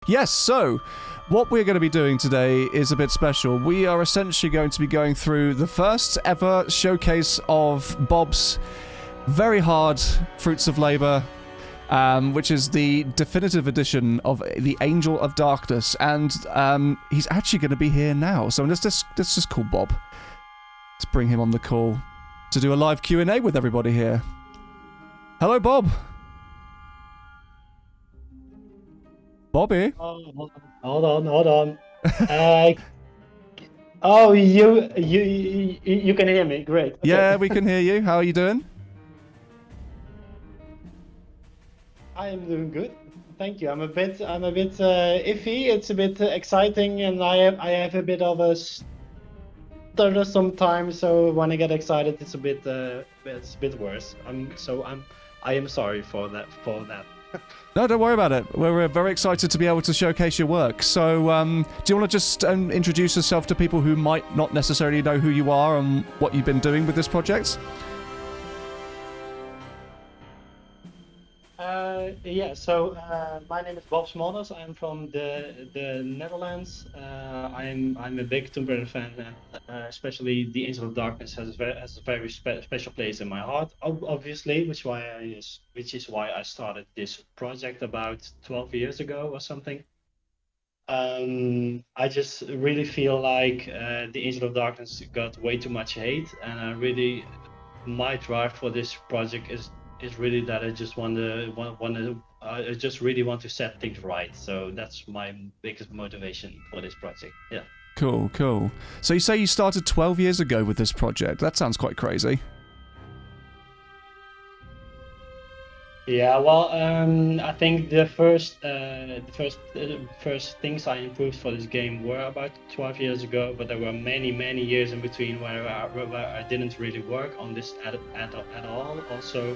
Yes, so what we're going to be doing today is a bit special. We are essentially going to be going through the first ever showcase of Bob's very hard Fruits of Labour, which is the definitive edition of the Angel of Darkness, and he's actually going to be here now. So let's just call Bob. Let's bring him on the call to do a live Q&A with everybody here. Hello, Bob. Bobby. Oh, hold on. Oh, you can hear me. Great. Okay. Yeah, we can hear you. How are you doing? I am doing good. Thank you. I'm a bit iffy. It's a bit exciting, and I have a bit of a stutter sometimes. So when I get excited, it's a bit worse. I am sorry for that. No, don't worry about it. We're very excited to be able to showcase your work. So, do you want to just introduce yourself to people who might not necessarily know who you are and what you've been doing with this project? So my name is Bob Smolders. I'm from the Netherlands. I'm a big Tomb Raider fan, and especially the Angel of Darkness has a very special place in my heart. Obviously, which is why I started this project about 12 years ago or something. I just really feel like the Angel of Darkness got way too much hate, and my drive for this project is really that I just I just really want to set things right. So that's my biggest motivation for this project. Yeah. Cool. So you say you started 12 years ago with this project. That sounds quite crazy. Yeah. Well, I think the first things I improved for this game were about 12 years ago, but there were many years in between where I didn't really work on this at all. Also,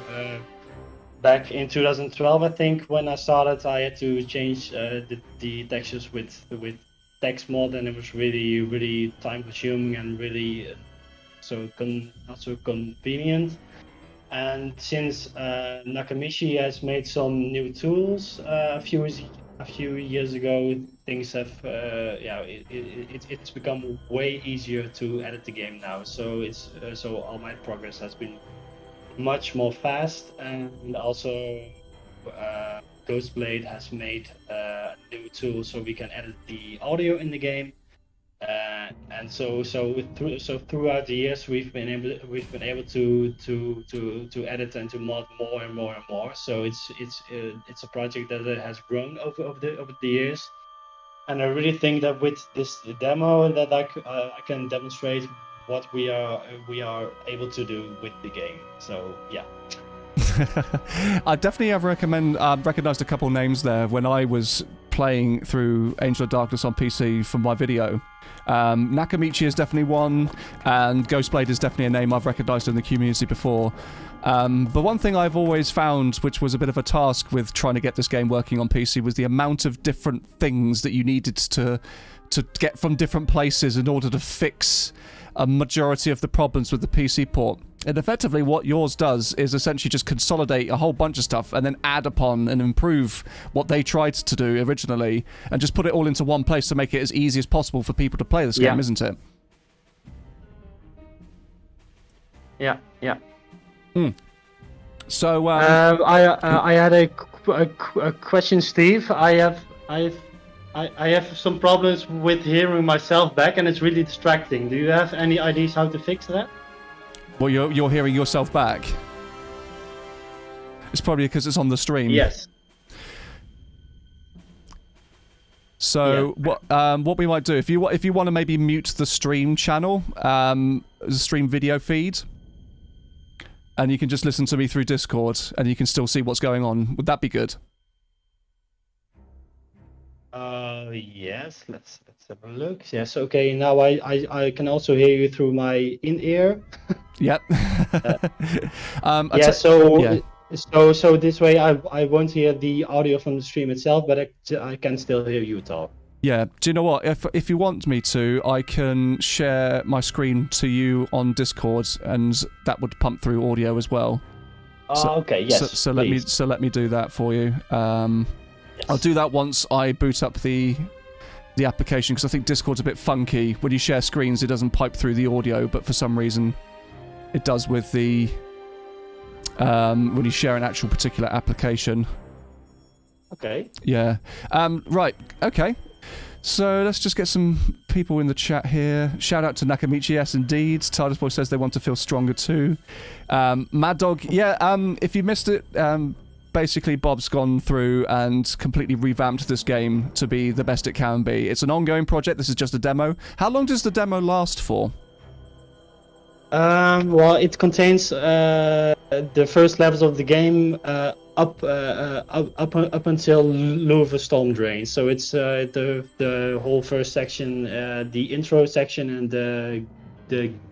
back in 2012, I think when I started, I had to change the textures with text mod, and it was really time consuming and really not so convenient. And since Nakamichi has made some new tools a few years ago, things have it's become way easier to edit the game now. So so all my progress has been much more fast, and also Ghostblade has made a new tool so we can edit the audio in the game. And so throughout the years we've been able to edit and to mod more and more. So it's a project that has grown over the years, and I really think that with this demo that I can demonstrate what we are able to do with the game. So yeah. I definitely have recognized a couple names there when I was playing through Angel of Darkness on PC for my video. Nakamichi is definitely one, and Ghostblade is definitely a name I've recognized in the community before. But one thing I've always found, which was a bit of a task with trying to get this game working on PC, was the amount of different things that you needed to get from different places in order to fix a majority of the problems with the PC port. And effectively what yours does is essentially just consolidate a whole bunch of stuff and then add upon and improve what they tried to do originally, and just put it all into one place to make it as easy as possible for people to play this game, isn't it? Yeah. So I had a question, Steve. I have some problems with hearing myself back, and it's really distracting. Do you have any ideas how to fix that? Well, you're hearing yourself back. It's probably because it's on the stream. Yes. So what we might do, if you want to maybe mute the stream channel, the stream video feed, and you can just listen to me through Discord, and you can still see what's going on. Would that be good? Yes. Let's have a look. Yes. Okay. Now I can also hear you through my in-ear. Yep. So this way I won't hear the audio from the stream itself, but I can still hear you talk. Yeah. Do you know what? If you want me to, I can share my screen to you on Discord, and that would pump through audio as well. Okay. Yes. So let me do that for you. I'll do that once I boot up the application, because I think Discord's a bit funky. When you share screens, it doesn't pipe through the audio, but for some reason it does with the when you share an actual particular application. Okay. Yeah. Right. Okay. So let's just get some people in the chat here. Shout out to Nakamichi, yes indeed. TARDIS Boy says they want to feel stronger too. Mad Dog, yeah, if you missed it, basically Bob's gone through and completely revamped this game to be the best it can be. It's an ongoing project, this is just a demo. How long does the demo last for? Well, it contains the first levels of the game up until Louvre Storm Drain. So it's the whole first section, the intro section, and the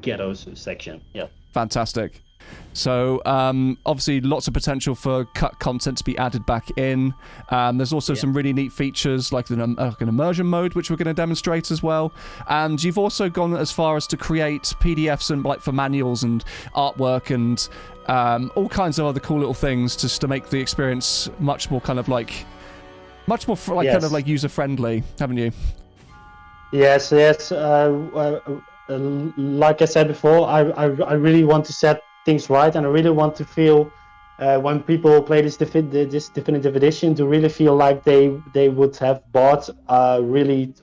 ghettos section. Yeah. Fantastic. So obviously lots of potential for cut content to be added back in. There's also some really neat features like an immersion mode, which we're going to demonstrate as well. And you've also gone as far as to create PDFs and like for manuals and artwork and all kinds of other cool little things just to make the experience much more kind of like kind of like user friendly, haven't you? Yes. Like I said before, I really want to set things right, and I really want to feel when people play this definitive edition to really feel like they would have bought a really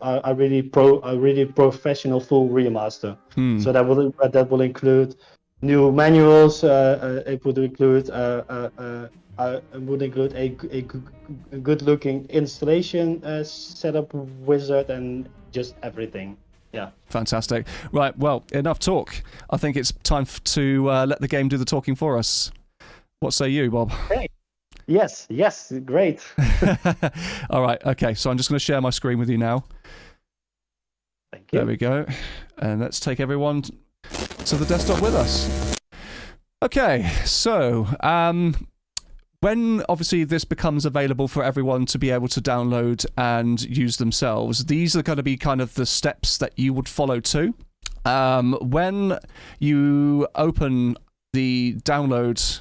professional full remaster. So that will include new manuals. It would include a good looking installation setup wizard and just everything. Yeah. Fantastic. Right, well, enough talk. I think it's time to let the game do the talking for us. What say you, Bob? Great. Yes, great. All right, okay, so I'm just going to share my screen with you now. Thank you. There we go. And let's take everyone to the desktop with us. Okay, so when obviously this becomes available for everyone to be able to download and use themselves, these are going to be kind of the steps that you would follow too. When you open the download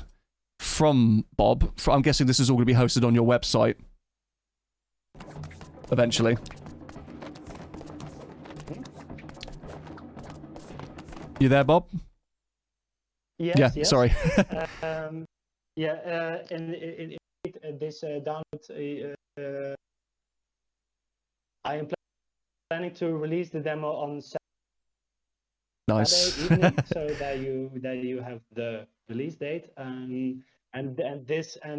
from Bob, I'm guessing this is all going to be hosted on your website eventually. You there, Bob? Yes. Sorry. In this download, I am planning to release the demo on Saturday evening, so that you have the release date, and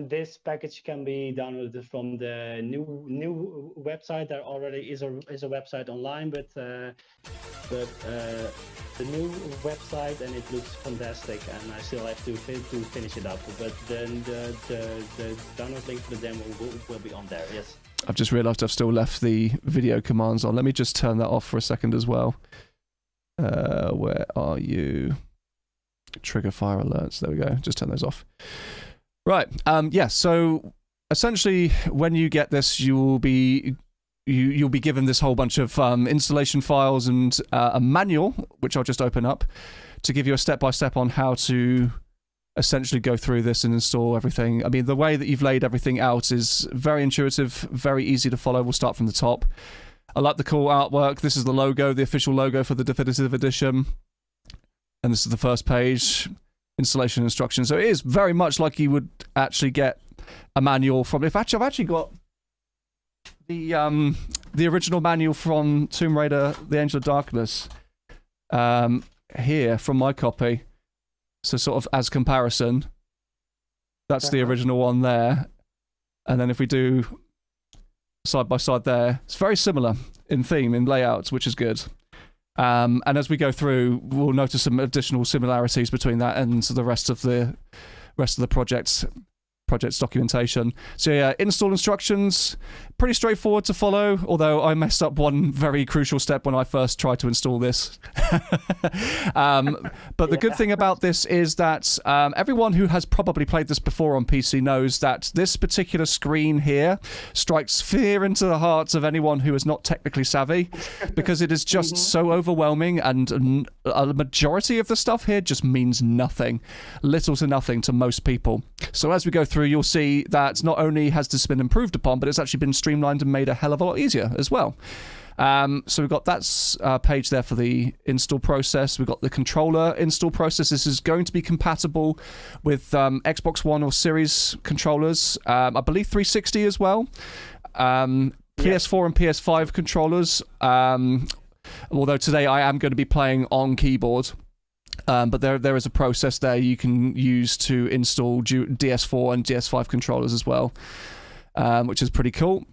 this package can be downloaded from the new website. There already is a website online, but the new website, and it looks fantastic, and I still have to finish it up. But then the download link for the demo will be on there. Yes. I've just realised I've still left the video commands on. Let me just turn that off for a second as well. Where are you? Trigger fire alerts. There we go. Just turn those off. Right. Yeah. So essentially, when you get this, you'll be given this whole bunch of installation files and a manual, which I'll just open up to give you a step-by-step on how to essentially go through this and install everything. I mean, the way that you've laid everything out is very intuitive, very easy to follow. We'll start from the top. I like the cool artwork. This is the logo, the official logo for the definitive edition. And this is the first page, installation instructions. So it is very much like you would actually get a manual from... I've actually got the original manual from Tomb Raider, The Angel of Darkness, here from my copy. So sort of as comparison, that's the original one there. And then if we do side by side there, it's very similar in theme, in layouts, which is good. And as we go through, we'll notice some additional similarities between that and the rest of the project's documentation. So yeah, install instructions, pretty straightforward to follow, although I messed up one very crucial step when I first tried to install this. But the good thing about this is that everyone who has probably played this before on PC knows that this particular screen here strikes fear into the hearts of anyone who is not technically savvy, because it is just so overwhelming, and a majority of the stuff here just means nothing, little to nothing to most people. So as we go through through, you'll see that not only has this been improved upon, but it's actually been streamlined and made a hell of a lot easier as well. So we've got that page there for the install process. We've got the controller install process. This is going to be compatible with Xbox One or Series controllers. I believe 360 as well. PS4 and PS5 controllers. Although today I am going to be playing on keyboard. But there is a process there you can use to install DS4 and DS5 controllers as well, which is pretty cool.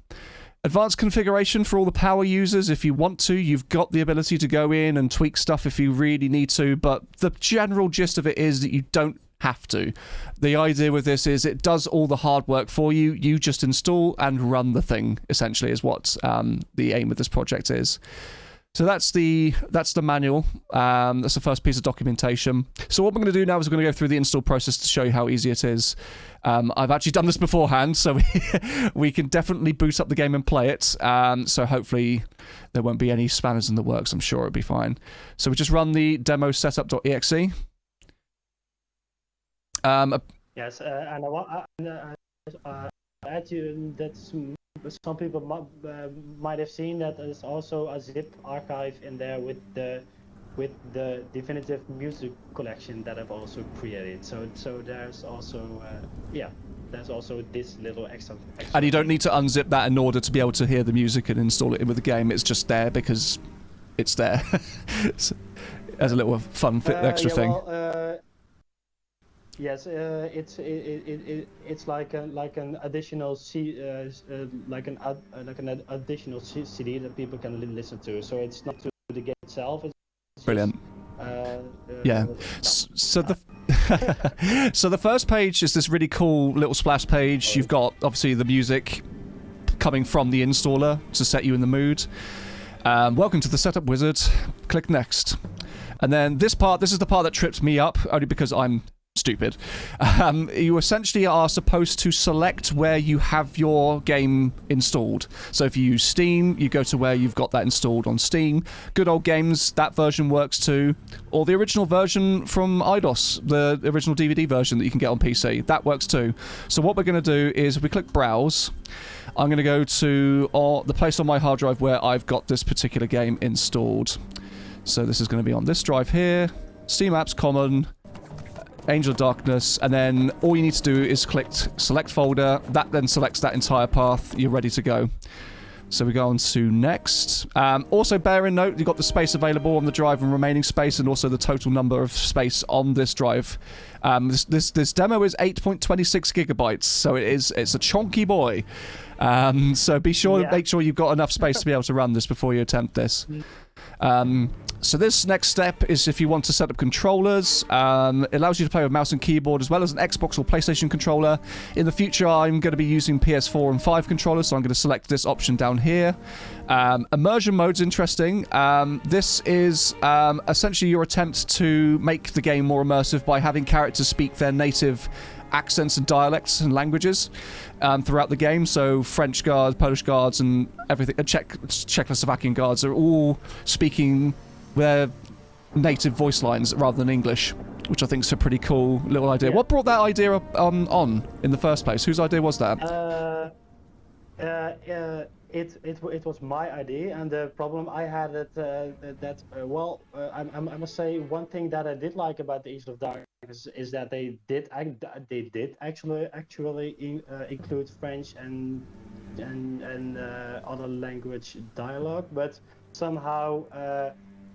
Advanced configuration for all the power users. If you want to, you've got the ability to go in and tweak stuff if you really need to, but the general gist of it is that you don't have to. The idea with this is it does all the hard work for you. You just install and run the thing, essentially, is what the aim of this project is. So that's the manual. That's the first piece of documentation. So what we're going to do now is we're going to go through the install process to show you how easy it is. I've actually done this beforehand, so we can definitely boot up the game and play it. So hopefully there won't be any spanners in the works. I'm sure it'll be fine. So we just run the demo setup.exe. Yes, and I want add you that some people might have seen that there's also a zip archive in there with the definitive music collection that I've also created. So there's also there's also this little extra. And you don't need to unzip that in order to be able to hear the music and install it in with the game. It's just there because it's there. As a little fun extra thing. Well, yes, it's like an additional additional CD that people can listen to. So it's not to the game itself. It's brilliant. Yeah. So the so the first page is this really cool little splash page. You've got obviously the music coming from the installer to set you in the mood. Welcome to the setup wizard. Click next. And then this is the part that tripped me up, only because I'm stupid. You essentially are supposed to select where you have your game installed. So if you use Steam, you go to where you've got that installed on Steam. Good Old Games, that version works too. Or the original version from IDOS, the original DVD version that you can get on PC, that works too. So what we're going to do is if we click Browse, I'm going to go to the place on my hard drive where I've got this particular game installed. So this is going to be on this drive here, Steam Apps Common, Angel of Darkness, and then all you need to do is click select folder. That then selects that entire path. You're ready to go. So we go on to next. Also bear in note, you've got the space available on the drive and remaining space, and also the total number of space on this drive. This demo is 8.26 gigabytes, so it's a chonky boy. So be sure to make sure you've got enough space to be able to run this before you attempt this. So this next step is if you want to set up controllers. It allows you to play with mouse and keyboard as well as an Xbox or PlayStation controller. In the future, I'm going to be using PS4 and 5 controllers, so I'm going to select this option down here. Immersion mode's interesting. This is essentially your attempt to make the game more immersive by having characters speak their native accents and dialects and languages throughout the game. So French guards, Polish guards, and everything, Czechoslovakian guards are all speaking their native voice lines rather than English, which I think is a pretty cool little idea. Yeah. What brought that idea up, on in the first place? Whose idea was that? It was my idea, and the problem I had I must say one thing that I did like about the Angel of Darkness is that they did actually include French and other language dialogue, but somehow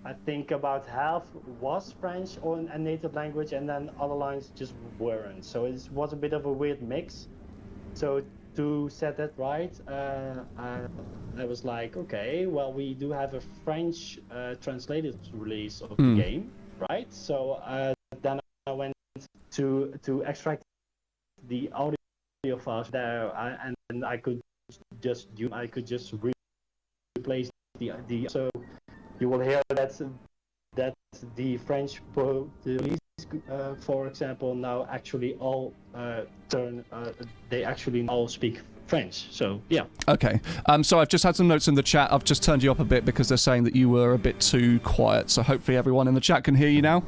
I think about half was French or a native language, and then other lines just weren't. So it was a bit of a weird mix. So to set that right, I was like, okay, well, we do have a French translated release of the game, right? So then I went to extract the audio files there, and I could just replace the. So you will hear that the French release, for example, now actually all they actually all speak French. So yeah. Okay. So I've just had some notes in the chat. I've just turned you up a bit because they're saying that you were a bit too quiet. So hopefully everyone in the chat can hear you now.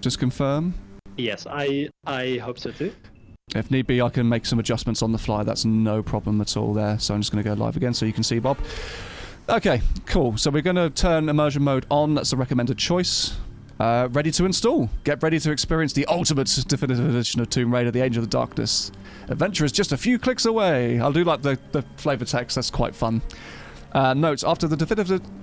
Just confirm. Yes, I hope so too. If need be, I can make some adjustments on the fly. That's no problem at all there. So I'm just going to go live again so you can see Bob. Okay, cool. So we're going to turn immersion mode on. That's the recommended choice. Ready to install. Get ready to experience the ultimate definitive edition of Tomb Raider, The Age of the Darkness. Adventure is just a few clicks away. I'll do like the flavor text. That's quite fun. Notes, after the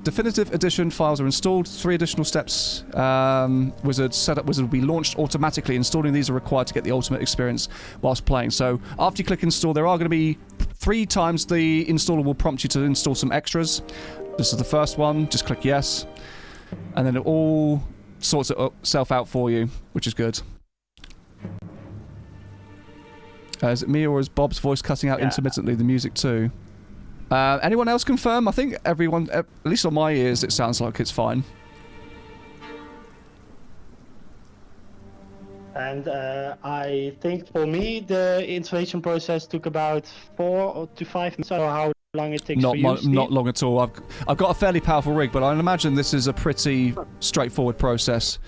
definitive edition files are installed, 3 additional steps setup wizard will be launched automatically. Installing these are required to get the ultimate experience whilst playing. So after you click install, there are going to be 3 times the installer will prompt you to install some extras. This is the first one. Just click yes. And then it all sorts itself out for you, which is good. Is it me or is Bob's voice cutting out intermittently, the music too? Anyone else confirm? I think everyone, at least on my ears, it sounds like it's fine. And I think for me, the installation process took about 4 to 5 minutes. So how long it takes for you, Steve? Not long at all. I've got a fairly powerful rig, but I imagine this is a pretty straightforward process.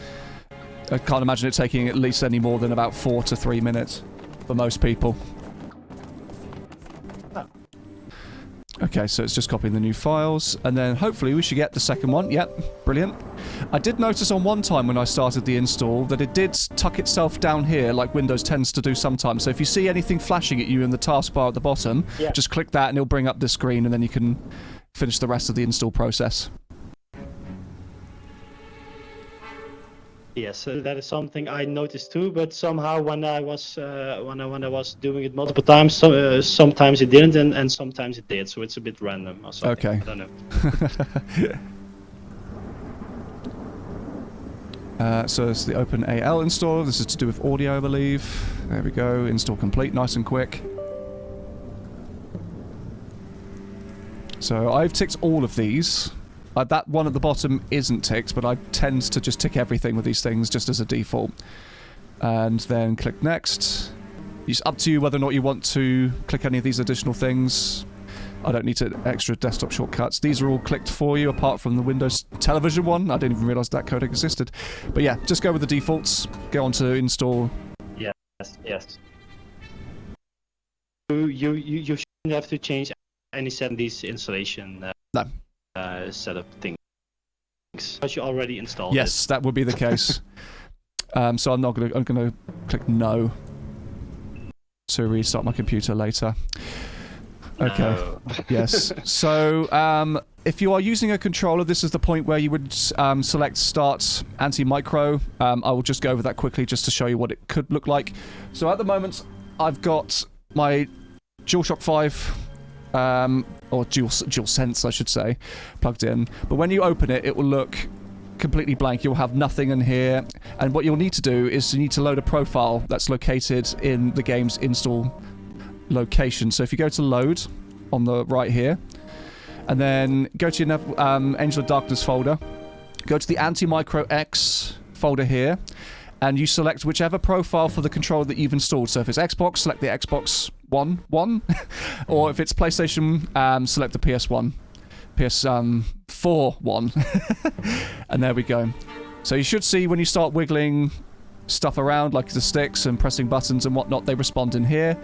I can't imagine it taking at least any more than about 4 to 3 minutes for most people. Okay, so it's just copying the new files, and then hopefully we should get the second one. Yep, brilliant. I did notice on one time when I started the install that it did tuck itself down here, like Windows tends to do sometimes. So if you see anything flashing at you in the taskbar at the bottom, just click that and it'll bring up the screen, and then you can finish the rest of the install process. Yes, so that is something I noticed too. But somehow when I was doing it multiple times, sometimes it didn't, and sometimes it did. So it's a bit random or something. Okay. I don't know. So it's the OpenAL installer. This is to do with audio, I believe. There we go. Install complete, nice and quick. So I've ticked all of these. That one at the bottom isn't ticked, but I tend to just tick everything with these things just as a default. And then click next. It's up to you whether or not you want to click any of these additional things. I don't need extra desktop shortcuts. These are all clicked for you, apart from the Windows Television one. I didn't even realise that code existed. But yeah, just go with the defaults. Go on to install. Yes. You shouldn't have to change any set of these installation. No. Setup things. Because you already installed it. Yes, that would be the case. So I'm gonna click no to restart my computer later. Okay. No. Yes. So if you are using a controller, this is the point where you would select Start Anti-Micro. I will just go over that quickly just to show you what it could look like. So at the moment, I've got my DualShock 5. Or DualSense, I should say, plugged in. But when you open it, it will look completely blank. You'll have nothing in here. And what you'll need to do is you need to load a profile that's located in the game's install location. So if you go to load on the right here, and then go to your Angel of Darkness folder, go to the Anti-Micro X folder here, and you select whichever profile for the controller that you've installed. So if it's Xbox, select the Xbox One, or if it's PlayStation, select the PS1, PS4 one. And there we go. So you should see when you start wiggling stuff around, like the sticks and pressing buttons and whatnot, they respond in here.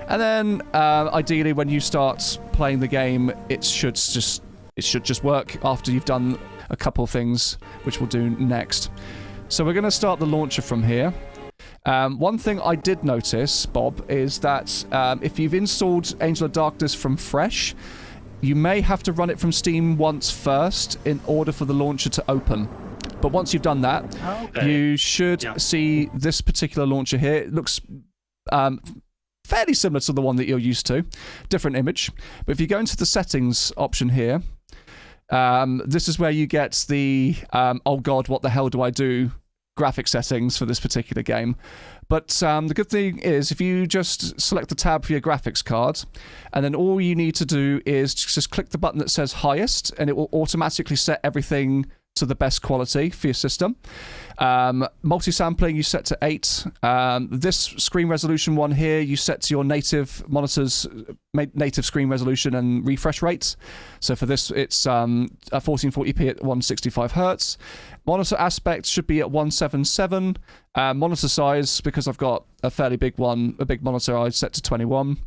And then ideally when you start playing the game, it should just work after you've done a couple things, which we'll do next. So we're going to start the launcher from here. One thing I did notice, Bob, is that if you've installed Angel of Darkness from fresh, you may have to run it from Steam once first in order for the launcher to open. But once you've done that, you should see this particular launcher here. It looks fairly similar to the one that you're used to. Different image. But if you go into the settings option here, this is where you get the oh god, what the hell do I do graphic settings for this particular game. But the good thing is if you just select the tab for your graphics card, and then all you need to do is just click the button that says highest, and it will automatically set everything to the best quality for your system. Multi-sampling you set to 8. This screen resolution one here you set to your native monitor's native screen resolution and refresh rates. So for this it's 1440p at 165 Hertz. Monitor aspect should be at 177. Monitor size, because I've got a fairly big one, a big monitor, I set to 21.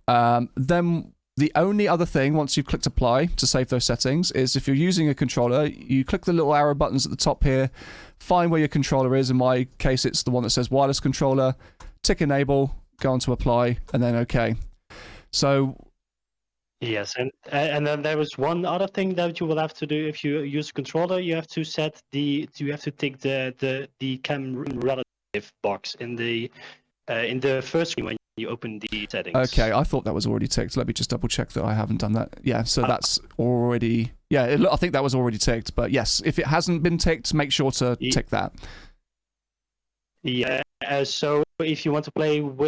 Then the only other thing, once you've clicked apply to save those settings, is if you're using a controller, you click the little arrow buttons at the top here, find where your controller is. In my case, it's the one that says wireless controller, tick enable, go on to apply, and then OK. So yes, and then there is one other thing that you will have to do if you use a controller. You have to set you have to tick the cam relative box in the first screen when you open the settings. Okay, I thought that was already ticked. Let me just double check that I haven't done that. Yeah, so that's already... Yeah, I think that was already ticked. But yes, if it hasn't been ticked, make sure to tick that. Yeah, so if you want to play with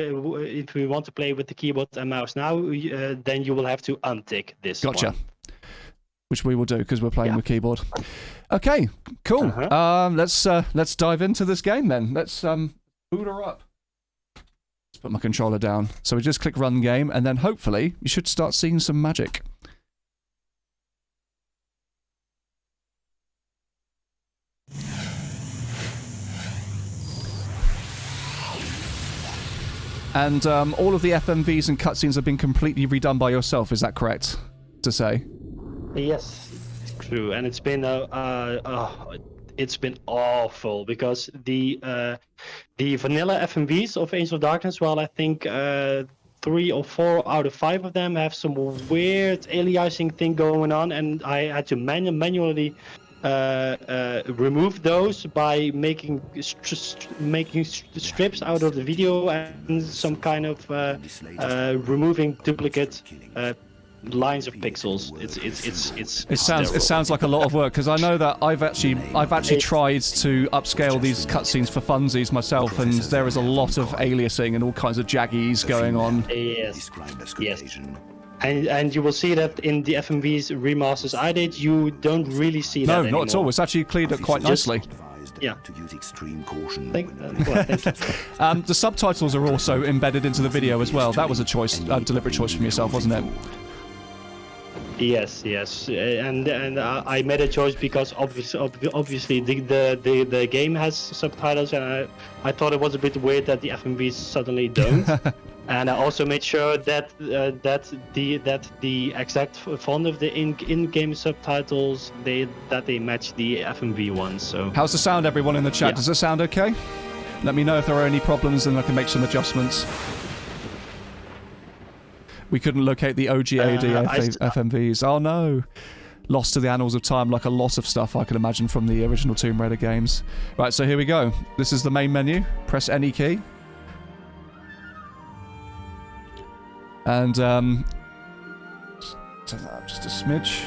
the keyboard and mouse now, then you will have to untick this Gotcha. one. Which we will do because we're playing with keyboard. Okay, cool. Let's dive into this game then. Let's boot her up. Put my controller down. So we just click run game, and then hopefully you should start seeing some magic. And all of the FMVs and cutscenes have been completely redone by yourself, is that correct to say? Yes, it's true, and it's been awful because the vanilla FMVs of Angel of Darkness, well, I think 3 or 4 out of 5 of them have some weird aliasing thing going on, and I had to manually remove those by making strips out of the video and some kind of removing duplicate lines of pixels. It sounds like a lot of work, because I know that I've actually tried to upscale these cutscenes for funsies myself, and there is a lot of aliasing and all kinds of jaggies going on. Yes. And you will see that in the FMV's remasters I did, you don't really see that anymore. No, not at all. It's actually cleaned up quite nicely. Yeah. To use extreme caution. Thank you. The subtitles are also embedded into the video as well. That was a choice, a deliberate choice from yourself, wasn't it? Yes, and I made a choice because obviously the game has subtitles, and I thought it was a bit weird that the FMVs suddenly don't. And I also made sure that the exact font of the in-game subtitles they match the FMV ones. So how's the sound, everyone in the chat? Yeah. Does it sound okay? Let me know if there are any problems, and I can make some adjustments. We couldn't locate the OG AoD FMVs. Oh no! Lost to the annals of time, like a lot of stuff I can imagine from the original Tomb Raider games. Right, so here we go. This is the main menu. Press any key. And turn that up just a smidge.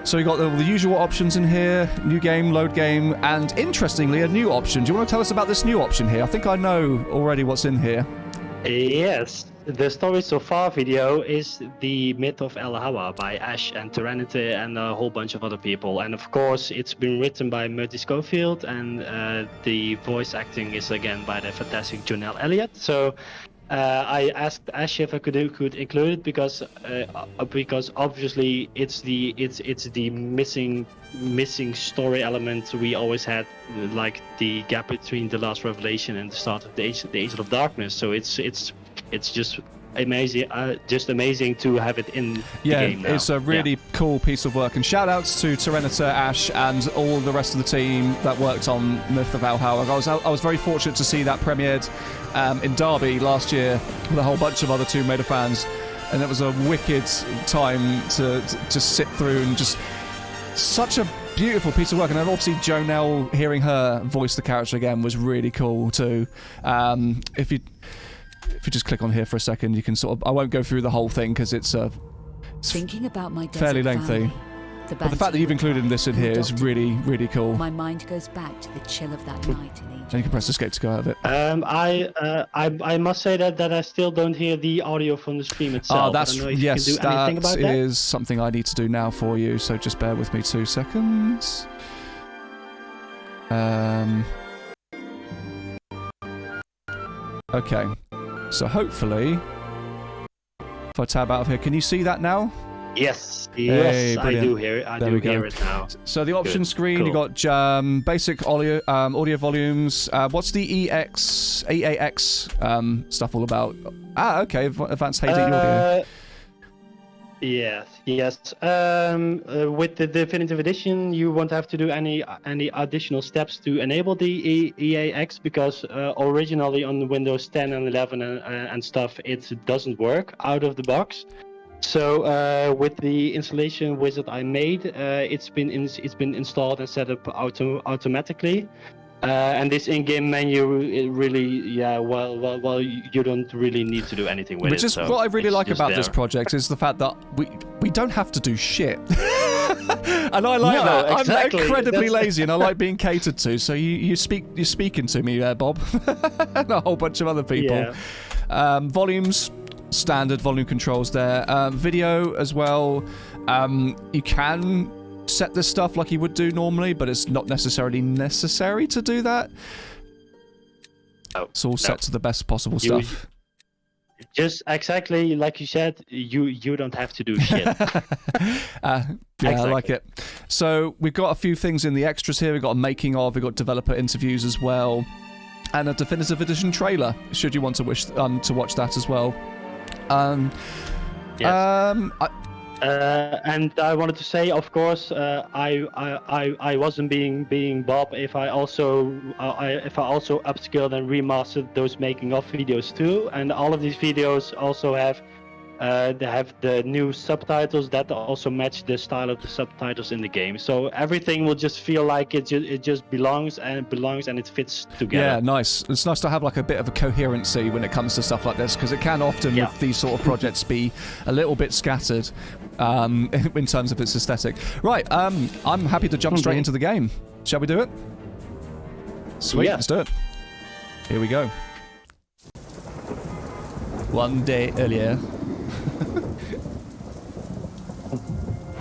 So you got all the usual options in here: new game, load game, and interestingly, a new option. Do you want to tell us about this new option here? I think I know already what's in here. Yes, the Story So Far video is the Myth of El Hawa by Ash and Tyrannity and a whole bunch of other people. And of course, it's been written by Murty Schofield, and the voice acting is again by the fantastic Jonelle Elliott. So I asked Ash if I could include it because obviously it's the missing story element we always had, like the gap between the Last Revelation and the start of the Age of Darkness. So it's just amazing to have it in the game now. It's a really cool piece of work, and shout outs to Tyrannity, Ash, and all the rest of the team that worked on Myth of El Hawa. I was very fortunate to see that premiered in Derby last year with a whole bunch of other Tomb Raider fans, and it was a wicked time to sit through, and just such a beautiful piece of work. And then obviously Jonelle, hearing her voice the character again was really cool too. If you just click on here for a second, you can sort of... I won't go through the whole thing because it's thinking about my fairly lengthy. But the fact that you've included this in here is really, really cool. My mind goes back to the chill of that night in Egypt. And you can press escape to go out of it. I must say that I still don't hear the audio from the stream itself. That's, I don't know if yes, you can do anything about that. that is something I need to do now for you, so just bear with me 2 seconds. Okay, so hopefully, if I tab out of here, can you see that now? Yes, Hey, I do hear it. I do hear it now. So the option screen, Cool. you got basic audio volumes. What's the EAX stuff all about? Okay, advanced AoD audio. Yes. With the definitive edition, you won't have to do any additional steps to enable the EAX because originally on Windows 10 and 11 and stuff, it doesn't work out of the box. So with the installation wizard I made, it's been installed and set up automatically. And this in-game menu, it really, you don't really need to do anything with it. Which is what I really like about this project is the fact that we don't have to do shit. And I like that. Exactly. I'm incredibly lazy and I like being catered to. So you're speaking to me there, Bob, and a whole bunch of other people. Yeah. Volumes. Standard volume controls there. Video as well. You can set this stuff like you would do normally, but it's not necessarily necessary to do that. It's all set to the best possible stuff. Just exactly like you said, you don't have to do shit. Exactly. I like it. So we've got a few things in the extras here. We've got a making of, we've got developer interviews as well, and a definitive edition trailer, should you want to wish to watch that as well. And I wanted to say, of course, I wasn't being Bob if I also upscaled and remastered those making of videos too, and all of these videos also have the new subtitles that also match the style of the subtitles in the game. So everything will just feel like it just belongs and it fits together. Yeah, nice. It's nice to have like a bit of a coherency when it comes to stuff like this, because it can often with these sort of projects be a little bit scattered in terms of its aesthetic. Right, I'm happy to jump straight into the game. Shall we do it? Sweet, let's do it. Here we go. One day earlier.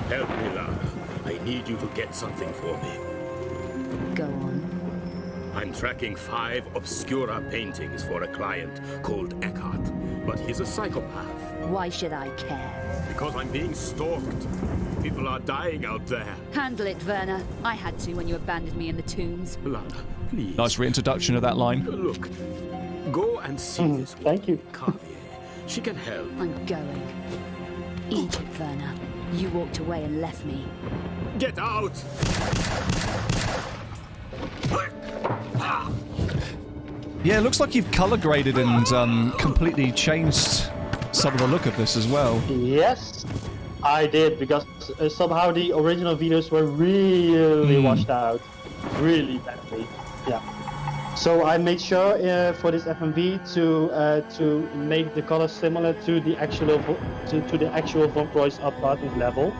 Help me, Lara. I need you to get something for me. Go on. I'm tracking 5 obscura paintings for a client called Eckhart, but he's a psychopath. Why should I care? Because I'm being stalked. People are dying out there. Handle it, Werner. I had to when you abandoned me in the tombs. Lara, please. Nice reintroduction of that line. Look, go and see this woman, Thank you. Kavier. She can help. I'm going. Egypt, Werner. You walked away and left me. Get out! Yeah, it looks like you've color graded and completely changed some of the look of this as well. Yes, I did, because somehow the original videos were really washed out, really badly. Yeah. So I made sure for this FMV to make the colors similar to the actual to the actual Von Croy's apartment level.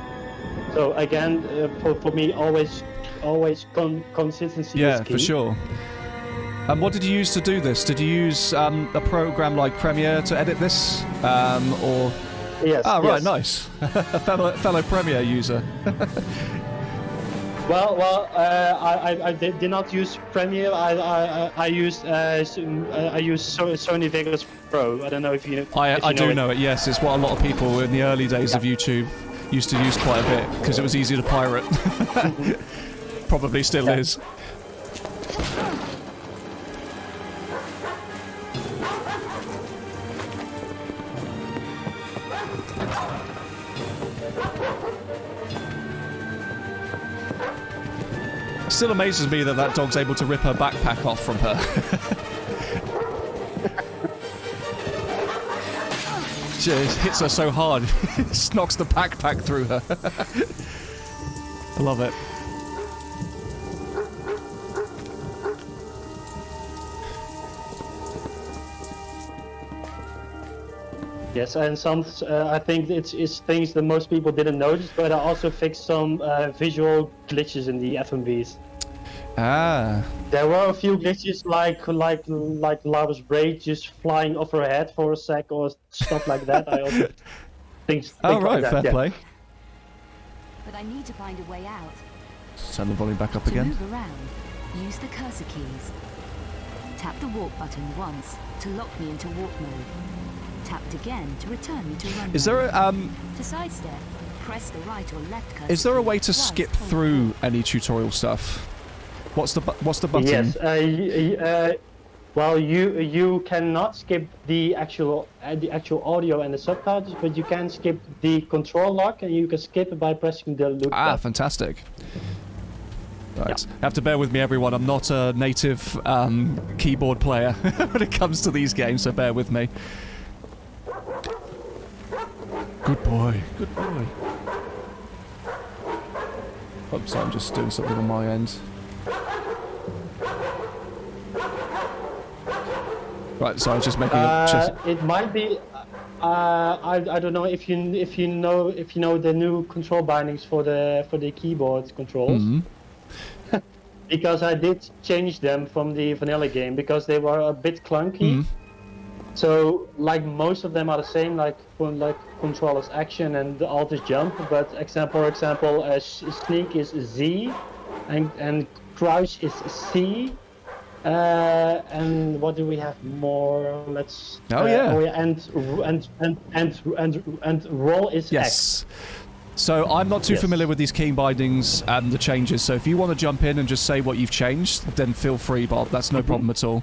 So again, for me, always consistency. Yeah, is key. for sure. And what did you use to do this? Did you use a program like Premiere to edit this, or? Yes. Oh, right, yes. nice. A fellow Premiere user. Well, I did not use Premiere. I used Sony Vegas Pro. I don't know if you know. I do know it. Yes, it's what a lot of people in the early days of YouTube used to use quite a bit because it was easy to pirate. Probably still is. Still amazes me that dog's able to rip her backpack off from her. Just hits her so hard, it knocks the backpack through her. I love it. Yes, and some I think it's things that most people didn't notice, but I also fixed some visual glitches in the FMVs. Ah. There were a few glitches like Lava's braid just flying off her head for a sec or stuff like that. I also think Oh, like right, that, fair yeah. play. But I need to find a way out. Turn the volume back up To again. move around, use the cursor keys. Tap the walk button once to lock me into walk mode. Tap it again to return me to run Is there mode. a, To sidestep, press the right or left cursor is there a key way to whilst skip holding through walk. any tutorial stuff? What's the button? Yes. Well, you cannot skip the actual audio and the subtitles, but you can skip the control lock, and you can skip it by pressing the loop Ah, button. fantastic. Right. You have to bear with me, everyone. I'm not a native keyboard player when it comes to these games, so bear with me. Good boy. Good boy. Oops, I'm just doing something on my end. Right, so I was just making a... It might be. I don't know if you know the new control bindings for the keyboard controls. Mhm. Because I did change them from the vanilla game because they were a bit clunky. Mhm. So like most of them are the same, like control is action and the alt is jump. But for example, sneak is Z, and crouch is C. And what do we have more? Let's. Oh, yeah. And roll is X. Yes. So I'm not too Yes. familiar with these key bindings and the changes, so if you want to jump in and just say what you've changed, then feel free, Bob. That's no problem at all.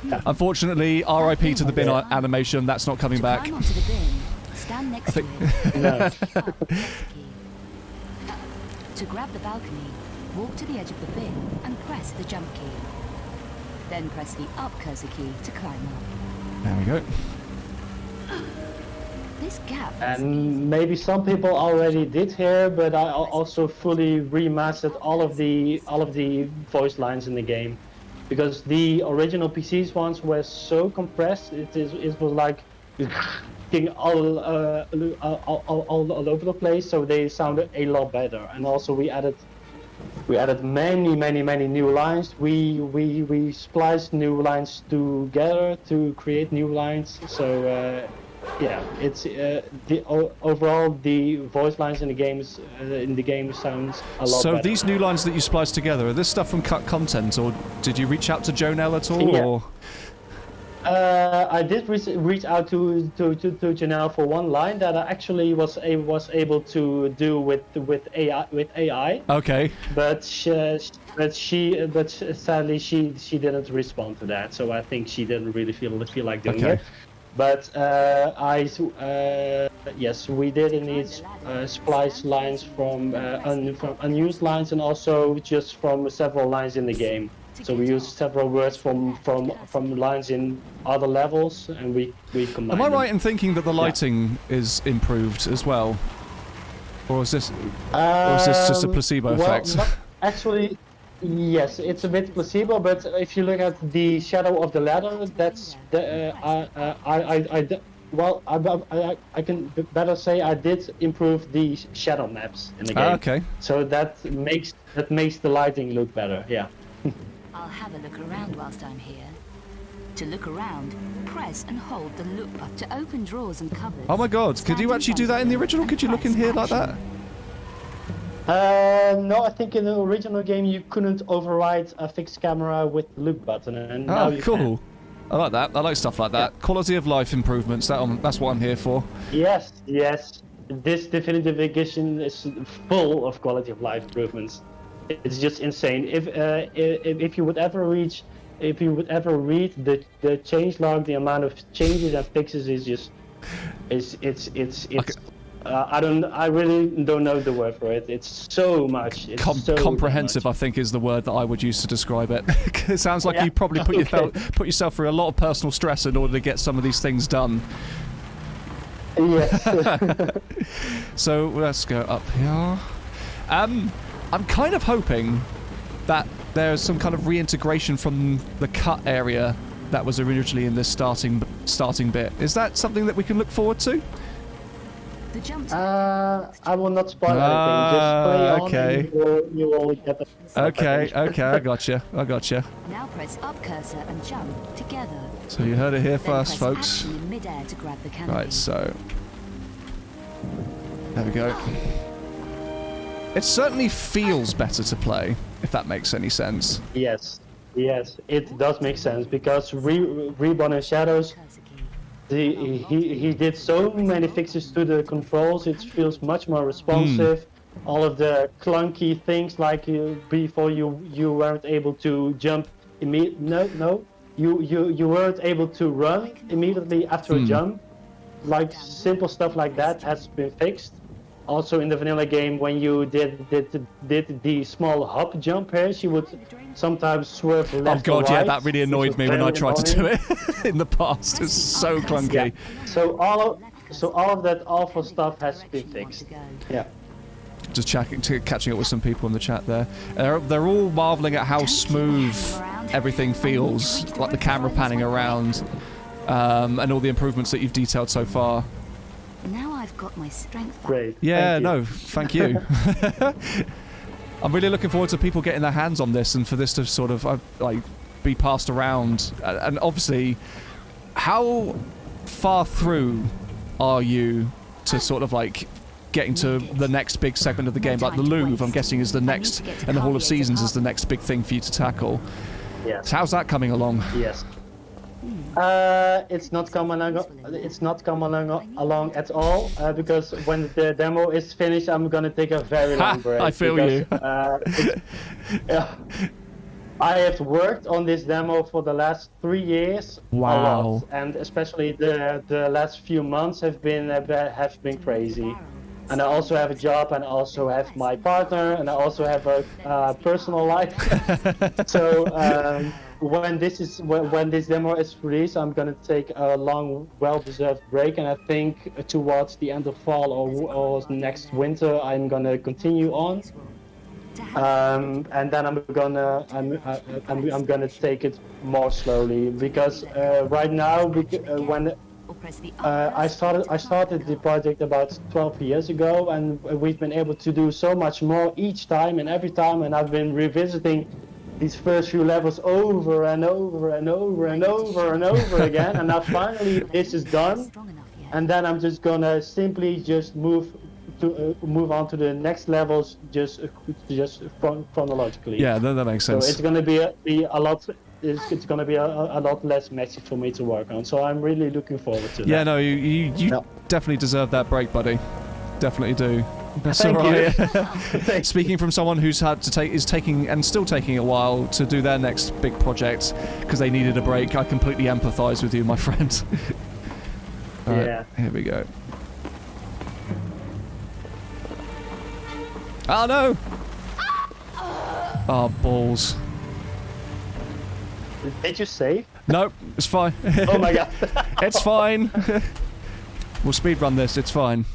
Yeah. Unfortunately, RIP to the bin animation, that's not coming To back. climb onto the bin, stand next to think- it. No. Press the up cursor key. To grab the balcony, walk to the edge of the bin and press the jump key. Then press the up cursor key to climb up. There we go. This gap is And maybe some people already did here, but I also fully remastered all of the voice lines in the game, because the original PC's ones were so compressed. It was like all over the place. So they sounded a lot better. And also we added many new lines. We spliced new lines together to create new lines. So. Yeah, it's overall the voice lines in the games sounds a lot So better. these new lines that you spliced together, are this stuff from cut content, or did you reach out to Jonelle at all? Yeah. Or? I did reach out to Janelle for one line that I actually was able to do with AI. Okay. But sadly she didn't respond to that. So I think she didn't really feel like doing Okay. it. But yes, we did indeed splice lines from unused lines and also just from several lines in the game. So we used several words from lines in other levels, and we combined Am I them. right in thinking that the lighting is improved as well? Or is this just a placebo effect? Not actually, yes, it's a bit placebo, but if you look at the shadow of the ladder, that's the I can better say I did improve the shadow maps in the game. Okay. So that makes the lighting look better. Yeah. I'll have a look around whilst I'm here. To look around, press and hold the look button to open drawers and cupboards. Oh my god, could you actually do that in the original? Could you look in here like that? No, I think in the original game you couldn't override a fixed camera with the look button, and now Oh, you cool. I like that. I like stuff like that. Quality of life improvements. That's what I'm here for. Yes. This definitive edition is full of quality of life improvements. It's just insane. If you would ever read the change log, the amount of changes and fixes is just it's I really don't know the word for it. It's so much. It's so comprehensive, much. I think, is the word that I would use to describe it. It sounds like you probably put yourself through a lot of personal stress in order to get some of these things done. Yes. So let's go up here. I'm kind of hoping that there's some kind of reintegration from the cut area that was originally in this starting bit. Is that something that we can look forward to? The jump I will not spoil anything. Just play on Okay. and you will get the... Okay, I gotcha. Now press up cursor and jump together. So you heard it here Then first, press folks. action in mid-air to grab the canopy. Right, so there we go. It certainly feels better to play, if that makes any sense. Yes, it does make sense because Reborn in Shadows, he did so many fixes to the controls. It feels much more responsive. All of the clunky things like before you weren't able to jump immediately. You weren't able to run immediately after a jump. Like simple stuff like that has been fixed. Also in the vanilla game, when you did the small hop jump here, she would sometimes swerve left Oh god, or right, yeah, that really annoyed which me was when I very tried to do annoying. it in the past. It's so clunky. So all of that awful stuff has been fixed. Yeah. Just catching up with some people in the chat there. They're all marveling at how smooth everything feels, like the camera panning around, and all the improvements that you've detailed so far. Now I've got my strength back. Great. Yeah, Thank you. no, thank you. I'm really looking forward to people getting their hands on this and for this to sort of like be passed around. And obviously, how far through are you to sort of like getting to the next big segment of the game? Like the Louvre, I'm guessing, is the next, and the Hall of Seasons is the next big thing for you to tackle. Yes. So how's that coming along? Yes. It's not coming along at all because when the demo is finished, I'm gonna take a very long break. I feel because, you. I have worked on this demo for the last 3 years. Wow. A lot, and especially the last few months have been crazy. And I also have a job, and I also have my partner, and I also have a personal life. So when this demo is released, I'm gonna take a long, well-deserved break, and I think towards the end of fall or next winter, I'm gonna continue on. And then I'm gonna take it more slowly because right now when I started the project about 12 years ago, and we've been able to do so much more each time and every time, and I've been revisiting these first few levels over and over and over and over and over again, and now finally this is done, and then I'm just gonna simply just move on to the next levels just chronologically. Yeah, that makes sense. So it's gonna be a lot. It's going to be a lot less messy for me to work on, so I'm really looking forward to that. Yeah, no, you definitely deserve that break, buddy. Definitely do. That's Thank alright. Speaking from someone who's had to is taking and still taking a while to do their next big project because they needed a break, I completely empathise with you, my friend. Right, yeah. Here we go. Oh no! Oh balls. Did you save? Nope, it's fine. Oh my god. It's fine. We'll speedrun this, it's fine.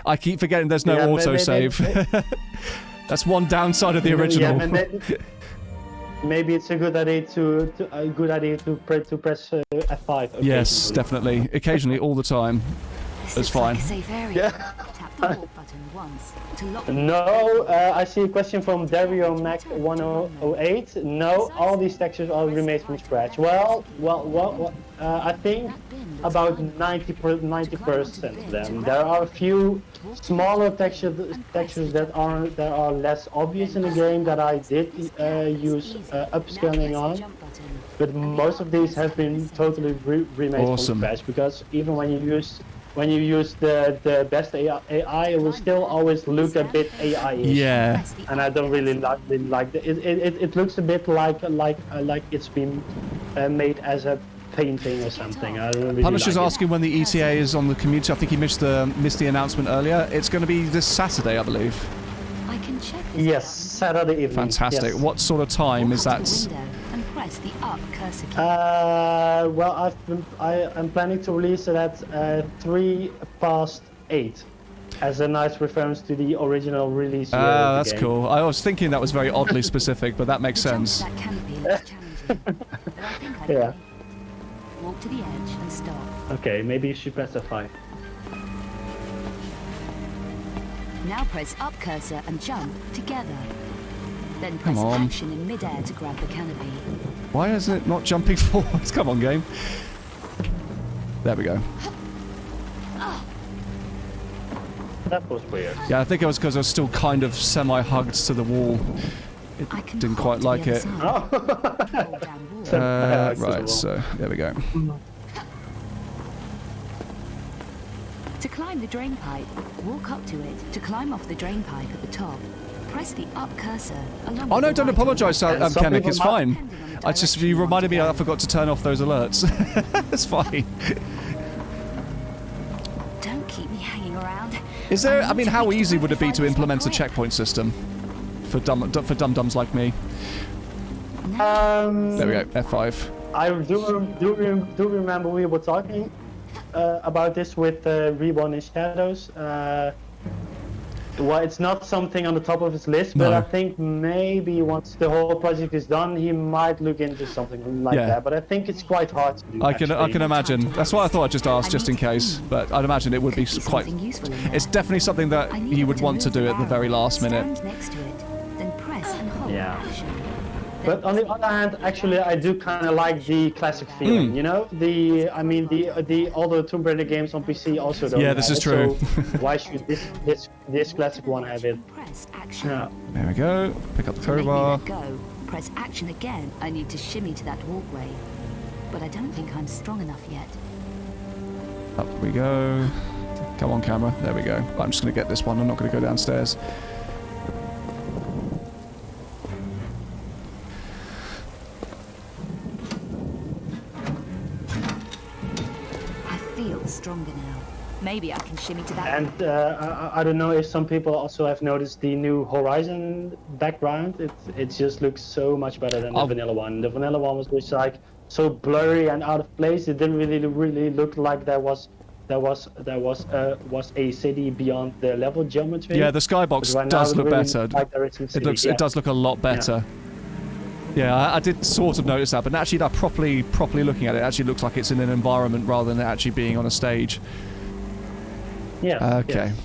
I keep forgetting there's no autosave. That's one downside of the original. Yeah, maybe it's a good idea to press F5. Yes, definitely. Occasionally, all the time. That's fine. Yeah. Tap the walk button once to lock. No, I see a question from Dario Mac 1008. No, all these textures are remade from scratch. Well, I think about 90% of them. There are a few smaller textures that are less obvious in the game that I did use upscaling on. But most of these have been totally remade from scratch, because even when you use the best AI, it will still always look a bit AI-ish. Yeah. And I don't really like it. It looks a bit like it's been made as a painting or something. I don't really Punisher's like asking when the ETA is on the community. I think he missed the announcement earlier. It's going to be this Saturday, I believe. I can check this. Yes, Saturday evening. Fantastic. Yes. What sort of time is that? And press the up cursor key. Well, I'm planning to release it at 8:03 as a nice reference to the original release. That's game. cool. I was thinking that was very oddly specific, but that makes sense. That canopy looks challenging, but I think I Yeah. Walk to the edge and stop. Okay, maybe you should press F5. Now press up cursor and jump together. Then Come press on. action in midair to grab the canopy. Why is it not jumping forwards? Come on, game. There we go. That was weird. Yeah, I think it was because I was still kind of semi-hugged to the wall. I can Didn't hop quite to the like other it. side. Oh. Hold down wall. Right, so there we go. To climb the drain pipe, walk up to it. To climb off the drain pipe at the top, press the up cursor along Oh with no, the don't right apologise, And some Kennick, people it's might- fine. depending on the I just, direction you you want reminded to me I go. forgot to turn off those alerts. It's fine. Don't keep me hanging around. Is there, I need mean, to how reach the easy would it be right to side implement a quick. checkpoint system for dum-dums like me? There we go, F5. I do remember we were talking about this with Reborn in Shadows. Well, it's not something on the top of his list, but No. I think maybe once the whole project is done, he might look into something like Yeah. that. But I think it's quite hard to do. I can actually. imagine. That's why I thought I'd just ask, just in case. But I'd imagine it would be Could be quite. something useful in there. It's definitely something that I need he it would want to move do the at the arrow. very last minute. Stand next to it, then press and hold Yeah. action. But on the other hand, actually, I do kind of like the classic feeling. You know, the older Tomb Raider games on PC also don't. Yeah, this have is it, true. So why should this classic one have it? Press action. Yeah. There we go. Pick up the To make me crowbar. let go, press action again. I need to shimmy to that walkway. But I don't think I'm strong enough yet. Up we go. Come on, camera. There we go. I'm just going to get this one. I'm not going to go downstairs. I feel stronger now. Maybe I can shimmy to that. And I don't know if some people also have noticed the new Horizon background. It just looks so much better than the vanilla one. The vanilla one was just like so blurry and out of place. It didn't really look like there was a city beyond the level geometry. Yeah, the skybox But right now does it look really better. looks like there is some It city, looks. yeah. It does look a lot better. Yeah, I did sort of notice that, but actually, that properly looking at it, actually looks like it's in an environment rather than actually being on a stage. Yes, Okay. yes.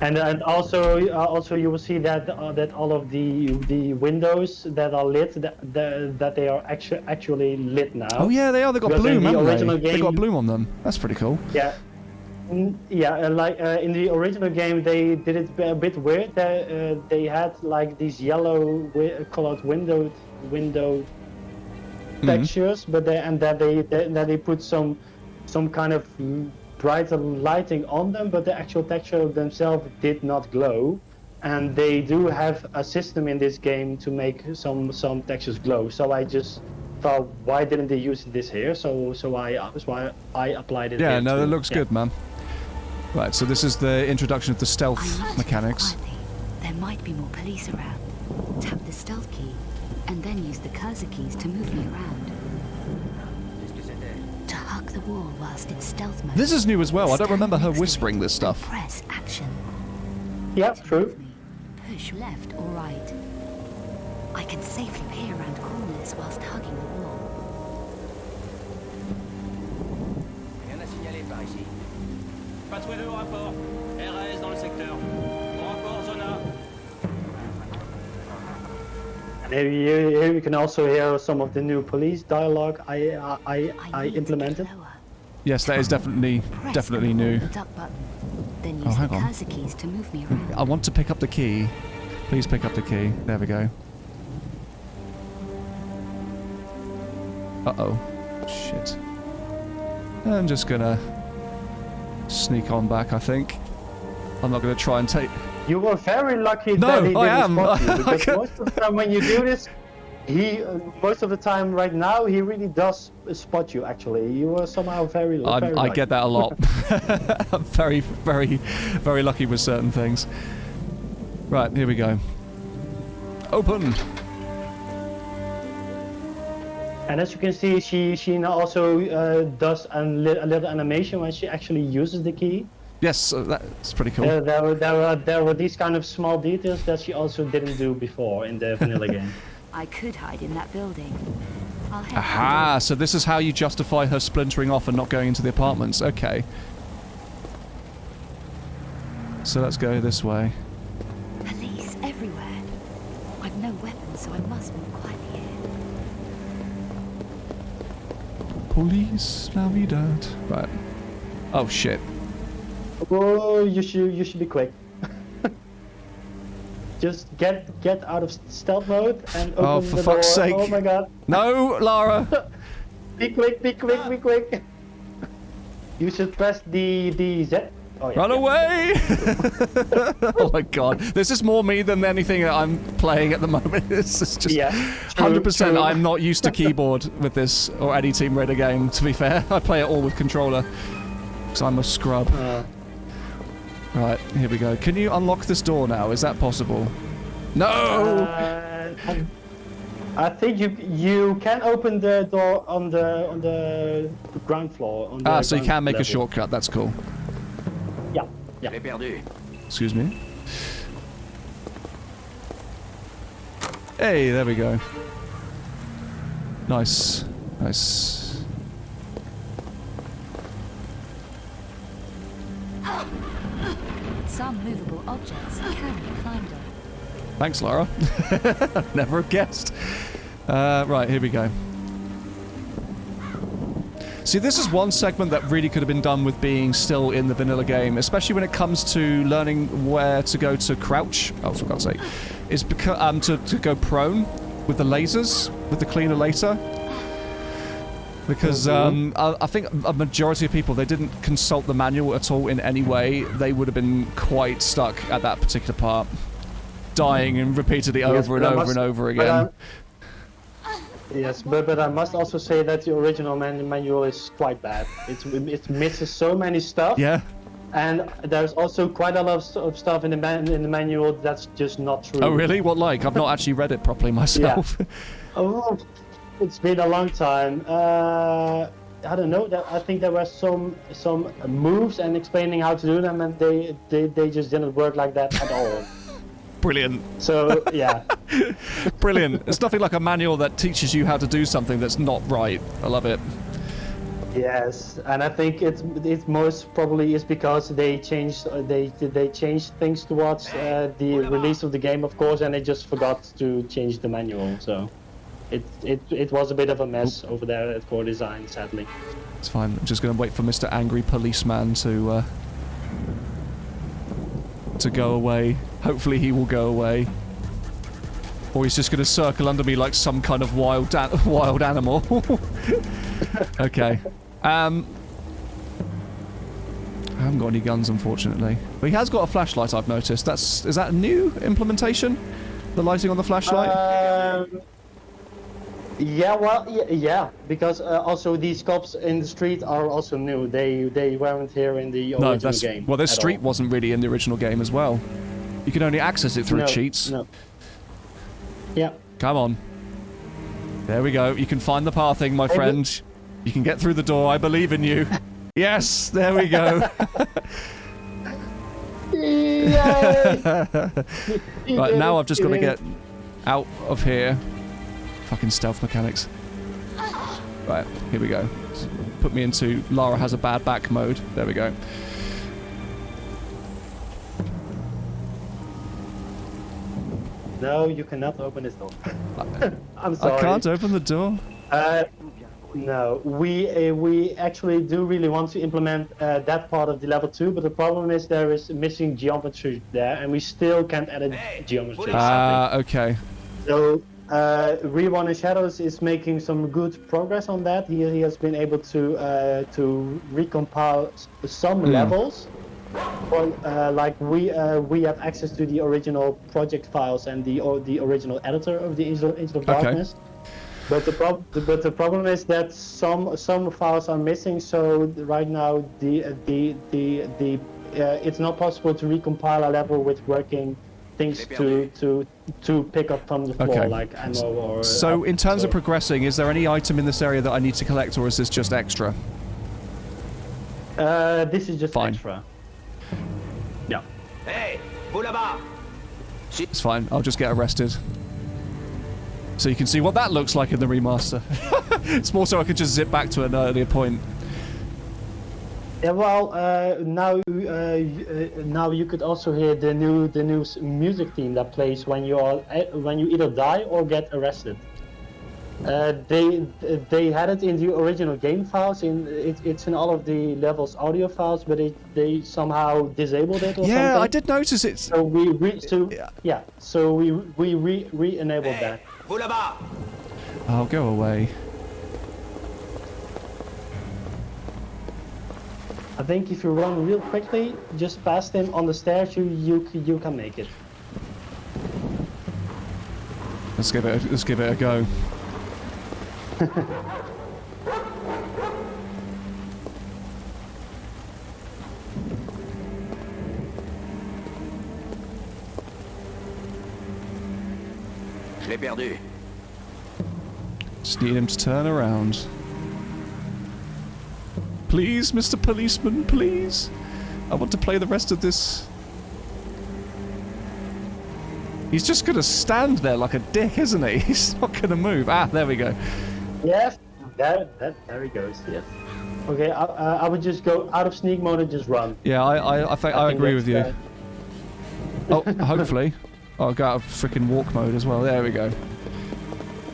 And also you will see that that all of the windows that are lit that they are actually lit now. Oh yeah, they are. They got Because in bloom, the haven't original they? They got game- bloom on them. That's pretty cool. Yeah. Like in the original game, they did it a bit weird. They had like these yellow colored window textures, but then they put some kind of brighter lighting on them, but the actual texture themselves did not glow. And they do have a system in this game to make some textures glow. So I just thought, why didn't they use this here? So that's why I applied it. Yeah, here no, too. it looks Yeah. good, man. Right, so this is the introduction of the I stealth need to mechanics. move quietly. There might be more police around. Tap the stealth key, and then use the cursor keys to move me around. To hug the wall whilst in stealth mode. This is new as well. I don't Stand remember her next to whispering it this and stuff. Press action. Yeah, To true. move me. Push left or right. I can safely peer around corners whilst hugging the wall. Rien à signaler par ici. Patrouille au rapport. RS dans le secteur. Au rapport, zone A. And here you can also hear some of the new police dialogue I need to implemented. get lower. Yes, that is definitely Press and hold new. the duck button. Then Oh, use hang the on. cursor keys to move me around. I want to pick up the key. Please pick up the key. There we go. Uh-oh. Shit. I'm just gonna sneak on back, I think. I'm not gonna try and take... You were very lucky No, that he didn't I am. spot you, because Okay. most of the time when you do this, most of the time right now he really does spot you. Actually, you were somehow very I lucky. get that a lot. I'm very lucky with certain things. Right, here we go. Open! And as you can see, she now also does a little animation when she actually uses the key. Yes, that's pretty cool. There were these kind of small details that she also didn't do before in the vanilla game. I could hide in that building. I'll head Aha, so this is how you justify her splintering off and not going into the apartments. Okay. So let's go this way. Police everywhere. I've no weapons, so I must move quietly here. Police la vida. Right. Oh shit. Oh, you should be quick. Just get out of stealth mode and open Oh, the for door. fuck's sake. Oh my god. No, Lara! Be quick, be quick. You should press the Z. Oh, yeah, Run yeah. away! Oh my god. This is more me than anything that I'm playing at the moment. This is just Yeah, 100%. true. I'm not used to keyboard with this or any Team Raider game, to be fair. I play it all with controller. Because I'm a scrub. Right, here we go. Can you unlock this door now? Is that possible? No! I think you can open the door on the ground floor. On the So you ground can make a level. shortcut. That's cool. Yeah. L'ai perdu. Excuse me. Hey, there we go. Nice. Nice. Some movable objects can be climbed on. Thanks, Lara. Never have guessed. Right, here we go. See, this is one segment that really could have been done with being still in the vanilla game, especially when it comes to learning where to go to crouch. Oh, for God's sake. Is to go prone with the lasers, with the cleaner later. Because I think a majority of people, they didn't consult the manual at all in any way. They would have been quite stuck at that particular part. Dying and repeatedly over and over and over again. Yes, but I must also say that the original manual is quite bad. It misses so many stuff. Yeah. And there's also quite a lot of stuff in the manual that's just not true. Oh, really? What like? I've not actually read it properly myself. Yeah. Oh, it's been a long time. I don't know. I think there were some moves and explaining how to do them, and they just didn't work like that at all. Brilliant. So yeah. Brilliant. It's nothing like a manual that teaches you how to do something that's not right. I love it. Yes, and I think it's most probably is because they changed things towards the release of the game, of course, and they just forgot to change the manual. So it was a bit of a mess over there at Core Design, sadly. It's fine. I'm just going to wait for Mr. Angry Policeman to go away. Hopefully he will go away. Or he's just going to circle under me like some kind of wild animal. Okay. I haven't got any guns, unfortunately. But he has got a flashlight, I've noticed. Is that a new implementation? The lighting on the flashlight? Yeah, well, yeah, because also these cops in the street are also new. They weren't here in the original game. Well, this street wasn't really in the original game as well. You can only access it through cheats. No. Yeah. Come on. There we go. You can find the pathing, my friend. You can get through the door. I believe in you. Yes, there we go. Right, now I've just got to get out of here. Fucking stealth mechanics. Right, here we go. Put me into Lara has a bad back mode. There we go. No, you cannot open this door. I'm sorry. I can't open the door. No, we actually do really want to implement that part of the level 2, but the problem is there is missing geometry there, and we still can't edit geometry. Okay. So Reborn in Shadows is making some good progress on that. He has been able to recompile some levels. Or, like we have access to the original project files and the original editor of the Angel of Darkness. But the problem is that some files are missing. So right now it's not possible to recompile a level with working things to pick up from the floor, like ammo or. So in terms of progressing, is there any item in this area that I need to collect, or is this just extra? This is just extra. Yeah. Hey, vous là-bas! It's fine. I'll just get arrested. So you can see what that looks like in the remaster. It's more so I could just zip back to an earlier point. Yeah, well, now you could also hear the new music theme that plays when you either die or get arrested. They had it in the original game files. It's in all of the levels audio files, but they somehow disabled it. Or something. I did notice it. So we re-enabled that. Vous là-bas. I'll go away. I think if you run real quickly, just past him on the stairs, you can make it. Let's give it a go. Je l'ai perdu. Just need him to turn around. Please, Mr. Policeman, please. I want to play the rest of this. He's just gonna stand there like a dick, isn't he? He's not gonna move. Ah, there we go. Yes, there he goes. Yes. Okay, I would just go out of sneak mode and just run. Yeah, I think I agree with you. Oh, hopefully. I'll go out of freaking walk mode as well. There we go.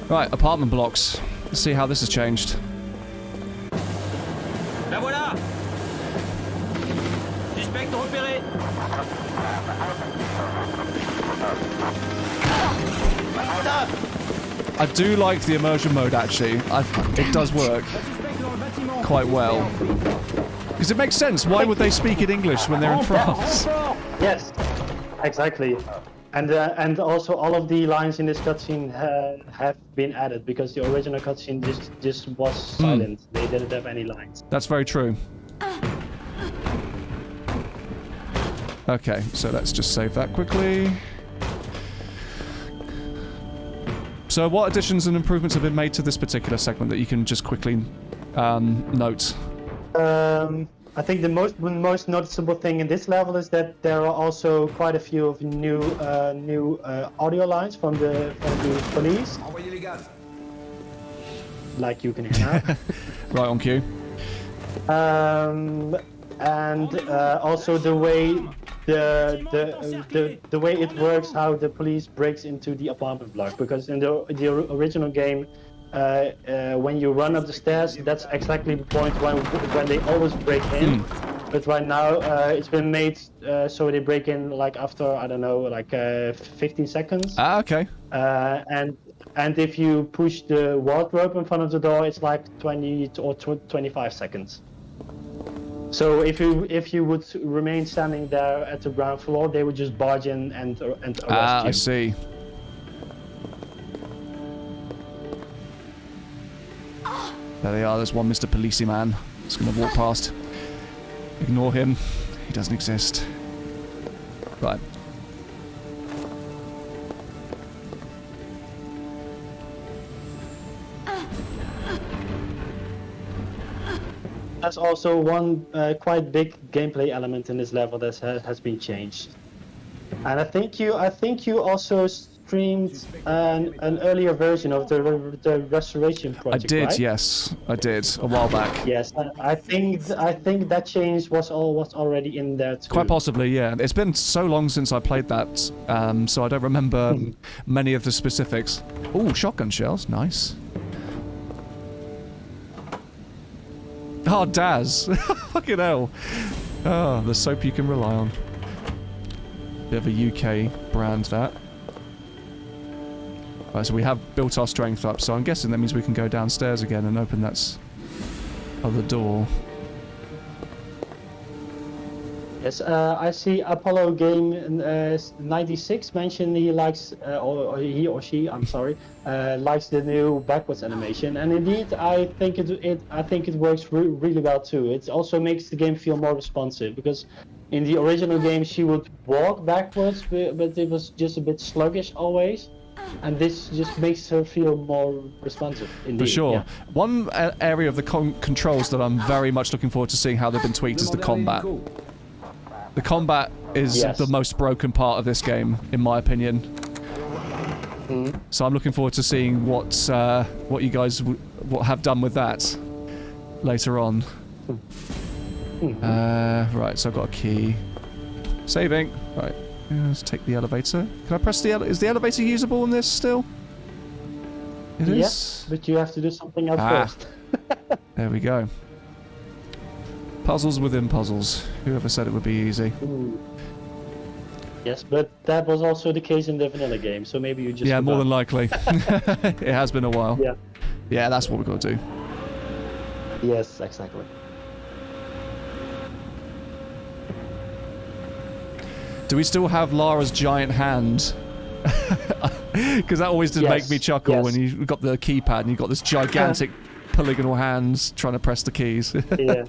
Right, apartment blocks. Let's see how this has changed. La voilà. Suspect repéré. I do like the immersion mode, actually. It does work quite well. Because it makes sense. Why would they speak in English when they're in France? Yes, exactly. And also all of the lines in this cutscene have been added because the original cutscene just was silent. They didn't have any lines. That's very true. Okay, so let's just save that quickly. So what additions and improvements have been made to this particular segment that you can just quickly note? I think the most noticeable thing in this level is that there are also quite a few of new audio lines from the police. Like you can hear now. Right on cue. And also the way the way it works, how the police breaks into the apartment block, because in the original game, when you run up the stairs, that's exactly the point when they always break in. But right now, it's been made so they break in like after, I don't know, like 15 seconds. Ah, okay. And if you push the wardrobe in front of the door, it's like 20 or 25 seconds. So if you would remain standing there at the ground floor, they would just barge in and arrest you. Ah, I see. There they are. There's one Mr. Policey Man. Just gonna walk past. Ignore him. He doesn't exist. Right. That's also one quite big gameplay element in this level that has been changed. And I think you also streamed an earlier version of the restoration project. I did, right? yes, I did a while back. Yes, I think that change was already in there too. Quite possibly, yeah. It's been so long since I played that, so I don't remember many of the specifics. Ooh, shotgun shells, nice. Oh, Daz. Fucking hell. Oh, the soap you can rely on. Bit of a UK brand, that. Right, so we have built our strength up, so I'm guessing that means we can go downstairs again and open that other door. Yes, I see Apollo Game 96 mentioned he likes, or he or she, I'm sorry, likes the new backwards animation, and indeed I think it works really well too. It also makes the game feel more responsive, because in the original game she would walk backwards, but it was just a bit sluggish always. And this just makes her feel more responsive. Indeed. For sure. Yeah. One area of the controls that I'm very much looking forward to seeing how they've been tweaked is the combat. The combat is the most broken part of this game, in my opinion. So I'm looking forward to seeing what you guys what have done with that later on. Right, so I've got a key. Saving. Right, let's take the elevator. Can I press the is the elevator usable in this still? It is? Yes, but you have to do something else first. There we go. Puzzles within puzzles. Whoever said it would be easy. Ooh. Yes, but that was also the case in the vanilla game, so maybe you just Yeah, more forgot. than likely. It has been a while. Yeah. Yeah, that's what we've got to do. Yes, exactly. Do we still have Lara's giant hand? Because that always did make me chuckle when you got the keypad and you got this gigantic polygonal hands trying to press the keys. Yeah.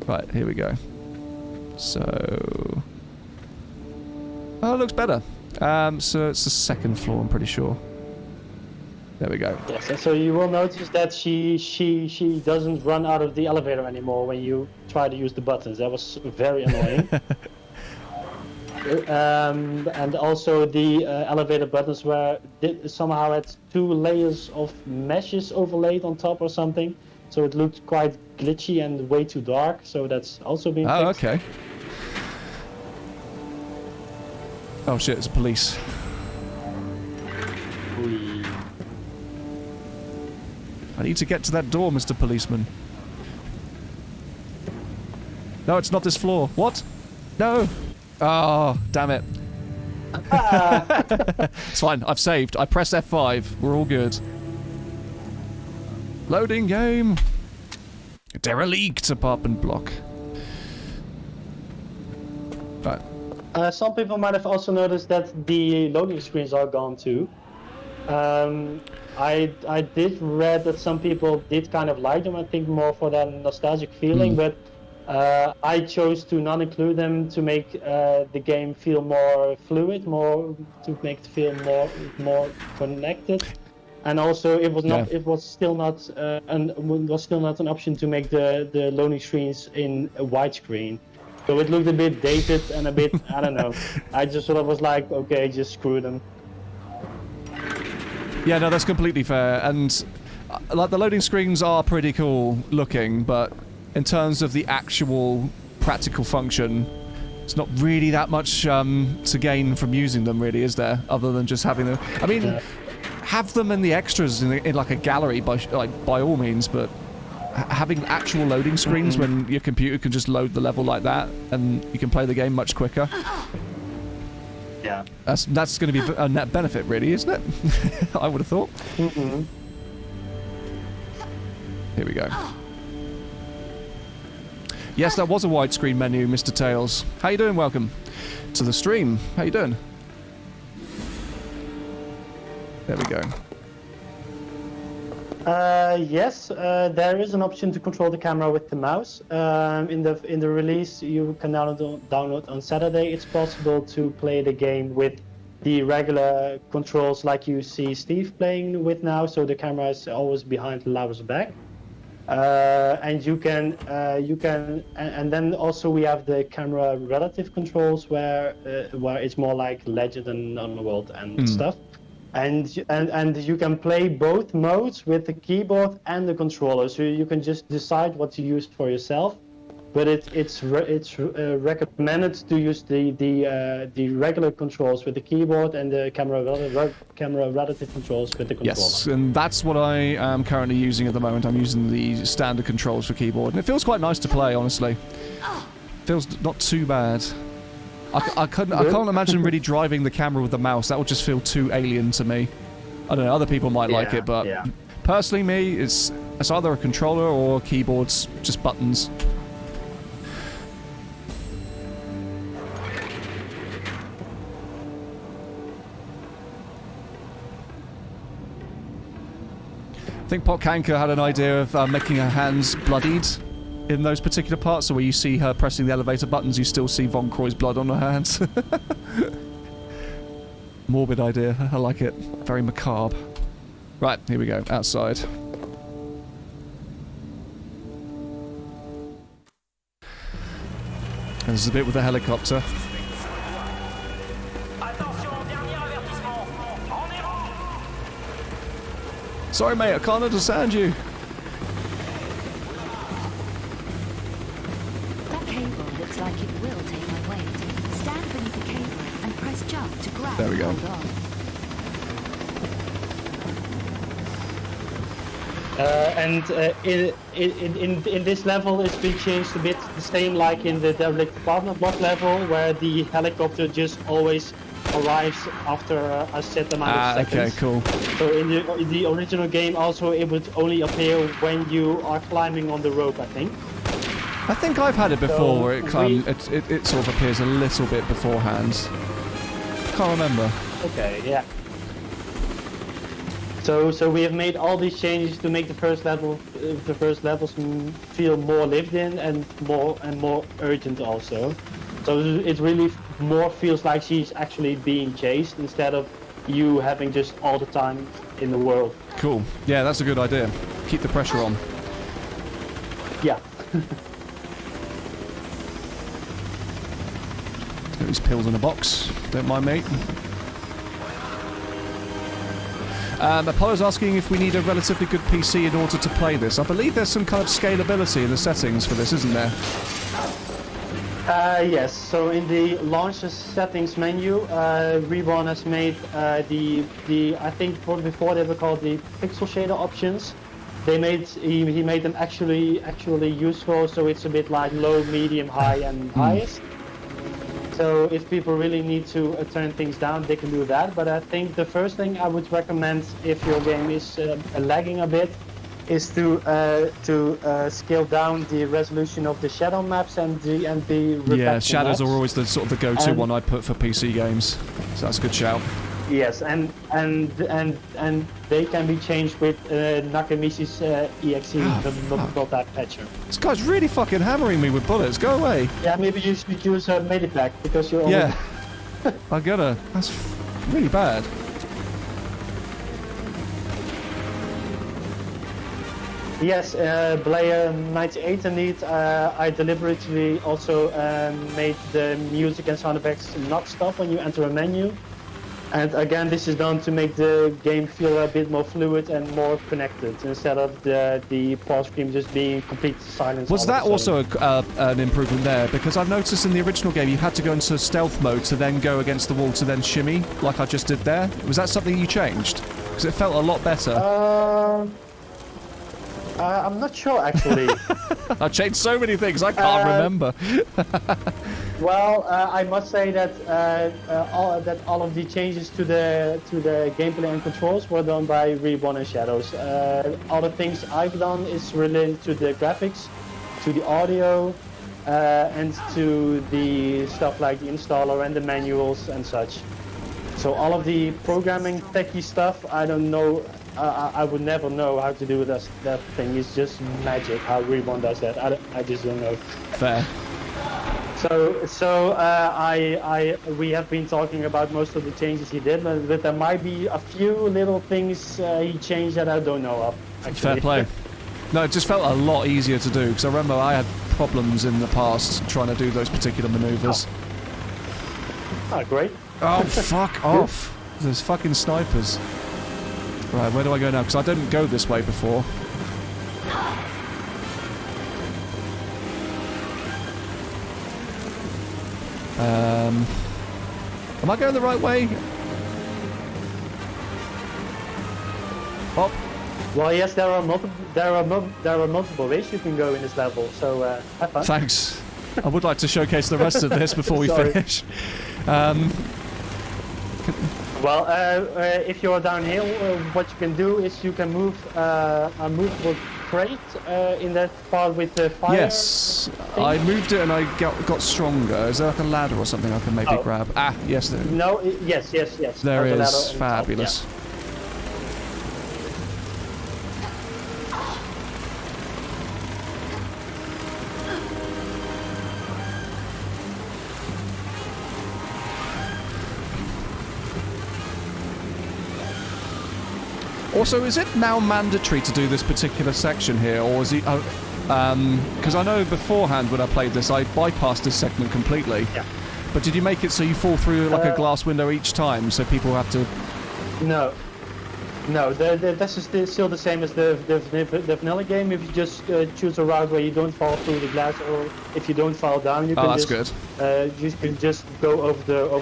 Right, here we go. So... Oh, it looks better. So it's the second floor, I'm pretty sure. There we go. Yes, and so you will notice that she doesn't run out of the elevator anymore when you try to use the buttons. That was very annoying. And also the elevator buttons were somehow had 2 layers of meshes overlaid on top or something, so it looked quite glitchy and way too dark. So that's also been fixed. Okay. Oh shit! It's police. Whee. I need to get to that door, Mr. Policeman. No, it's not this floor. What? No. Oh, damn it. It's fine, I've saved. I pressed F5. We're all good. Loading game. Derelict apartment block. Right. Some people might have also noticed that the loading screens are gone too. I did read that some people did kind of like them, I think more for that nostalgic feeling, but I chose to not include them to make the game feel more fluid, to make it feel more connected, and also it was not it was still not an option to make the loading screens in a widescreen, so it looked a bit dated and a bit I don't know. I just sort of was like, okay, just screw them. Yeah, no, that's completely fair, and like the loading screens are pretty cool looking, but in terms of the actual practical function, it's not really that much to gain from using them, really, is there? Other than just having them. I mean, have them in the extras in like a gallery by all means, but having actual loading screens when your computer can just load the level like that and you can play the game much quicker. Yeah. That's going to be a net benefit, really, isn't it? I would have thought. Here we go. Yes, that was a widescreen menu, Mr. Tails. How you doing? Welcome to the stream. How you doing? There we go. Yes, there is an option to control the camera with the mouse. In the release you can download on Saturday. It's possible to play the game with the regular controls like you see Steve playing with now. So the camera is always behind Laura's back. And you can and then also we have the camera relative controls where it's more like Legend and Underworld and stuff. And you can play both modes with the keyboard and the controller, so you can just decide what to use for yourself. But it's recommended to use the regular controls with the keyboard and the camera relative controls with the controller. Yes, and that's what I am currently using at the moment. I'm using the standard controls for keyboard, and it feels quite nice to play, honestly. Feels not too bad. I can't imagine really driving the camera with the mouse. That would just feel too alien to me. I don't know, other people might like it, but personally me, it's either a controller or keyboards, just buttons. I think Potkanka had an idea of making her hands bloodied in those particular parts, so where you see her pressing the elevator buttons, you still see Von Croy's blood on her hands. Morbid idea. I like it. Very macabre. Right, here we go. Outside. And there's a bit with the helicopter. Attention, dernier avertissement. Sorry, mate, I can't understand you. That cable looks like it will take my weight. Stand beneath the cable and press jump to grab There we and go. hold on. In this level, it's been changed a bit the same like in the derelict apartment block level, where the helicopter just always arrives after a set amount of seconds. Okay, cool. So in the original game, also it would only appear when you are climbing on the rope, I think. I think I've had it before So where it sort of appears a little bit beforehand. Can't remember. Okay, yeah. So we have made all these changes to make the first levels feel more lived in and more urgent also. So it really more feels like she's actually being chased instead of you having just all the time in the world. Cool. Yeah, that's a good idea. Keep the pressure on. Yeah. Got these pills in a box. Don't mind, mate. Apollo's asking if we need a relatively good PC in order to play this. I believe there's some kind of scalability in the settings for this, isn't there? Yes, so in the launch settings menu, Reborn has made the I think before they were called the pixel shader options. He made them actually useful, so it's a bit like low, medium, high, and highest. So if people really need to turn things down, they can do that. But I think the first thing I would recommend if your game is lagging a bit is to scale down the resolution of the shadow maps and the Yeah, shadows maps. are always the sort of the go-to one I put for PC games. So that's a good shout. Yes, and they can be changed with Nakamishi's EXE, not that patcher. This guy's really fucking hammering me with bullets. Go away. Yeah, maybe you should use a Medipack because you're Yeah. I gotta. That's really bad. Yes, Blair 98 indeed. I deliberately also made the music and sound effects not stop when you enter a menu. And again, this is done to make the game feel a bit more fluid and more connected, instead of the pause screen just being complete silence. Was that also an improvement there? Because I've noticed in the original game you had to go into stealth mode to then go against the wall to then shimmy, like I just did there. Was that something you changed? Because it felt a lot better. I'm not sure actually. I changed so many things I can't remember. Well, I must say that all of the changes to the gameplay and controls were done by Reborn and Shadows. All the things I've done is related to the graphics, to the audio, and to the stuff like the installer and the manuals and such. So all of the programming techie stuff, I don't know. I would never know how to do that thing. It's just magic how Reborn does that. I just don't know. Fair. So we have been talking about most of the changes he did, but there might be a few little things he changed that I don't know of. Actually. Fair play. No, it just felt a lot easier to do, because I remember I had problems in the past trying to do those particular maneuvers. Oh, great. Oh, fuck off. There's fucking snipers. Right, where do I go now? Because I didn't go this way before. Am I going the right way? Oh. Well, yes, there are multiple ways you can go in this level. So have fun. Thanks. I would like to showcase the rest of this before we finish. Well, if you're downhill, what you can do is you can move a movable crate in that part with the fire. Yes, thing. I moved it and I got stronger. Is there like a ladder or something I can maybe grab? Ah, yes. There. No, yes. There There's a is. ladder on top, Fabulous. yeah. Also, is it now mandatory to do this particular section here, or is he? Because I know beforehand when I played this, I bypassed this segment completely. Yeah. But did you make it so you fall through like a glass window each time, so people have to? No. No, this is still the same as the vanilla game. If you just choose a route where you don't fall through the glass, or if you don't fall down, you can that's just good. you can just go over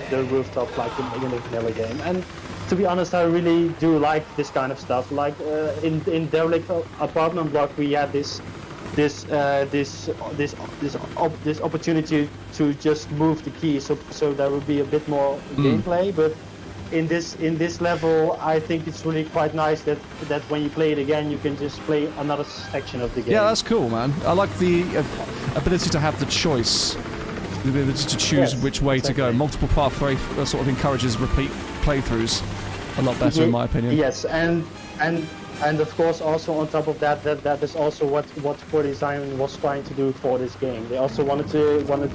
the rooftop like in the vanilla game. And to be honest, I really do like this kind of stuff. Like in Derelict apartment block, we had this opportunity to just move the key, so there would be a bit more gameplay, but. In this level, I think it's really quite nice that when you play it again, you can just play another section of the game. Yeah, that's cool, man. I like the ability to have the choice, the ability to choose which way to go. Multiple pathway sort of encourages repeat playthroughs a lot better, in my opinion. Yes, and of course, also on top of that is also what Core Design was trying to do for this game. They also wanted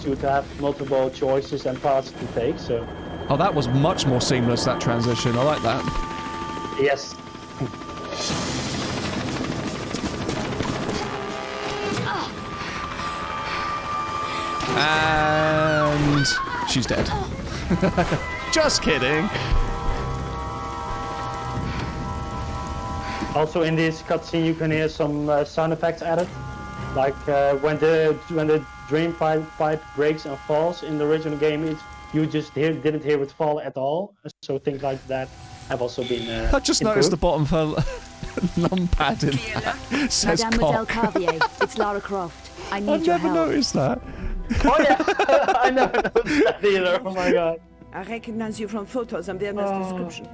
you to have multiple choices and paths to take. So. Oh, that was much more seamless, that transition. I like that. Yes. And she's dead. Just kidding. Also in this cutscene, you can hear some sound effects added, like when the drain pipe breaks and falls. In the original game, you just didn't hear it fall at all. So things like that have also been I just noticed the bottom of her numpad in that says Mademoiselle cock. Carvier, it's Lara Croft. I need I've your never help. noticed that. Oh yeah, I never noticed that either. Oh my god. I recognize you from photos and Bernard's description.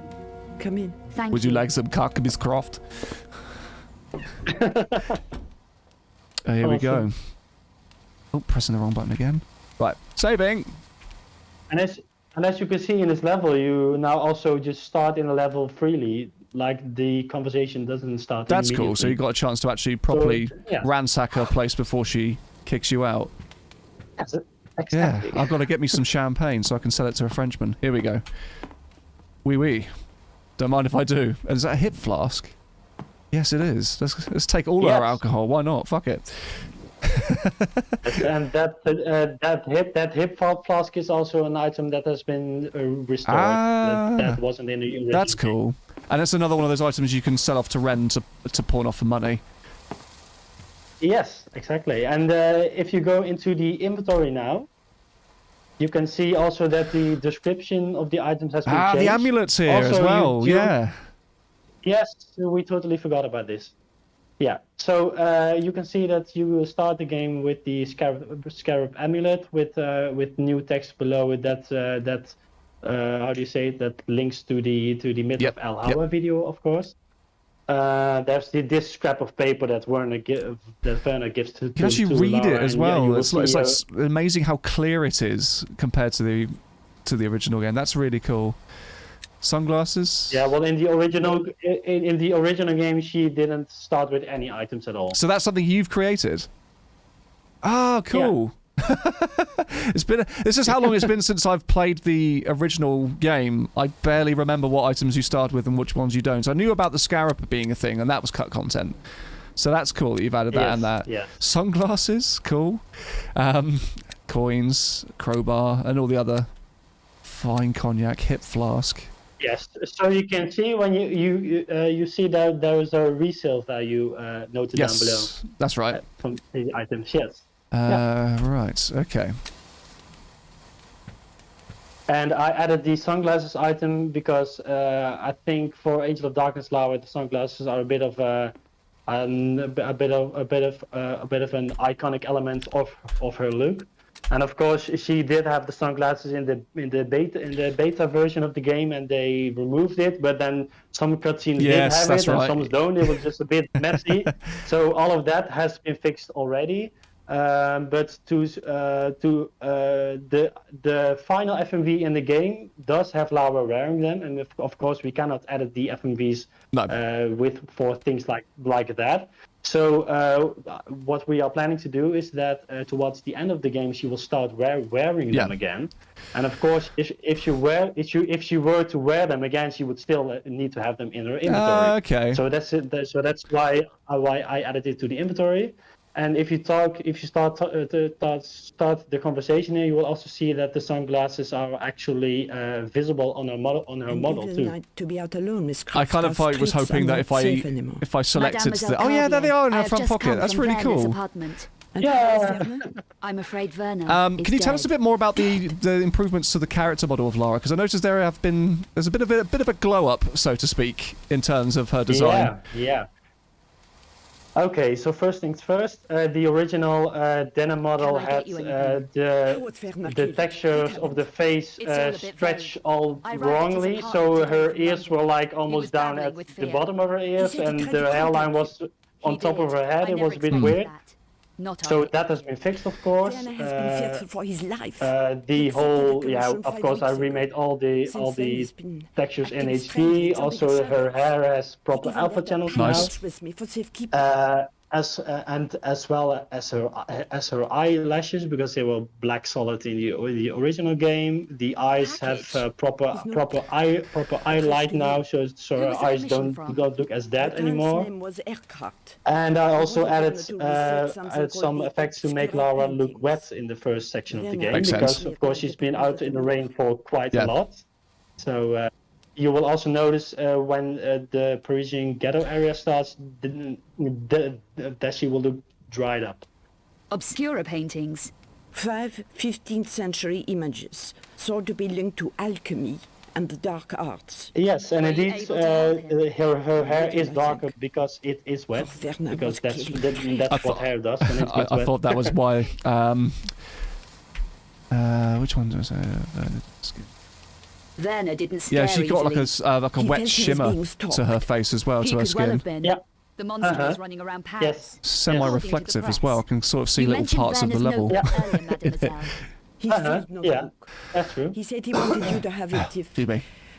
Come in. Thank Would you like some cock, Miss Croft? Here we go. Oh, pressing the wrong button again. Right, saving. And as you can see in this level, you now also just start in a level freely. Like the conversation doesn't start. That's cool. So you got a chance to actually properly ransack her place before she kicks you out. Yes, exactly. Yeah, I've got to get me some champagne so I can sell it to a Frenchman. Here we go. Oui. Don't mind if I do. And is that a hip flask? Yes, it is. Let's take all our alcohol. Why not? Fuck it. And that hip flask is also an item that has been restored. That wasn't in the original. That's cool. And it's another one of those items you can sell off to Ren to pawn off for money. Yes, exactly. And if you go into the inventory now, you can see also that the description of the items has been changed. The amulet's here also, as well. Yeah. Yes, we totally forgot about this. Yeah, so you can see that you start the game with the scarab amulet with new text below it that how do you say it, that links to the Myth of El Hawa video, of course. There's this scrap of paper that Werner gives to You can actually read Lara, it as well. It's like amazing how clear it is compared to the original game. That's really cool. Sunglasses? Yeah, well, in the original game, she didn't start with any items at all. So that's something you've created? Ah, cool. Yeah. This is how long it's been since I've played the original game. I barely remember what items you start with and which ones you don't. I knew about the scarab being a thing, and that was cut content. So that's cool that you've added that and that. Yes. Sunglasses, cool. Coins, crowbar, and all the other fine cognac, hip flask. Yes, so you can see when you see that there is a resale value noted down below. Yes, that's right. From the items, yes. Right, okay. And I added the sunglasses item because I think for Angel of Darkness Lara, the sunglasses are a bit of an iconic element of her look. And of course, she did have the sunglasses in the beta version of the game, and they removed it. But then some cutscenes did have it, and some don't. It was just a bit messy. So all of that has been fixed already. But the final FMV in the game does have Lara wearing them, and of course we cannot edit the FMVs for things like that. So what we are planning to do is that towards the end of the game she will start wearing them again, and of course if she were to wear them again, she would still need to have them in her inventory. Okay. So that's it. So that's why I added it to the inventory. And if you start the conversation here, you will also see that the sunglasses are actually visible on her model too. To be out alone with I kind of was hoping that if I selected the... Oh yeah, there they are in her front pocket. That's really cool. Yeah. I'm afraid Werner Can you tell us a bit more about the improvements to the character model of Lara? Because I noticed there's a bit of a glow up, so to speak, in terms of her design. Yeah. Okay, so first things first, the original denim model had the textures of the face stretch all wrongly, so her ears were like almost down at the bottom of her ears, and the hairline was on top of her head. It was a bit weird. So that has been fixed, of course. for his life. The whole, of course, I remade all the textures in HD. Also, her hair has proper alpha channels now. As well as her eyelashes, because they were black solid in the original game. The eyes have proper eye light now, so her eyes don't look as dead anymore. And I also added some effects to make Lara look wet in the first section of the game, because of course she's been out in the rain for quite a lot. So you will also notice when the Parisian ghetto area starts, that she will look dried up. Obscura paintings. 5 15th century images, thought to be linked to alchemy and the dark arts. Yes, and indeed, her hair is darker because it is wet, because that's what hair does when it gets wet. I thought that was why. Which one was it? Werner didn't scare she got easily. like a wet shimmer to her face as well, to her skin. Yeah. The monster was running around Paris. Yes. Semi-reflective as well. Can sort of see little parts of the level. Yeah, that's true. He said he wanted you to have it if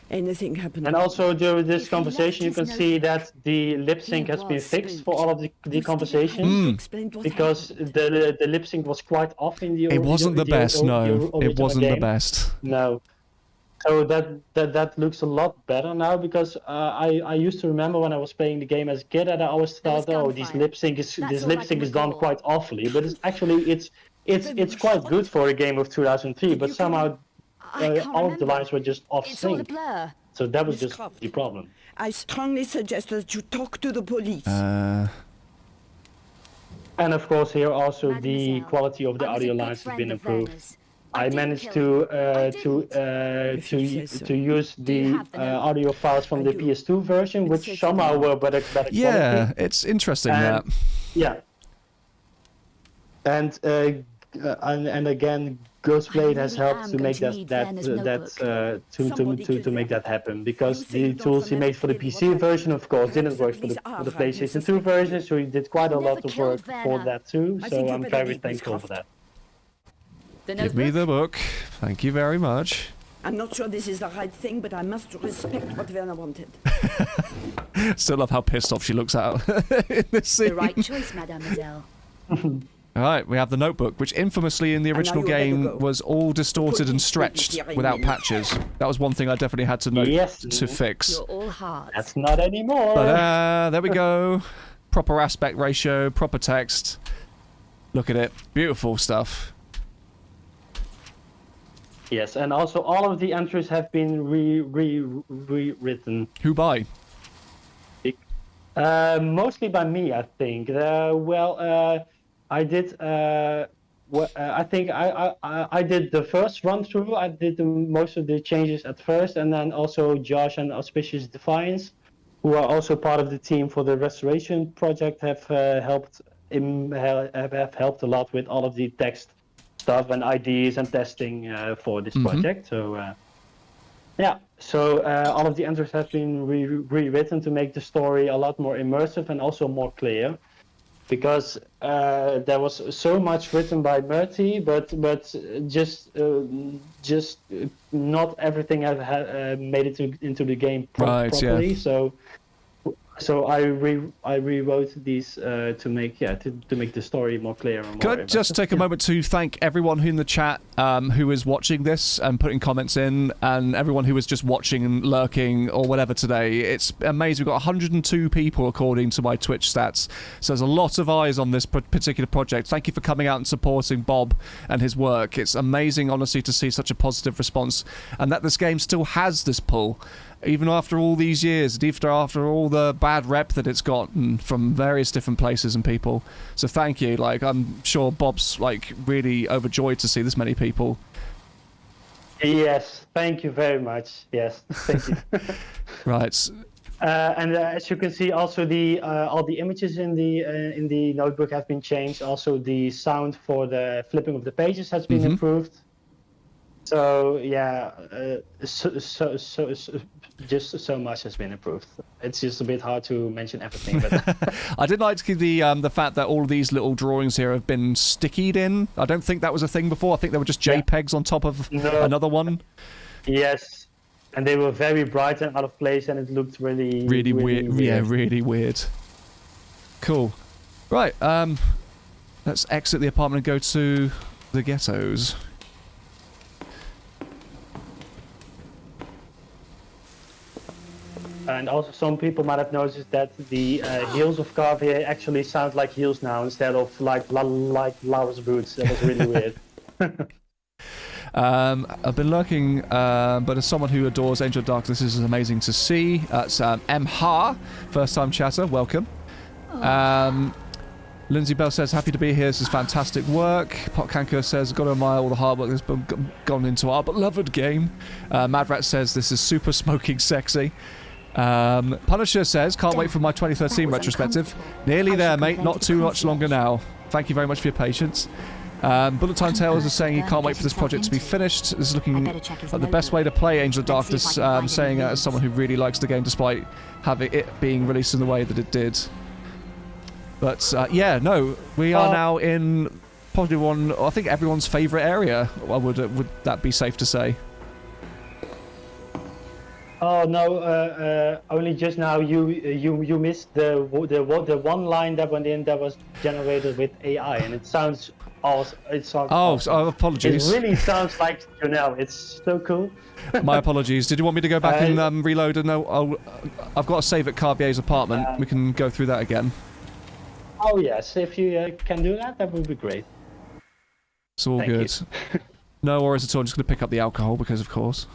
anything happened. And also during this conversation, you can see that the lip sync has been fixed for all of the conversation, because the lip sync was quite off in the. It wasn't the best. No, it wasn't the best. No. So that looks a lot better now, because I used to remember when I was playing the game as a kid, and I always thought, oh, this lip sync is done quite awfully, but it's actually it's quite good for a game of 2003. But somehow all of the lines were just off sync. So that was just the problem. I strongly suggest that you talk to the police. And of course, here also the quality of the audio lines has been improved. I managed to use the audio files from the PS2 version, which somehow were better quality. Yeah, it's interesting that. Yeah. And again, Ghostblade has helped to make to make that happen, because the tools he made for the PC version, of course, didn't work for the PlayStation 2 version, so he did quite a lot of work for that too. So I'm very thankful for that. Give me the book. Thank you very much. I'm not sure this is the right thing, but I must respect what Werner wanted. Still love how pissed off she looks out in this scene. The right choice, mademoiselle. Alright, we have the notebook, which infamously in the original game was all distorted and stretched without patches. That was one thing I definitely had to note to fix. You're all hearts. That's not anymore. But there we go. Proper aspect ratio, proper text. Look at it. Beautiful stuff. Yes, and also all of the entries have been rewritten. Who by? Mostly by me, I think. I did. I think I did the first run through. I did most of the changes at first, and then also Josh and Auspicious Defiance, who are also part of the team for the restoration project, have helped a lot with all of the text stuff and ideas and testing for this project. So so all of the entries have been rewritten to make the story a lot more immersive and also more clear, because there was so much written by Murty, but just not everything had made it into the game properly. So So I rewrote these to make the story more clear and more. Could I just take a moment to thank everyone who in the chat who is watching this and putting comments in, and everyone who is just watching and lurking or whatever today. It's amazing. We've got 102 people according to my Twitch stats, so there's a lot of eyes on this particular project. Thank you for coming out and supporting Bob and his work. It's amazing, honestly, to see such a positive response, and that this game still has this pull. Even after all these years, even after all the bad rep that it's gotten from various different places and people. So thank you. Like, I'm sure Bob's, like, really overjoyed to see this many people. Yes, thank you very much. Yes, thank you. Right. And as you can see, also the all the images in the notebook have been changed. Also, the sound for the flipping of the pages has been improved. So yeah, just so much has been improved. It's just a bit hard to mention everything. But I did like the fact that all of these little drawings here have been stickied in. I don't think that was a thing before. I think they were just JPEGs on top of another one. Yes, and they were very bright and out of place, and it looked really weird. Yeah, really weird. Cool. Right. Let's exit the apartment and go to the ghettos. And also, some people might have noticed that the heels of Carvier actually sound like heels now instead of like Laura's boots. That was really weird. I've been lurking, but as someone who adores Angel of Darkness, this is amazing to see. It's M. Ha, first-time chatter. Welcome. Lindsay Bell says, happy to be here. This is fantastic work. Potkanker says, got to admire all the hard work that's gone into our beloved game. Madrat says, this is super smoking sexy. Punisher says, can't wait for my 2013 retrospective. Nearly there, mate. Not too much longer now. Thank you very much for your patience. Bullet Time Tales is saying he can't wait for this project to be finished. This is looking like the best way to play Angel of Darkness, saying as someone who really likes the game despite having it being released in the way that it did. But yeah, no, we are now in probably I think everyone's favourite area. Would that be safe to say? Oh no! Only just now you missed the one line that went in that was generated with AI, and it sounds awesome. It sounds awesome. Apologies. It really sounds like Jonelle. It's so cool. My apologies. Did you want me to go back and reload? And I've got a save at Carvier's apartment. We can go through that again. Oh yes, if you can do that, that would be great. It's all good. No worries at all. I'm just going to pick up the alcohol because, of course.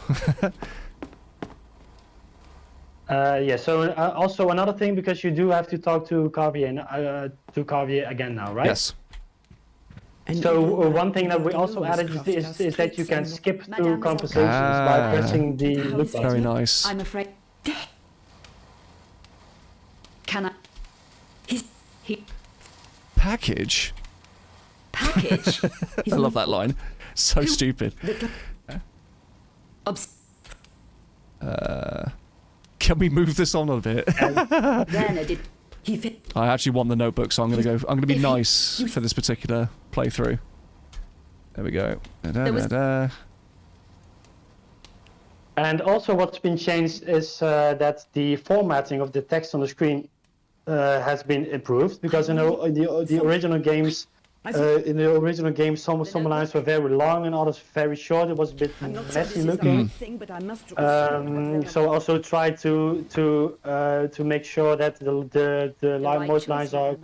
Yeah. So also another thing, because you do have to talk to Carvier again now, right? Yes. So one thing that we also added is that you can skip through conversations by pressing the look button. Very nice. I'm afraid. Can I? He. Package? Package? I love that line. So stupid. Can we move this on a bit? I actually won the notebook, so I'm gonna be nice for this particular playthrough. There we go. And also what's been changed is that the formatting of the text on the screen has been improved, because in the original games, some lines were very long and others very short. It was a bit messy looking. So also try to make sure that most lines are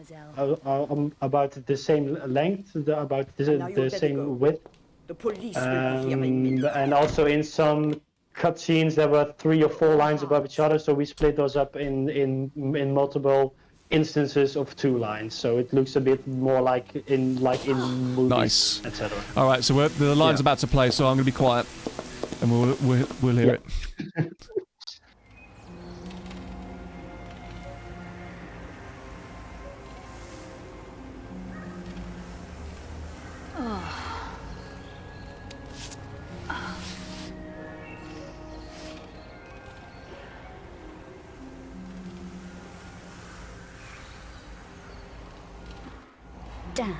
about the same length, about the same width. And also in some cutscenes there were 3 or 4 lines above each other, so we split those up in multiple instances of 2 lines, so it looks a bit more like in movies, nice, etc. All right, so the line's about to play, so I'm going to be quiet, and we'll hear it. Damn,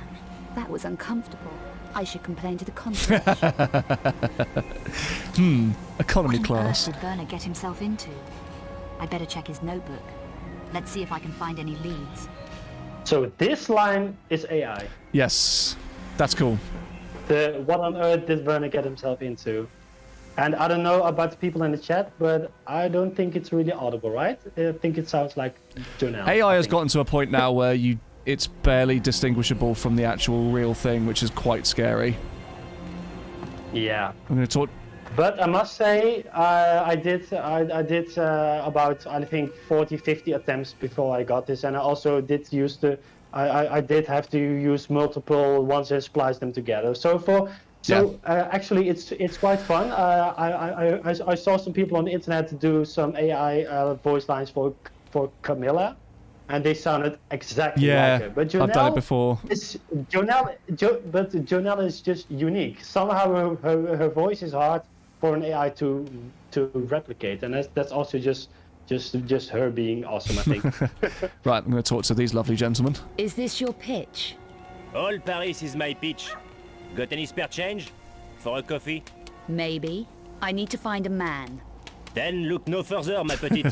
that was uncomfortable. I should complain to the concierge. Economy class. What on earth did Werner get himself into? I better check his notebook. Let's see if I can find any leads. So this line is AI. Yes, that's cool. What on earth did Werner get himself into? And I don't know about the people in the chat, but I don't think it's really audible, right? I think it sounds like Jonelle. AI has gotten to a point now where it's barely distinguishable from the actual real thing, which is quite scary. Yeah. I'm going to talk... But I must say, I did about, I think, 40, 50 attempts before I got this, and I also did use I did have to use multiple ones and splice them together. Actually, it's quite fun. I saw some people on the internet do some AI voice lines for Camilla, and they sounded exactly like her. But Jonelle, I've done it before. But Jonelle is just unique. Somehow her voice is hard for an AI to replicate, and that's also just her being awesome, I think. Right, I'm going to talk to these lovely gentlemen. Is this your pitch? All Paris is my pitch. Got any spare change? For a coffee? Maybe. I need to find a man. Then look no further, ma petite.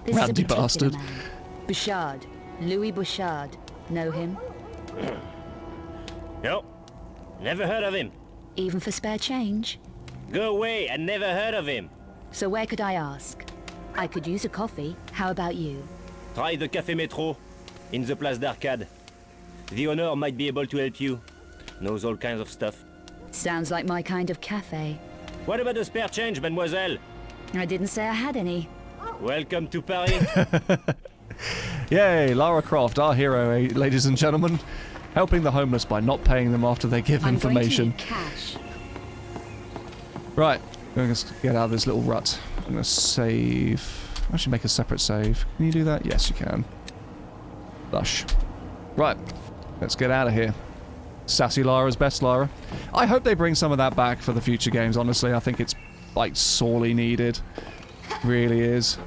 This Randy is a bastard. man. Bouchard. Louis Bouchard. Know him? No. Never heard of him. Even for spare change? Go away, I never heard of him. So where could I ask? I could use a coffee. How about you? Try the Café Métro, in the Place d'Arcade. The owner might be able to help you. Knows all kinds of stuff. Sounds like my kind of cafe. What about the spare change, mademoiselle? I didn't say I had any. Welcome to Paris. Yay, Lara Croft, our hero, ladies and gentlemen. Helping the homeless by not paying them after they give information. I'm going to need cash. Right, I'm going to get out of this little rut. I'm going to save... Actually make a separate save. Can you do that? Yes, you can. Lush. Right, let's get out of here. Sassy Lara's best Lara. I hope they bring some of that back for the future games, honestly. I think it's, like, sorely needed. Really is.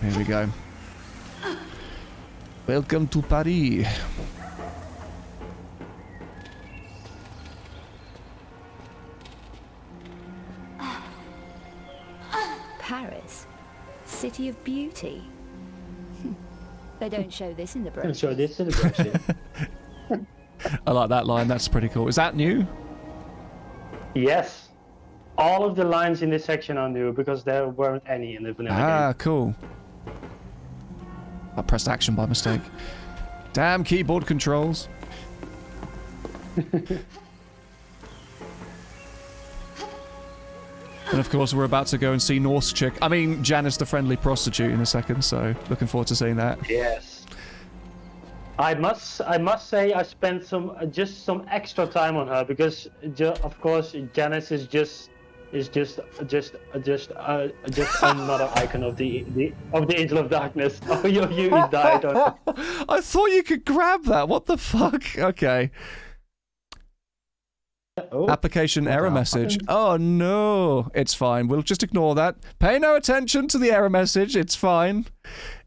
Here we go. Welcome to Paris. Paris. City of beauty. They don't show this in the brochure. So this is the brochure. I like that line, that's pretty cool. Is that new? Yes. All of the lines in this section are new because there weren't any in the vanilla game. Cool. I pressed action by mistake. Damn keyboard controls. And of course we're about to go and see Norse chick. I mean, Janice the friendly prostitute in a second, so looking forward to seeing that. Yes. I must say I spent some extra time on her because of course Janice is just another icon of the Angel of Darkness. Oh, you died. I thought you could grab that. What the fuck? Okay. Oh, Application error message. Oh no, it's fine. We'll just ignore that. Pay no attention to the error message. It's fine.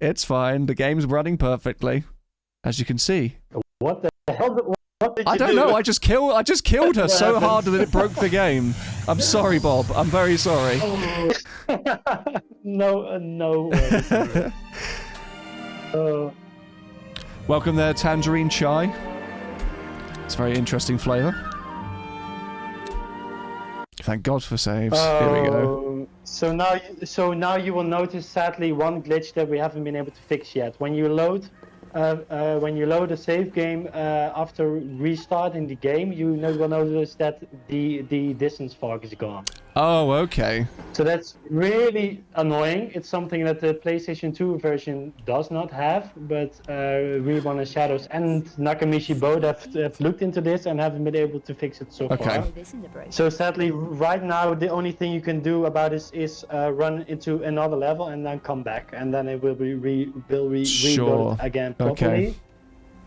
It's fine. The game's running perfectly, as you can see. What the hell? What did you I don't know. I just killed her so hard that it broke the game. I'm sorry, Bob. I'm very sorry. No worries. Welcome there, Tangerine Chai. It's a very interesting flavour. Thank God for saves. Here we go. So now you will notice, sadly, one glitch that we haven't been able to fix yet. When you load a save game after restarting the game, you will notice that the distance fog is gone. Oh, okay. So that's really annoying. It's something that the PlayStation 2 version does not have, but Reborn and Shadows and Nakamichi both have looked into this and haven't been able to fix it so far. So sadly, right now, the only thing you can do about this is run into another level and then come back, and then it will be reloaded again properly. Okay.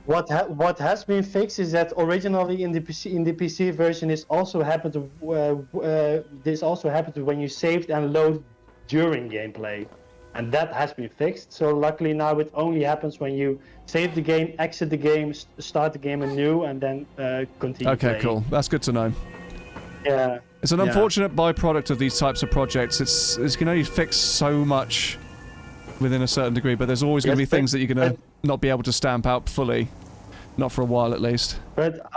What has been fixed is that originally in the PC version, this also happened when you saved and load during gameplay, and that has been fixed. So luckily now it only happens when you save the game, exit the game, start the game anew, and then continue. Okay, playing. cool. That's good to know. Yeah. It's an unfortunate byproduct of these types of projects. It can only fix so much within a certain degree, but there's always going to be Yes, things that you're going to not be able to stamp out fully. Not for a while, at least. But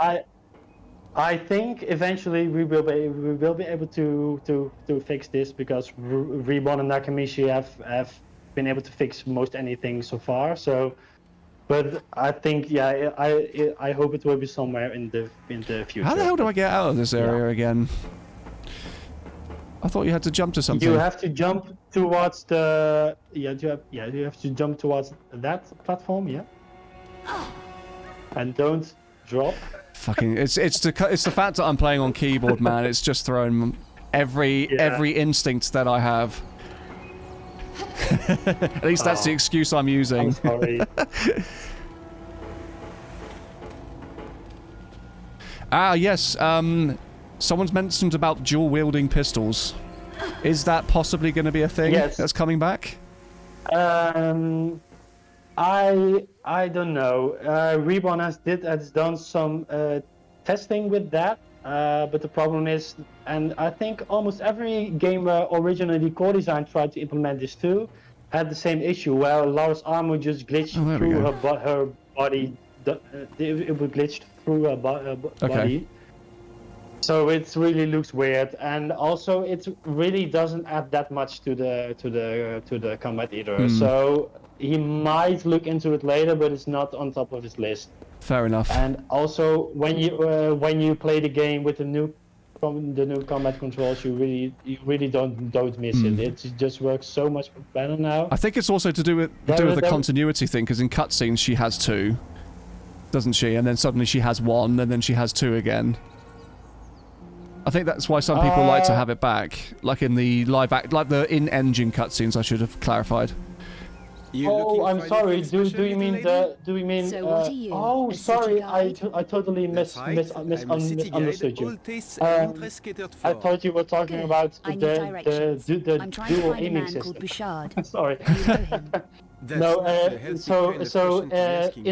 I think eventually we will be able to fix this, because Reborn and Nakamichi have been able to fix most anything so far. So, but I think I hope it will be somewhere in the future. How the hell do I get out of this area again? I thought you had to jump to something. You have to jump towards the you have to jump towards that platform, yeah. And don't drop. Fucking, it's the fact that I'm playing on keyboard, man. It's just thrown every instinct that I have. At least that's the excuse I'm using. I'm sorry. Yes. Someone's mentioned about dual-wielding pistols. Is that possibly going to be a thing that's coming back? I don't know. Reborn has done some testing with that, but the problem is, and I think almost every game where originally Core Design tried to implement this too, had the same issue where Laura's armor just glitched through her body. It would glitch through her body. So it really looks weird, and also it really doesn't add that much to the combat either. So he might look into it later, but it's not on top of his list. Fair enough. And also, when you play the game with the new combat controls, you really don't miss it. It just works so much better now. I think it's also to do with the continuity thing, because in cutscenes she has 2, doesn't she? And then suddenly she has 1, and then she has 2 again. I think that's why some people like to have it back, like in the like the in-engine cutscenes. I should have clarified. I'm sorry. Do you mean the? Do we mean? Oh, sorry. I totally misunderstood you. I thought you were talking about the dual aiming system. Sorry. No, in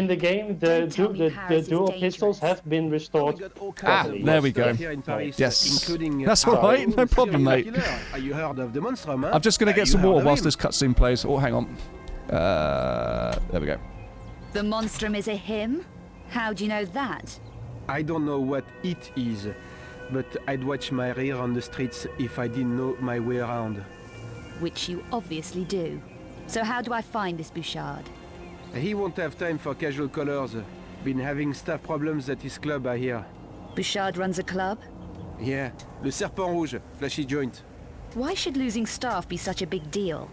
the game, the dual pistols have been restored. There we go. Yes, that's all right. No problem, mate. I'm just gonna get some water whilst this cutscene plays. Oh, hang on. There we go. The monstrum is a him? How do you know that? I don't know what it is, but I'd watch my rear on the streets if I didn't know my way around. Which you obviously do. So how do I find this Bouchard? He won't have time for casual colors. Been having staff problems at his club, I hear. Bouchard runs a club? Yeah, Le Serpent Rouge, flashy joint. Why should losing staff be such a big deal?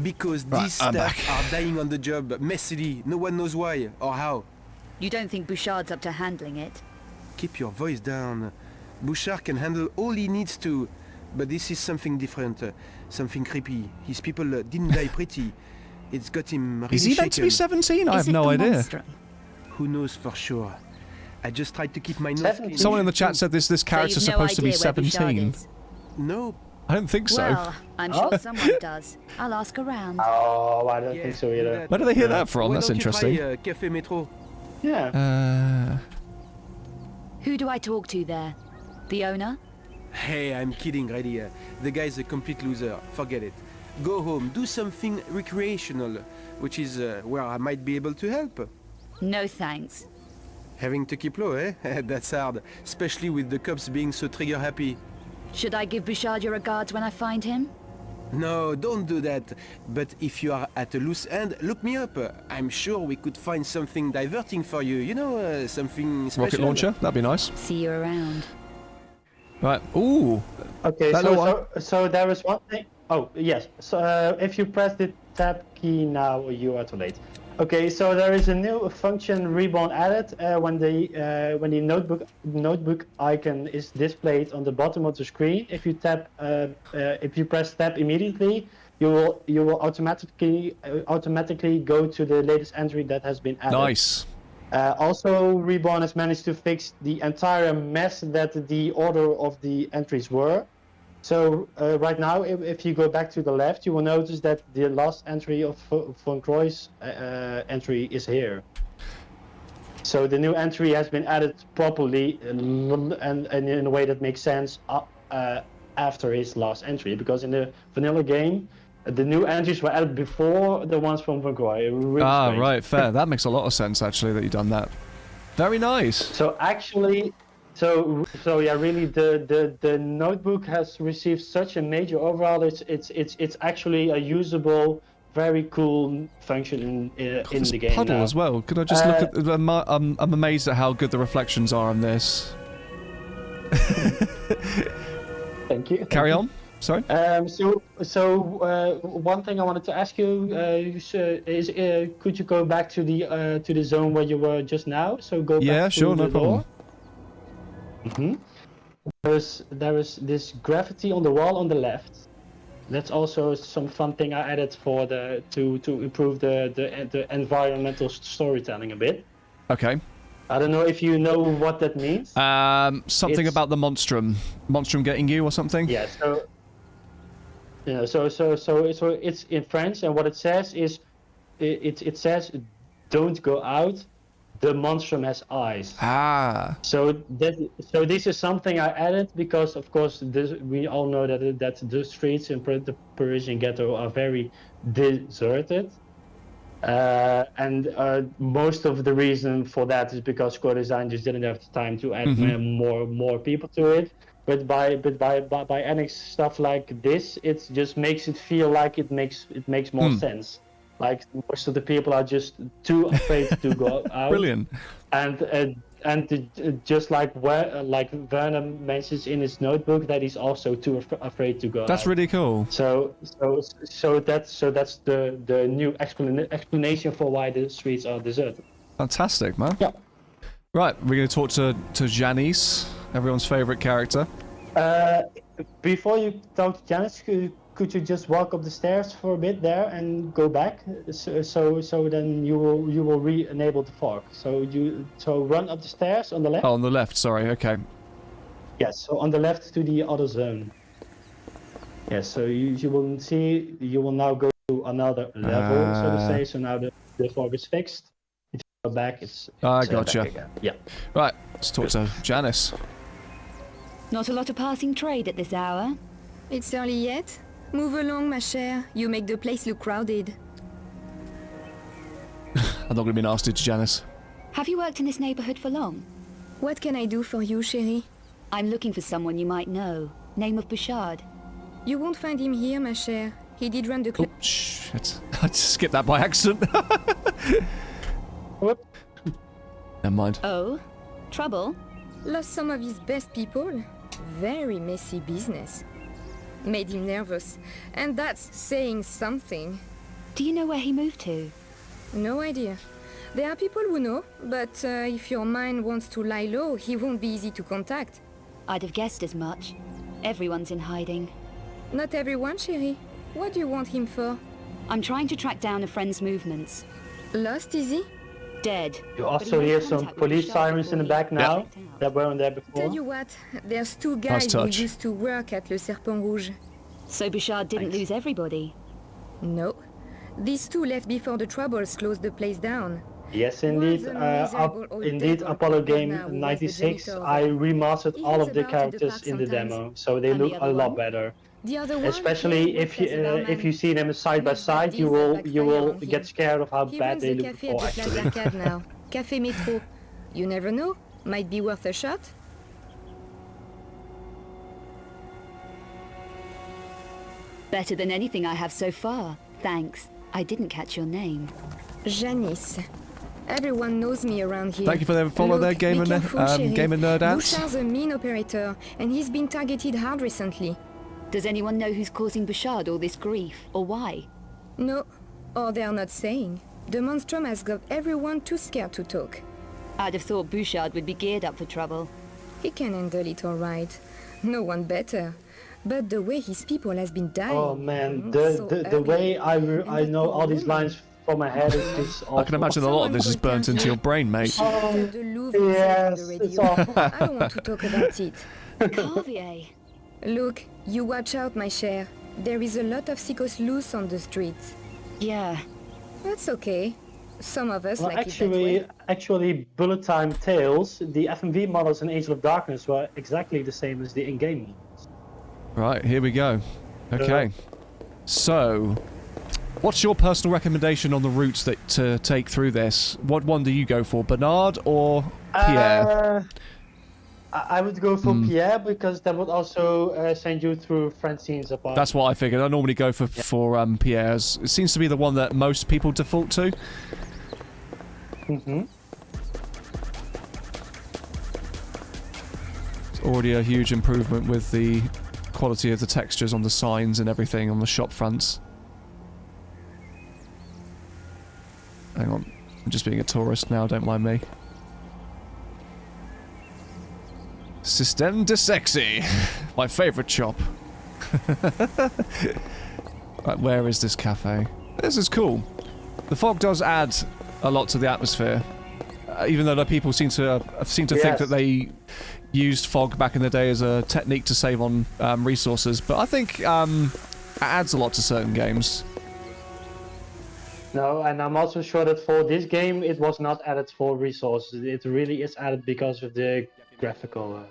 Because these staff are dying on the job, messily. No one knows why or how. You don't think Bouchard's up to handling it? Keep your voice down. Bouchard can handle all he needs to. But this is something different, something creepy. His people didn't die pretty. It's got him really Is he meant to be 17? I have no idea. Monstrum? Who knows for sure? I just tried to keep my nose clean. Someone in the chat said this character's so supposed to be 17. No. I don't think so. Well, I'm sure someone does. I'll ask around. Oh, I don't think so either. Where do they hear that from? That's interesting. Café Metro. Yeah. Who do I talk to there? The owner? Hey, I'm kidding, really. The guy's a complete loser. Forget it. Go home, do something recreational, which is where I might be able to help. No thanks. Having to keep low, eh? That's hard, especially with the cops being so trigger happy. Should I give Bouchard your regards when I find him? No, don't do that. But if you are at a loose end, look me up. I'm sure we could find something diverting for you. You know, something special. Rocket launcher? That'd be nice. See you around. Right. Ooh. Okay, so there is one thing. Oh, yes. So if you press the tab key now, you are too late. Okay, so there is a new function Reborn added when the notebook icon is displayed on the bottom of the screen. If you press tab immediately, you will automatically go to the latest entry that has been added. Nice. Also, Reborn has managed to fix the entire mess that the order of the entries were. So right now, if you go back to the left, you will notice that the last entry of Von Croy's entry is here. So the new entry has been added properly and in a way that makes sense after his last entry. Because in the vanilla game, The new entries were added before the ones from Van Gogh. Really strange. Right, fair. That makes a lot of sense, actually, that you've done that. Very nice. So actually, so yeah, really, the notebook has received such a major overhaul. It's actually a usable, very cool function in the game Puddle now. as well. Could I just look at? I'm amazed at how good the reflections are on this. Thank you. Carry on. Sorry. One thing I wanted to ask you is could you go back to the zone where you were just now? So go Yeah, back sure, to no the problem. door. There is this graffiti on the wall on the left. That's also some fun thing I added for to improve the environmental storytelling a bit. Okay. I don't know if you know what that means. Something about the monstrum getting you or something. Yeah. So it's in French, and what it says is, it says, "Don't go out. The monstrum has eyes." Ah. So this is something I added because, of course, we all know that the streets in the Parisian ghetto are very deserted, and most of the reason for that is because core design just didn't have the time to add more people to it. But by adding stuff like this, it just makes it feel like it makes more sense. Like most of the people are just too afraid to go out. Brilliant. And just like Werner mentions in his notebook that he's also too afraid to go out. That's really cool. So that's the new explanation for why the streets are deserted. Fantastic, man. Yeah. Right, we're going to talk to Janice, everyone's favorite character. Before you talk to Janice, could you just walk up the stairs for a bit there and go back? So then you will re-enable the fog. So run up the stairs on the left. Oh, on the left. Sorry. Okay. Yes. So on the left to the other zone. Yes. So you will see. You will now go to another level, so to say. So now the fog is fixed. If you go back, it's gotcha. back again. Yeah. Right. Let's talk to Janice. Not a lot of passing trade at this hour. It's early yet? Move along, ma chère. You make the place look crowded. I'm not going to be nasty to Janice. Have you worked in this neighborhood for long? What can I do for you, chérie? I'm looking for someone you might know. Name of Bouchard. You won't find him here, ma chère. He did run the club. Oh, shit. I just skipped that by accident. Whoop. Never mind. Oh? Trouble? Lost some of his best people. Very messy business. Made him nervous. And that's saying something. Do you know where he moved to? No idea. There are people who know, but if your mind wants to lie low, he won't be easy to contact. I'd have guessed as much. Everyone's in hiding. Not everyone, chérie. What do you want him for? I'm trying to track down a friend's movements. Lost, is he? Dead. You also hear some police sirens in the back now that weren't there before. Tell you what, there's two guys who touch. used to work at Le Serpent Rouge. So Bouchard didn't lose everybody? No. These two left before the Troubles closed the place down. Yes, indeed. Apollo Game 96. I remastered all of the characters in the demo, so they look a lot better. The other one, Especially if you see them side by side, you will get scared of how bad they look before. Actually. Now. Café Métro. You never know. Might be worth a shot. Better than anything I have so far. Thanks. I didn't catch your name. Janice. Everyone knows me around here. Thank you for the follow there, Look, Gamer be careful, chérie. Nerd Ants. Bouchard's a mean operator, and he's been targeted hard recently. Does anyone know who's causing Bouchard all this grief, or why? No, or they're not saying. The monstrum has got everyone too scared to talk. I'd have thought Bouchard would be geared up for trouble. He can handle it all right. No one better. But the way his people has been dying... Oh man, so the way I know all these lines from my head is just awful. I can imagine a lot of this is burnt into your brain, mate. The Louvre yes, the it's radio. awful. I don't want to talk about it. Carvier. Look, you watch out, my chère. There is a lot of sickos loose on the streets. Yeah. That's okay. Some of us Well, like it that way. actually, bullet time tails, the FMV models in Angel of Darkness were exactly the same as the in-game models. Right, here we go. Okay. So, what's your personal recommendation on the routes that to take through this? What one do you go for, Bernard or Pierre? I would go for Pierre because that would also send you through Francine's apartment. That's what I figured. I normally go for Pierre's. It seems to be the one that most people default to. Mm-hmm. It's already a huge improvement with the quality of the textures on the signs and everything on the shop fronts. Hang on. I'm just being a tourist now, don't mind me. Système de Sexy, my favourite shop. Right, where is this cafe? This is cool. The fog does add a lot to the atmosphere, even though the people seem to think that they used fog back in the day as a technique to save on resources. But I think it adds a lot to certain games. No, and I'm also sure that for this game it was not added for resources. It really is added because of the graphical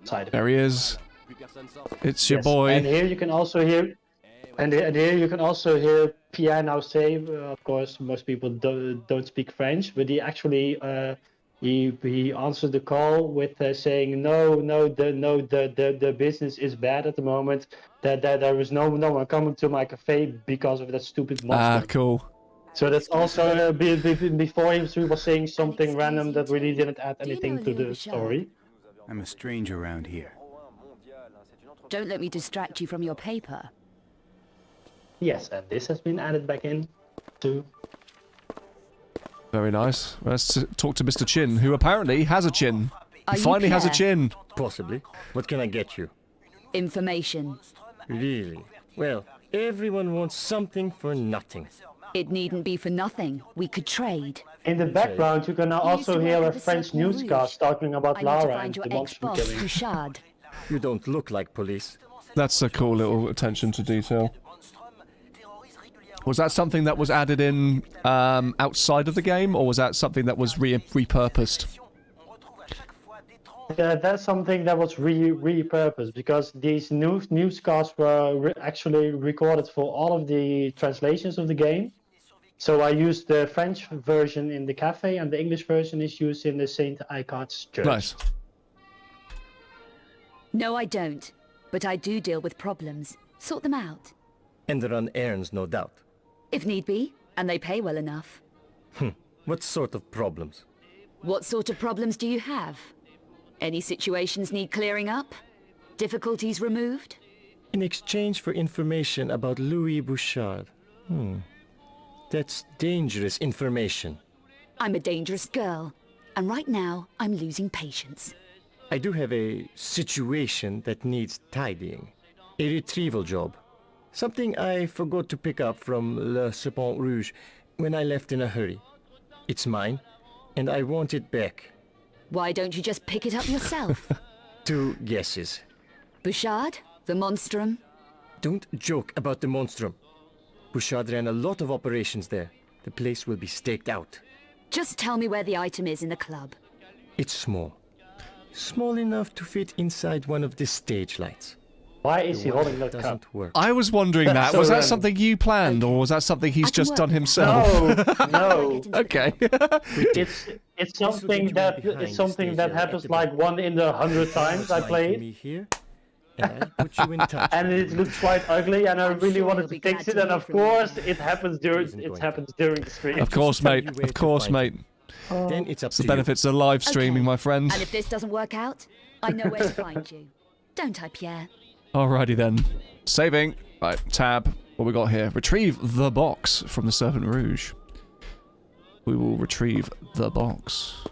side of it. There he is. It's your boy. And here you can also hear, here you can also hear Pierre now say. Of course, most people don't speak French, but he actually he answered the call with saying the business is bad at the moment. That there is no one coming to my cafe because of that stupid monster. Ah, cool. So that's also before he was saying something random that really didn't add anything to the story. I'm a stranger around here. Don't let me distract you from your paper. Yes, and this has been added back in too. Very nice. Let's talk to Mr. Chin, who apparently has a chin. He finally has a chin. Possibly. What can I get you? Information. Really? Well, everyone wants something for nothing. It needn't be for nothing. We could trade. In the background, you can also hear a French newscast talking about Lara and the monster killing. Bouchard. You don't look like police. That's a cool little attention to detail. Was that something that was added in outside of the game, or was that something that was repurposed? That's something that was repurposed because these newscasts were actually recorded for all of the translations of the game. So I used the French version in the cafe, and the English version is used in the Saint Icard's church. Nice. No, I don't. But I do deal with problems. Sort them out. And run errands, no doubt. If need be, and they pay well enough. What sort of problems? What sort of problems do you have? Any situations need clearing up? Difficulties removed? In exchange for information about Louis Bouchard. That's dangerous information. I'm a dangerous girl, and right now I'm losing patience. I do have a situation that needs tidying. A retrieval job. Something I forgot to pick up from Le Serpent Rouge when I left in a hurry. It's mine, and I want it back. Why don't you just pick it up yourself? 2 guesses. Bouchard? The Monstrum? Don't joke about the Monstrum. Bouchard ran a lot of operations there. The place will be staked out. Just tell me where the item is in the club. It's small. Small enough to fit inside one of the stage lights. Why is he holding that doesn't cup? Work. I was wondering that. Was that something you planned, or was that something he's just done himself? No. Okay. It's something that happens like 1 in 100 times I play it. Here, and I'll put you in touch. And it looks quite ugly, and I really wanted to fix it, and of course it happens during the stream. Of course, mate. Of course, mate. Then it's up It's to the benefits of live streaming, my friend. And if this doesn't work out, I know where to find you. Don't I, Pierre? Alrighty then. Saving. Right, tab. What we got here? Retrieve the box from the Serpent Rouge. We will retrieve the box.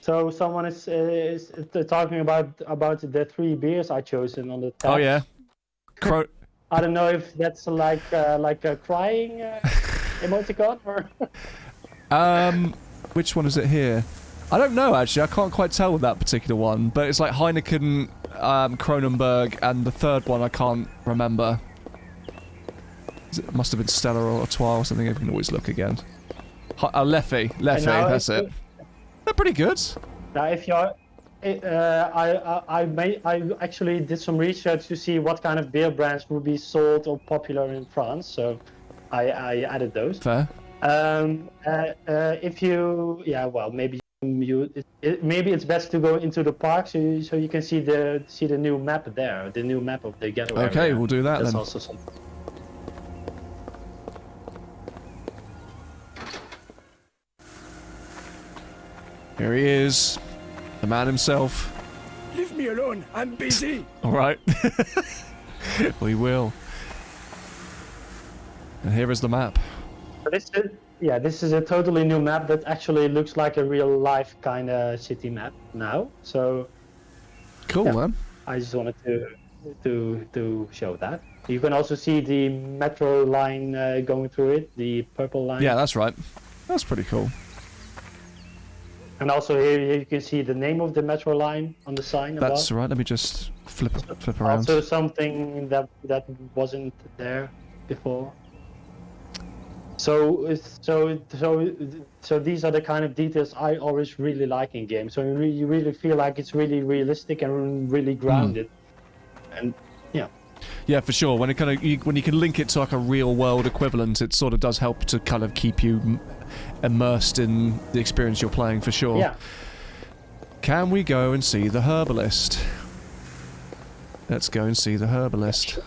So someone is talking about the 3 beers I chosen on the tab. Oh yeah. I don't know if that's like a crying emoticon or. Which one is it here? I don't know actually. I can't quite tell with that particular one, but it's like Heineken, Kronenberg, and the third one I can't remember. It must have been Stella or Artois or something. I can always look again. Leffy, that's it. They're pretty good. Now, if you're I actually did some research to see what kind of beer brands would be sold or popular in France, so I added those. Fair. If you, yeah, well, maybe maybe it's best to go into the park so you can see the new map there, the new map of the getaway. Okay, area. we'll do that That's then. also something. Here he is, the man himself. Leave me alone, I'm busy. All right. We will. And here is the map. So this is a totally new map that actually looks like a real life kind of city map now. So Cool, yeah, man. I just wanted to show that. You can also see the metro line going through it, the purple line. Yeah, that's right. That's pretty cool. And also here you can see the name of the metro line on the sign above. That's right. Let me just flip around. Also something that wasn't there before. So these are the kind of details I always really like in games. So you really feel like it's really realistic and really grounded. And yeah. Yeah, for sure. When when you can link it to like a real world equivalent, it sort of does help to kind of keep you immersed in the experience you're playing, for sure. Yeah. Can we go and see the herbalist? Let's go and see the herbalist.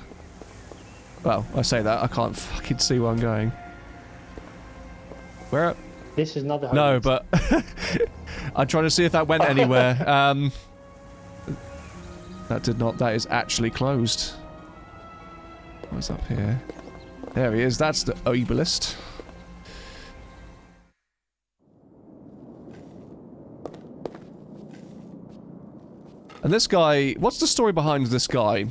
Well, I say that, I can't fucking see where I'm going. Where? This is not the No, herbalist. but I'm trying to see if that went anywhere. That did not. That is actually closed. What's up here? There he is. That's the herbalist. And this guy, what's the story behind this guy?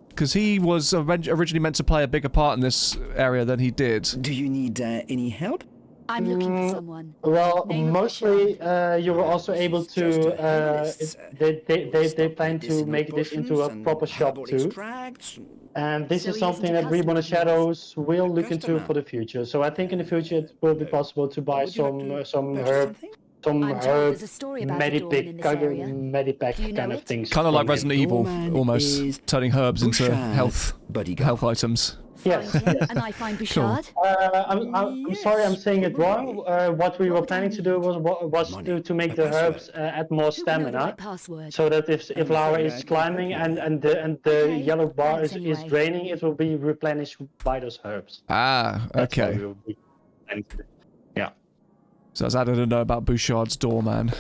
Because he was originally meant to play a bigger part in this area than he did. Do you need any help? I'm looking for someone. Well, Name of mostly Bouchard. you were also able It's just to. a herbalist, They plan to make this into a proper shop too. And this So is he something isn't a that Reborn of customer, Shadows will look into customer. for the future. So I think in the future it will be possible to buy Would you like to some purchase herb, something? some I'm told herb there's a story about a doorman in this area. medipack Do you know kind of it? things. Kind of like from Resident him. Evil, Doorman almost. is Turning herbs into Bouchard's health bodyguard. items. Yes. Find him, and I find Bouchard. I'm sorry, I'm saying it wrong. What we were planning to do was Money. to make A the password. herbs add more Who will know the stamina, right password? so that if Lara is climbing and the Okay, yellow bar thanks is anyway. draining, it will be replenished by those herbs. Ah, That's what okay. we will be planning to do. Yeah. So I was added to know about Bouchard's doorman.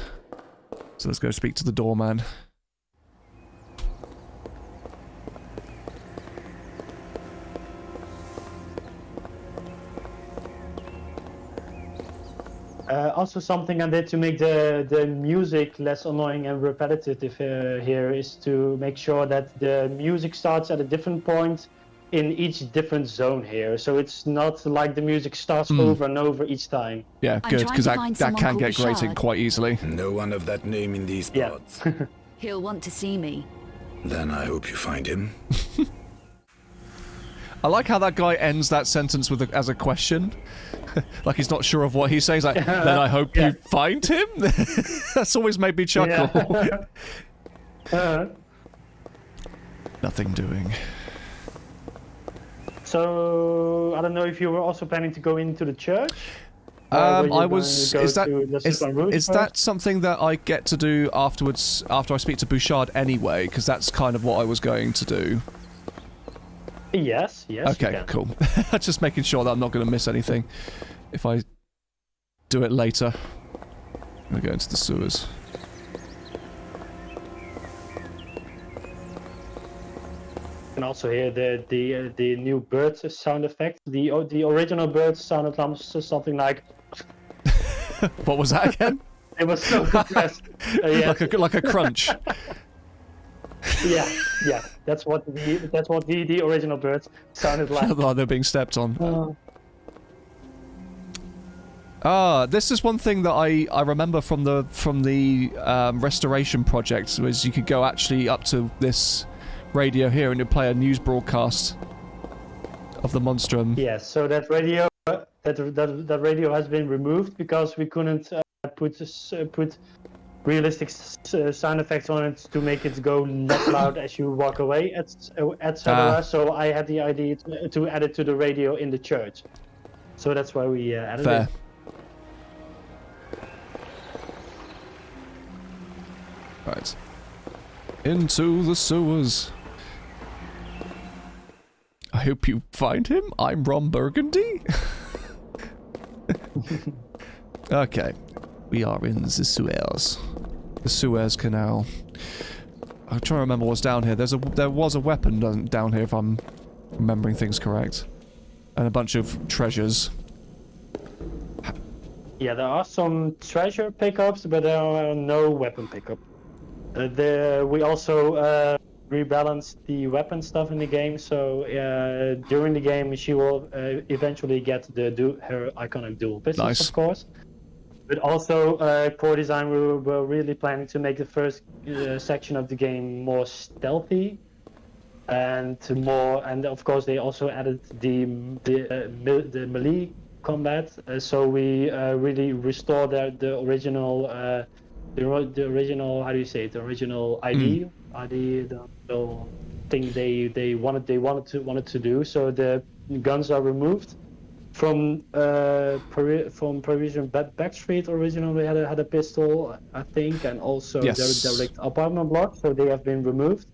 So let's go speak to the doorman. Also, something I did to make the music less annoying and repetitive here is to make sure that the music starts at a different point in each different zone here. So it's not like the music starts over and over each time. Yeah, I'm good, trying because to that find can someone get called grating Bouchard. quite easily. No one of that name in these Yeah. parts. He'll want to see me. Then I hope you find him. I like how that guy ends that sentence with as a question. Like he's not sure of what he's saying. He's like, then I hope you find him? That's always made me chuckle. Nothing doing. So I don't know if you were also planning to go into the church. I was. Is that is that something that I get to do afterwards? After I speak to Bouchard anyway, because that's kind of what I was going to do. Yes. Yes. Okay, you can. cool. Just making sure that I'm not going to miss anything if I do it later. I'm going to go into the sewers. And also here the new bird sound effect. The original bird sounded something like. What was that again? It was so compressed. Yeah. like a crunch. Yeah. That's what the original birds sounded like. Like they're being stepped on. This is one thing that I remember from the restoration project, was you could go actually up to this radio here and it'd play a news broadcast of the monstrum. Yes. So that radio that radio has been removed because we couldn't put realistic sound effects on it to make it go less loud as you walk away, etc. So I had the idea to add it to the radio in the church. So that's why we added Fair. it. Right. Into the sewers. I hope you find him. I'm Ron Burgundy. Okay. We are in the Suez. The Suez Canal. I'm trying to remember what's down here. There was a weapon down here, if I'm remembering things correct. And a bunch of treasures. Yeah, there are some treasure pickups, but there are no weapon pickup. We also rebalanced the weapon stuff in the game, so during the game she will eventually get her iconic dual pistols, Nice. of course. But also, core design, we were really planning to make the first section of the game more stealthy, and of course they also added the melee combat. So we really restored the original, the original, how do you say it? The original ID, the thing they wanted to do. So the guns are removed. From Parisian Backstreet originally had a pistol, I think, and also yes. their direct apartment block, so they have been removed.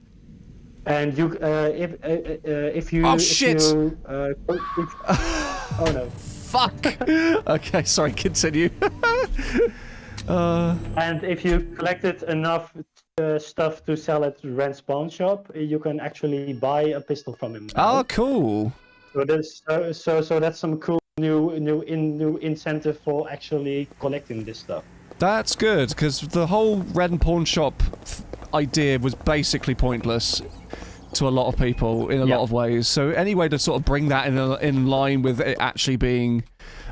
And you, if you, oh shit! Oh no! Fuck! Okay, sorry. Continue. And if you collected enough stuff to sell at Rent's pawn shop, you can actually buy a pistol from him. Oh, cool. So that's some cool new incentive for actually collecting this stuff. That's good, because the whole Red Pawn Shop idea was basically pointless to a lot of people in a lot of ways. So any way to sort of bring that in line with it actually being,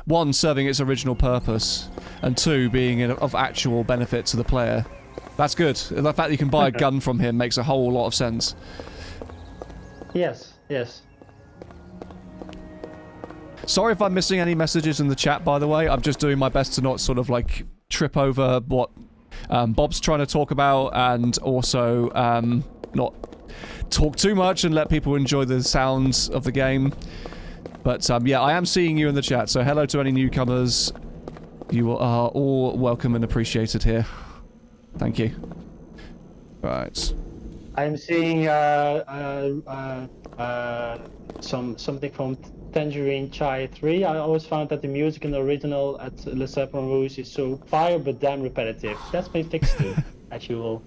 one, serving its original purpose, and two, being of actual benefit to the player. That's good. The fact that you can buy a gun from him makes a whole lot of sense. Yes, yes. Sorry if I'm missing any messages in the chat, by the way. I'm just doing my best to not sort of like trip over what Bob's trying to talk about, and also not talk too much and let people enjoy the sounds of the game. But yeah, I am seeing you in the chat, so hello to any newcomers. You are all welcome and appreciated here. Thank you. Right. I'm seeing something from Tangerine Chai 3. I always found that the music in the original at Le Serpent Rouge is so fire but damn repetitive. That's been fixed too, as you will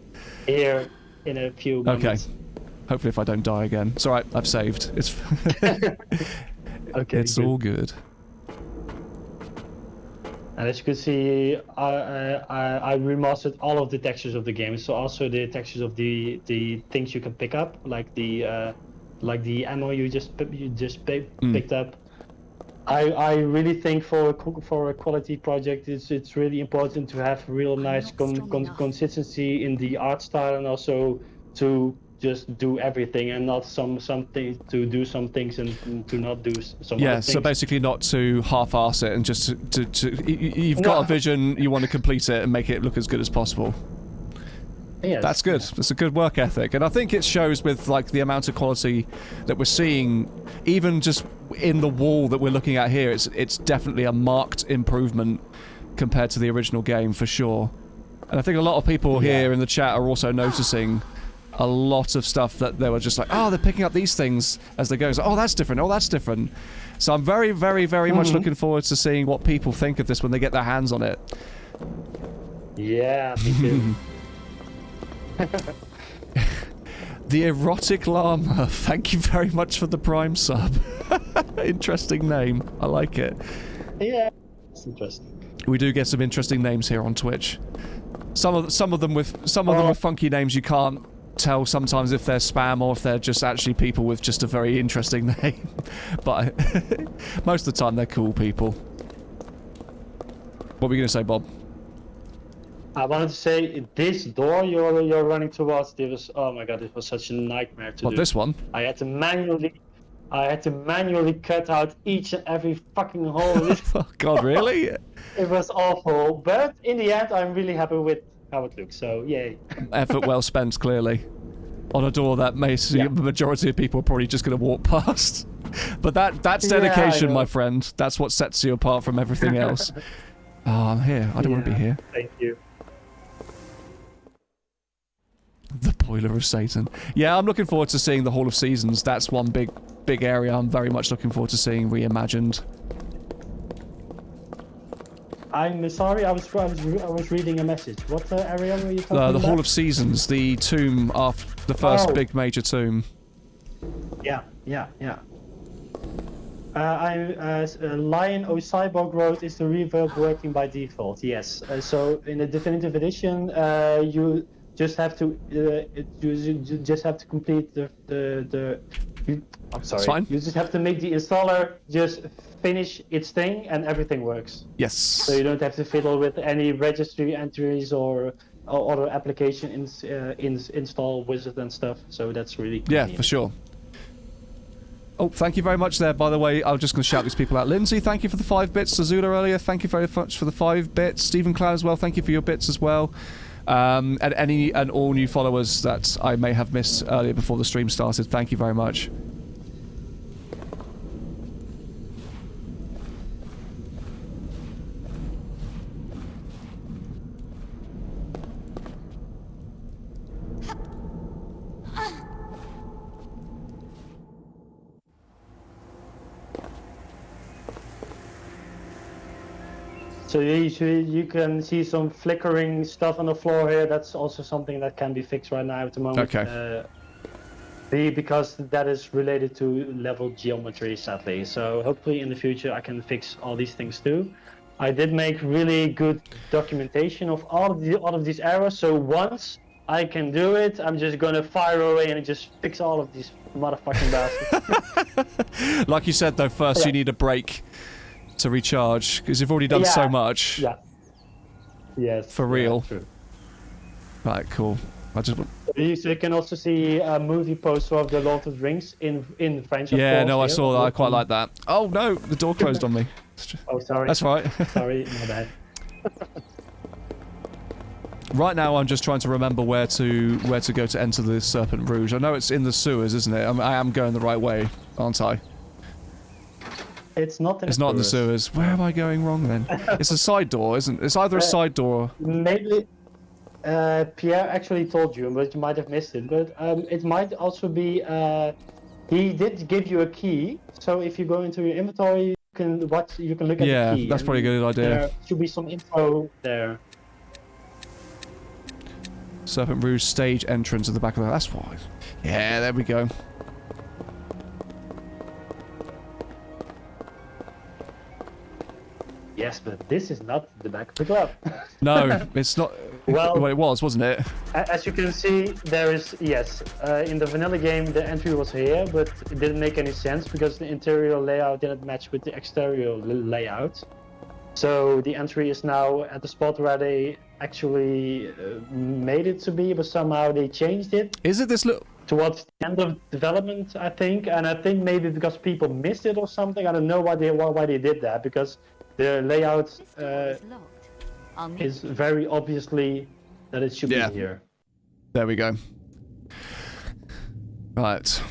hear in a few moments. Okay. Hopefully if I don't die again. It's alright, I've saved. It's okay, it's good. all good. And as you can see, I remastered all of the textures of the game. So also the textures of the things you can pick up, like the ammo you just picked up. I really think for a quality project, it's really important to have real nice consistency in the art style, and also to just do everything and not something to do some things and to not do some other things. So basically not to half-arse it and just you've got a vision, you want to complete it and make it look as good as possible. Yes. That's good. That's a good work ethic, and I think it shows with like the amount of quality that we're seeing, even just in the wall that we're looking at here. It's definitely a marked improvement compared to the original game for sure. And I think a lot of people here in the chat are also noticing a lot of stuff that they were just like, oh, they're picking up these things as they go. So, oh, that's different. Oh, that's different. So I'm very, very, very much looking forward to seeing what people think of this when they get their hands on it. Yeah, me too. The erotic llama. Thank you very much for the Prime sub. Interesting name. I like it. Yeah, it's interesting. We do get some interesting names here on Twitch. Some of them with funky names. You can't tell sometimes if they're spam or if they're just actually people with just a very interesting name. But most of the time they're cool people. What were you going to say, Bob? I wanted to say this door you're running towards. Oh my god, it was such a nightmare to do. What, this one? I had to manually cut out each and every fucking hole. Oh god, really? It was awful, but in the end, I'm really happy with how it looks. So yay. Effort well spent, clearly. On a door that the majority of people are probably just going to walk past. But that's dedication, my friend. That's what sets you apart from everything else. Oh, I'm here. I don't want to be here. Thank you. The Boiler of Satan. Yeah, I'm looking forward to seeing the Hall of Seasons. That's one big area I'm very much looking forward to seeing reimagined. I'm sorry, I was reading a message. What area were you talking about? The Hall of Seasons, the tomb after the first big major tomb. Yeah. Lion O Cyborg Road is the reverb working by default. Yes. So in the definitive edition, you just have to complete I'm sorry. It's fine. You just have to make the installer just finish its thing and everything works. Yes. So you don't have to fiddle with any registry entries or other application install wizard and stuff. So that's really convenient. Yeah, for sure. Oh, thank you very much there, by the way. I was just going to shout these people out. Lindsay, thank you for the 5 bits. Azula earlier, thank you very much for the 5 bits. Stephen Cloud as well, thank you for your bits as well. And all new followers that I may have missed earlier before the stream started, thank you very much. So you can see some flickering stuff on the floor here. That's also something that can be fixed right now at the moment. Okay. Because that is related to level geometry, sadly. So hopefully in the future I can fix all these things too. I did make really good documentation of all of these errors. So once I can do it, I'm just gonna fire away and just fix all of these motherfucking bastards. Like you said though, first you need a break to recharge, because you've already done so much. Yeah. Yes. For real. True. Right, cool. You can also see a movie poster of the Lord of the Rings in French. Yeah, no, I saw that. I quite like that. Oh no, the door closed on me. Oh, sorry. That's right. Sorry, my bad. Right now, I'm just trying to remember where to go to enter the Serpent Rouge. I know it's in the sewers, isn't it? I am going the right way, aren't I? It's not in It's not in the sewers. Where am I going wrong then? It's a side door, isn't it? It's either a side door. Maybe Pierre actually told you, but you might have missed it. But it might also be he did give you a key. So if you go into your inventory, you can look at the key. Yeah, that's probably a good idea. There should be some info there. Serpent Rouge stage entrance at the back of the... That's why. Yeah, there we go. Yes, but this is not the back of the club. No, it's not. Well, it was, wasn't it? As you can see, there is, yes, in the vanilla game the entry was here, but it didn't make any sense because the interior layout didn't match with the exterior layout. So the entry is now at the spot where they actually made it to be, but somehow they changed it. Is it this little... Towards the end of development, I think, and I think maybe because people missed it or something. I don't know why they did that, because the layout is very obviously that it should be here. There we go. Right.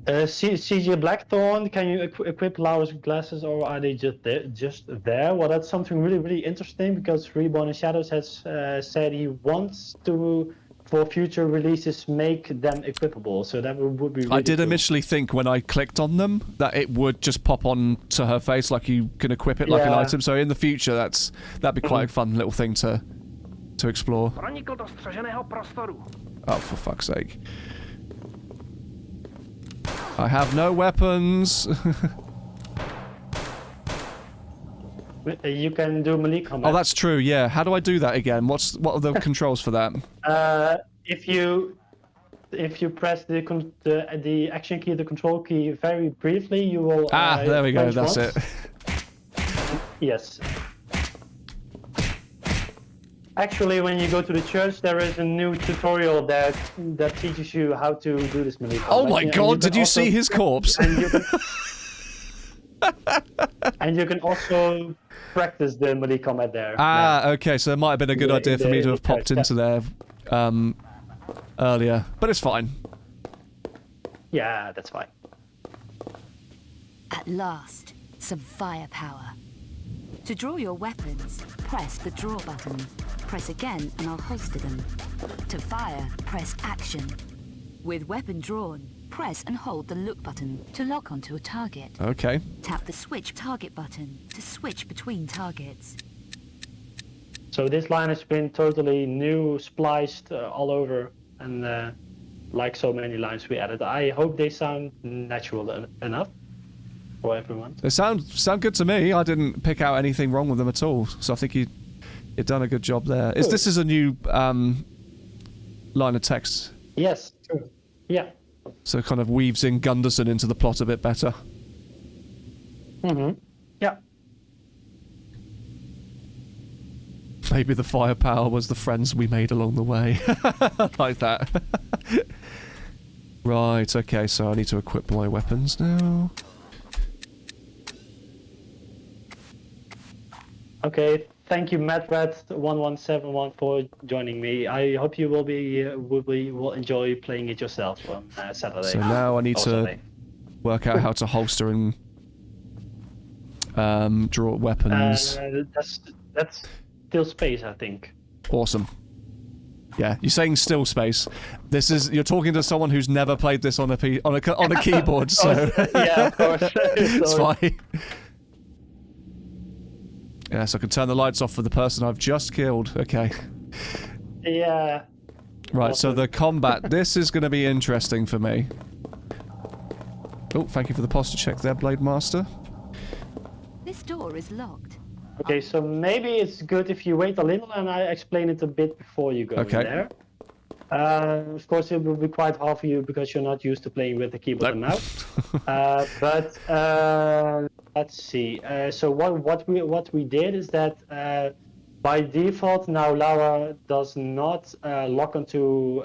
CJ Blackthorn, can you equip Laura's glasses, or are they just there? Well, that's something really, really interesting, because Reborn in Shadows has said he wants to, for future releases, make them equipable. So that would be really I did cool. initially think when I clicked on them that it would just pop on to her face, like you can equip it like an item. So in the future, that'd be quite a fun little thing to explore. Oh, for fuck's sake. I have no weapons. You can do melee combat. Oh, that's true. Yeah. How do I do that again? What are the controls for that? If you press the action key, the control key, very briefly, you will. There we go. That's it. Yes. Actually, when you go to the church, there is a new tutorial that teaches you how to do this melee combat. Oh my god! Did you see his corpse? And you can also practice the melee combat there. Ah, okay, so it might have been a good idea for me to have popped into there earlier, but it's fine. Yeah, that's fine. At last, some firepower. To draw your weapons, press the draw button. Press again and I'll holster them. To fire, press action. With weapon drawn, press and hold the look button to lock onto a target. Okay. Tap the switch target button to switch between targets. So this line has been totally new, spliced all over, and like so many lines we added, I hope they sound natural enough for everyone. They sound good to me. I didn't pick out anything wrong with them at all, so I think you've done a good job there. This is a new line of text? Yes, true. Yeah. So it kind of weaves in Gunderson into the plot a bit better. Mm-hmm. Yeah. Maybe the firepower was the friends we made along the way. Like that. Right, okay, so I need to equip my weapons now. Okay, thank you, MadRat1171 for joining me. I hope you will enjoy playing it yourself on Saturday. So now I need to work out how to holster and draw weapons. That's still space, I think. Awesome. Yeah, you're saying still space. You're talking to someone who's never played this on a keyboard, so yeah, of course. It's fine. Yeah, so I can turn the lights off for the person I've just killed. Okay. Yeah. Right, so the combat. This is going to be interesting for me. Oh, thank you for the posture check there, Blade Master. This door is locked. Okay, so maybe it's good if you wait a little and I explain it a bit before you go in there. Of course, it will be quite hard for you because you're not used to playing with the keyboard and mouse. But let's see. So what we did is that by default now Laura does not lock onto.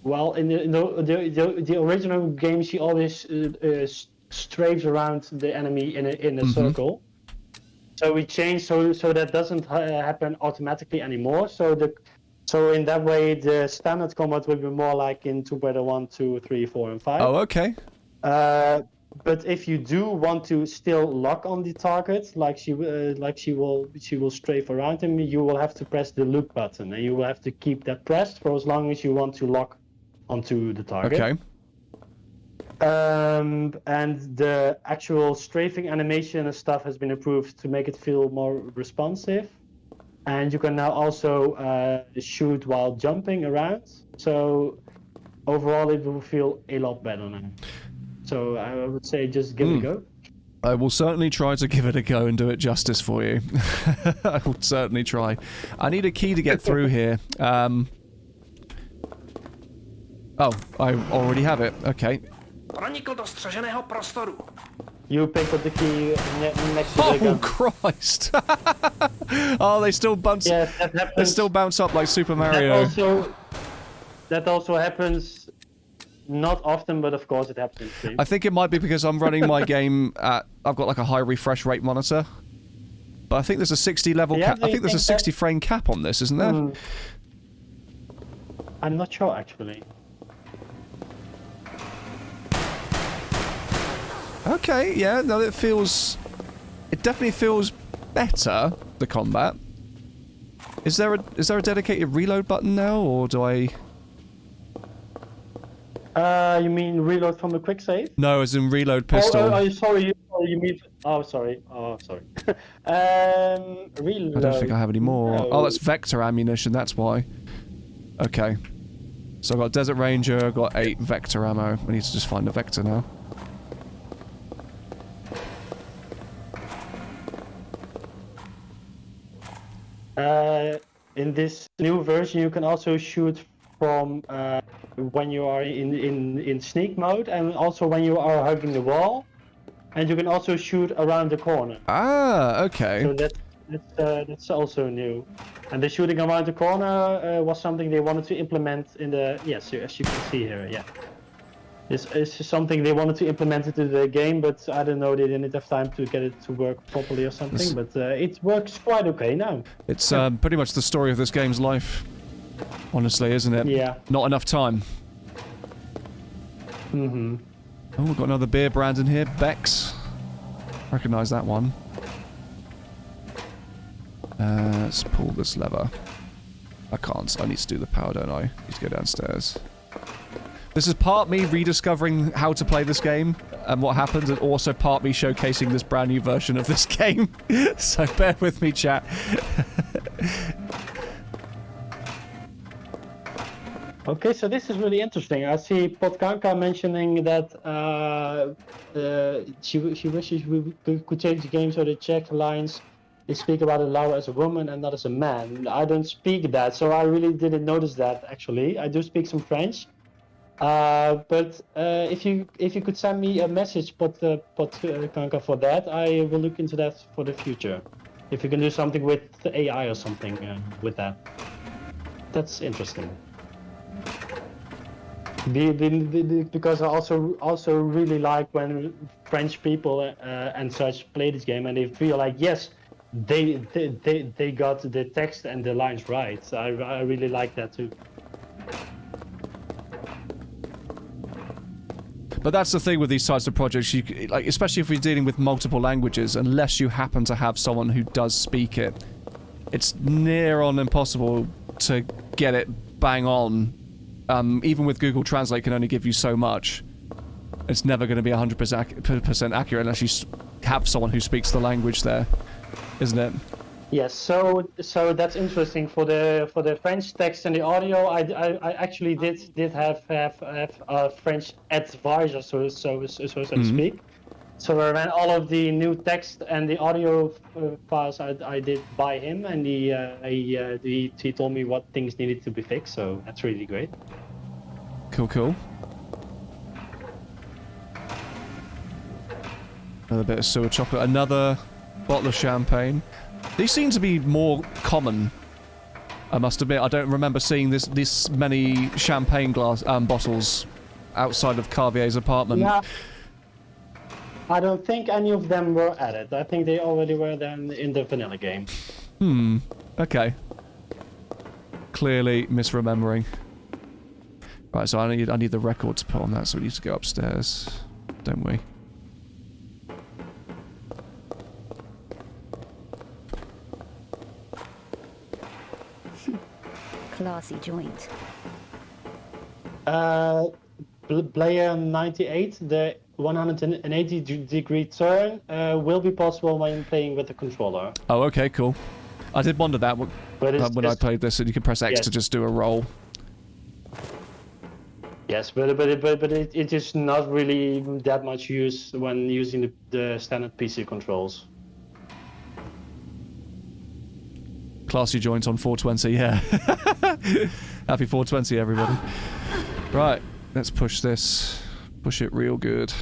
Well, in the original game, she always strafes around the enemy in a circle. So we changed so that doesn't happen automatically anymore. So in that way, the standard combat will be more like in Tomb Raider 1, 2, 3, 4, and 5. Oh, okay. But if you do want to still lock on the target, like she will strafe around him, you will have to press the look button, and you will have to keep that pressed for as long as you want to lock onto the target. Okay. And the actual strafing animation and stuff has been improved to make it feel more responsive. And you can now also shoot while jumping around. So overall, it will feel a lot better now. So I would say just give it a go. I will certainly try to give it a go and do it justice for you. I will certainly try. I need a key to get through here. Oh, I already have it. Okay. You picked up the key next to the gun. Oh Christ! Oh, they still bounce. Yes, that happens. They still bounce up like Super Mario. That also happens not often, but of course it happens. I think it might be because I'm running my game at. I've got like a high refresh rate monitor, but I think there's a 60 level cap. I think there's a 60 frame cap on this, isn't there? I'm not sure actually. Okay, yeah, no, it definitely feels better, the combat. Is there a dedicated reload button now, or do I... You mean reload from the quick save? No, as in reload pistol. Sorry, you mean... Oh, sorry. Reload... I don't think I have any more. No. Oh, that's vector ammunition, that's why. Okay. So I've got Desert Ranger, I've got 8 vector ammo. I need to just find a vector now. In this new version, you can also shoot from when you are in sneak mode, and also when you are hugging the wall, and you can also shoot around the corner. Ah, okay. So that's also new. And the shooting around the corner was something they wanted to implement in the as you can see here, yeah. It's something they wanted to implement into the game, but I don't know, they didn't have time to get it to work properly or something, but it works quite okay now. It's pretty much the story of this game's life, honestly, isn't it? Yeah. Not enough time. Mm-hmm. Oh, we've got another beer brand in here, Beck's. Recognise that one. Let's pull this lever. I can't, I need to do the power, don't I? Need to go downstairs. This is part me rediscovering how to play this game and what happens, and also part me showcasing this brand new version of this game. So bear with me, chat. Okay, so this is really interesting. I see Potkanka mentioning that she wishes we could change the game so the Czech lines they speak about Laura as a woman and not as a man. I don't speak that, so I really didn't notice that actually. I do speak some French. But if you could send me a message, Potkanka, for that, I will look into that for the future. If you can do something with the AI or something with that, that's interesting. Because I also really like when French people and such play this game and they feel like yes, they got the text and the lines right. So I really like that too. But that's the thing with these types of projects, like, especially if we're dealing with multiple languages, unless you happen to have someone who does speak it, it's near on impossible to get it bang on. Even with Google Translate can only give you so much. It's never going to be 100% accurate unless you have someone who speaks the language there, isn't it? Yes, so that's interesting for the French text and the audio. I actually did have a French advisor, so to speak. So I ran all of the new text and the audio files I did by him, and he told me what things needed to be fixed. So that's really great. Cool. Another bit of sewer chocolate. Another bottle of champagne. These seem to be more common, I must admit. I don't remember seeing this many champagne glass bottles outside of Carvier's apartment. Yeah. I don't think any of them were added. I think they already were then in the vanilla game. Okay. Clearly misremembering. Right, so I need the record to put on that, so we need to go upstairs, don't we? Classy joint. Player 98, the 180-degree turn will be possible when playing with the controller. Oh, okay, cool. I did wonder that when I played this, and you can press X to just do a roll. Yes, but it is not really that much use when using the standard PC controls. Classy joint on 420, yeah. Happy 420, everybody. Right, let's push this. Push it real good.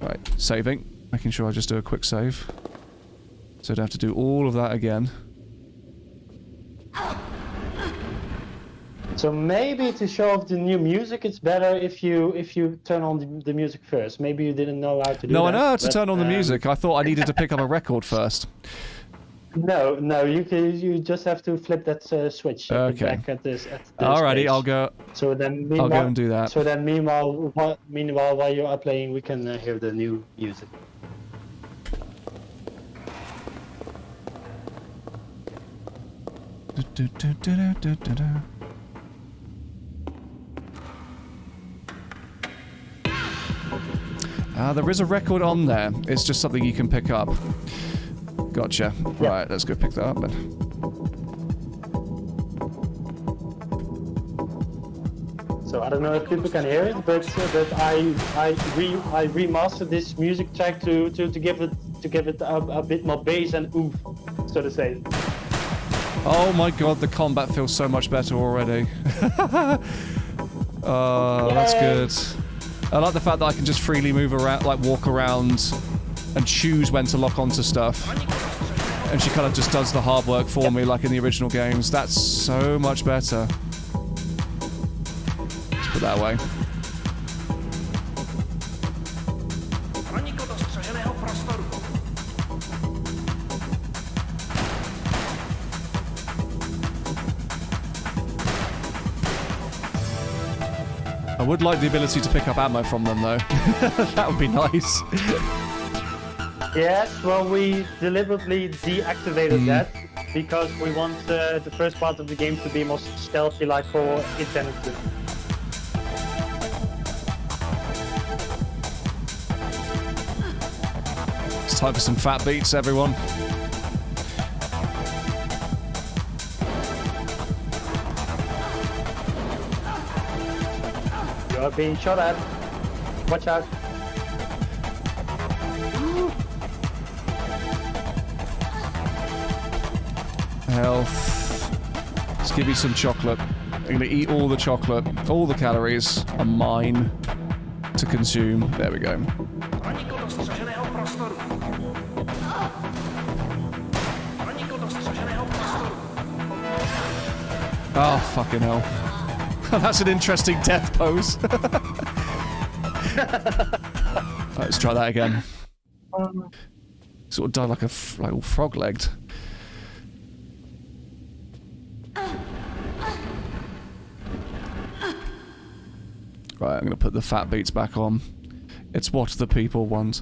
Right, saving. Making sure I just do a quick save. So I don't have to do all of that again. So maybe to show off the new music, it's better if you turn on the music first. Maybe you didn't know how to do that. No, I know how to turn on the music. I thought I needed to pick up a record first. No, you just have to flip that switch back at this. Alrighty, I'll go. So then, I'll go and do that. So then, meanwhile, while you are playing, we can hear the new music. There is a record on there. It's just something you can pick up. Gotcha. Yep. Right, let's go pick that up then. So I don't know if people can hear it, but I remastered this music track to give it a bit more bass and oomph, so to say. Oh my god, the combat feels so much better already. That's good. I like the fact that I can just freely move around, like walk around and choose when to lock onto stuff. And she kind of just does the hard work for me like in the original games. That's so much better. Put it that way. I would like the ability to pick up ammo from them, though. That would be nice. Yes, well, we deliberately deactivated that because we want the first part of the game to be more stealthy like Core intended to. It's time for some fat beats, everyone. You're being shot at. Watch out. Health. Let's give you some chocolate. I'm gonna eat all the chocolate. All the calories are mine to consume. There we go. Oh, fucking hell. That's an interesting death pose. Right, let's try that again. Sort of died like all frog-legged. Right, I'm going to put the fat beats back on. It's what the people want.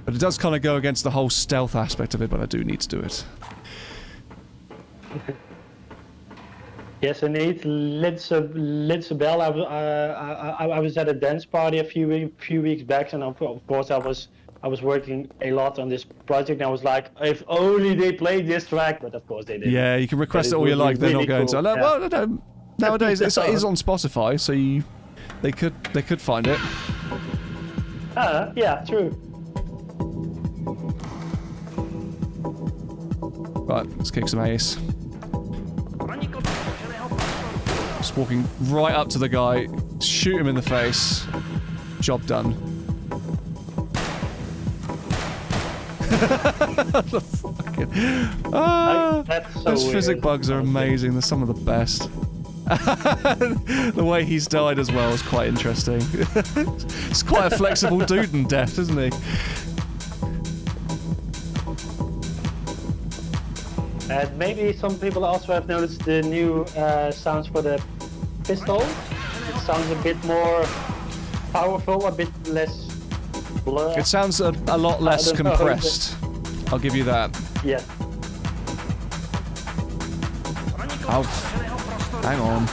But it does kind of go against the whole stealth aspect of it, but I do need to do it. Yes, indeed. Bell. I was at a dance party a few weeks back, and of course I was working a lot on this project. And I was like, if only they played this track, but of course they didn't. Yeah, you can request it all you like. They're not going to. Well, no, nowadays it is on Spotify, so they could find it. Yeah, true. Right, let's kick some ace. Just walking right up to the guy, shoot him in the face. Job done. Those physic bugs are amazing. They're some of the best. The way he's died as well is quite interesting. It's quite a flexible dude in death, isn't he? And maybe some people also have noticed the new sounds for the pistol. It sounds a bit more powerful, a bit less blur. It sounds a lot less compressed. I'll give you that. Yeah. Oh, hang on.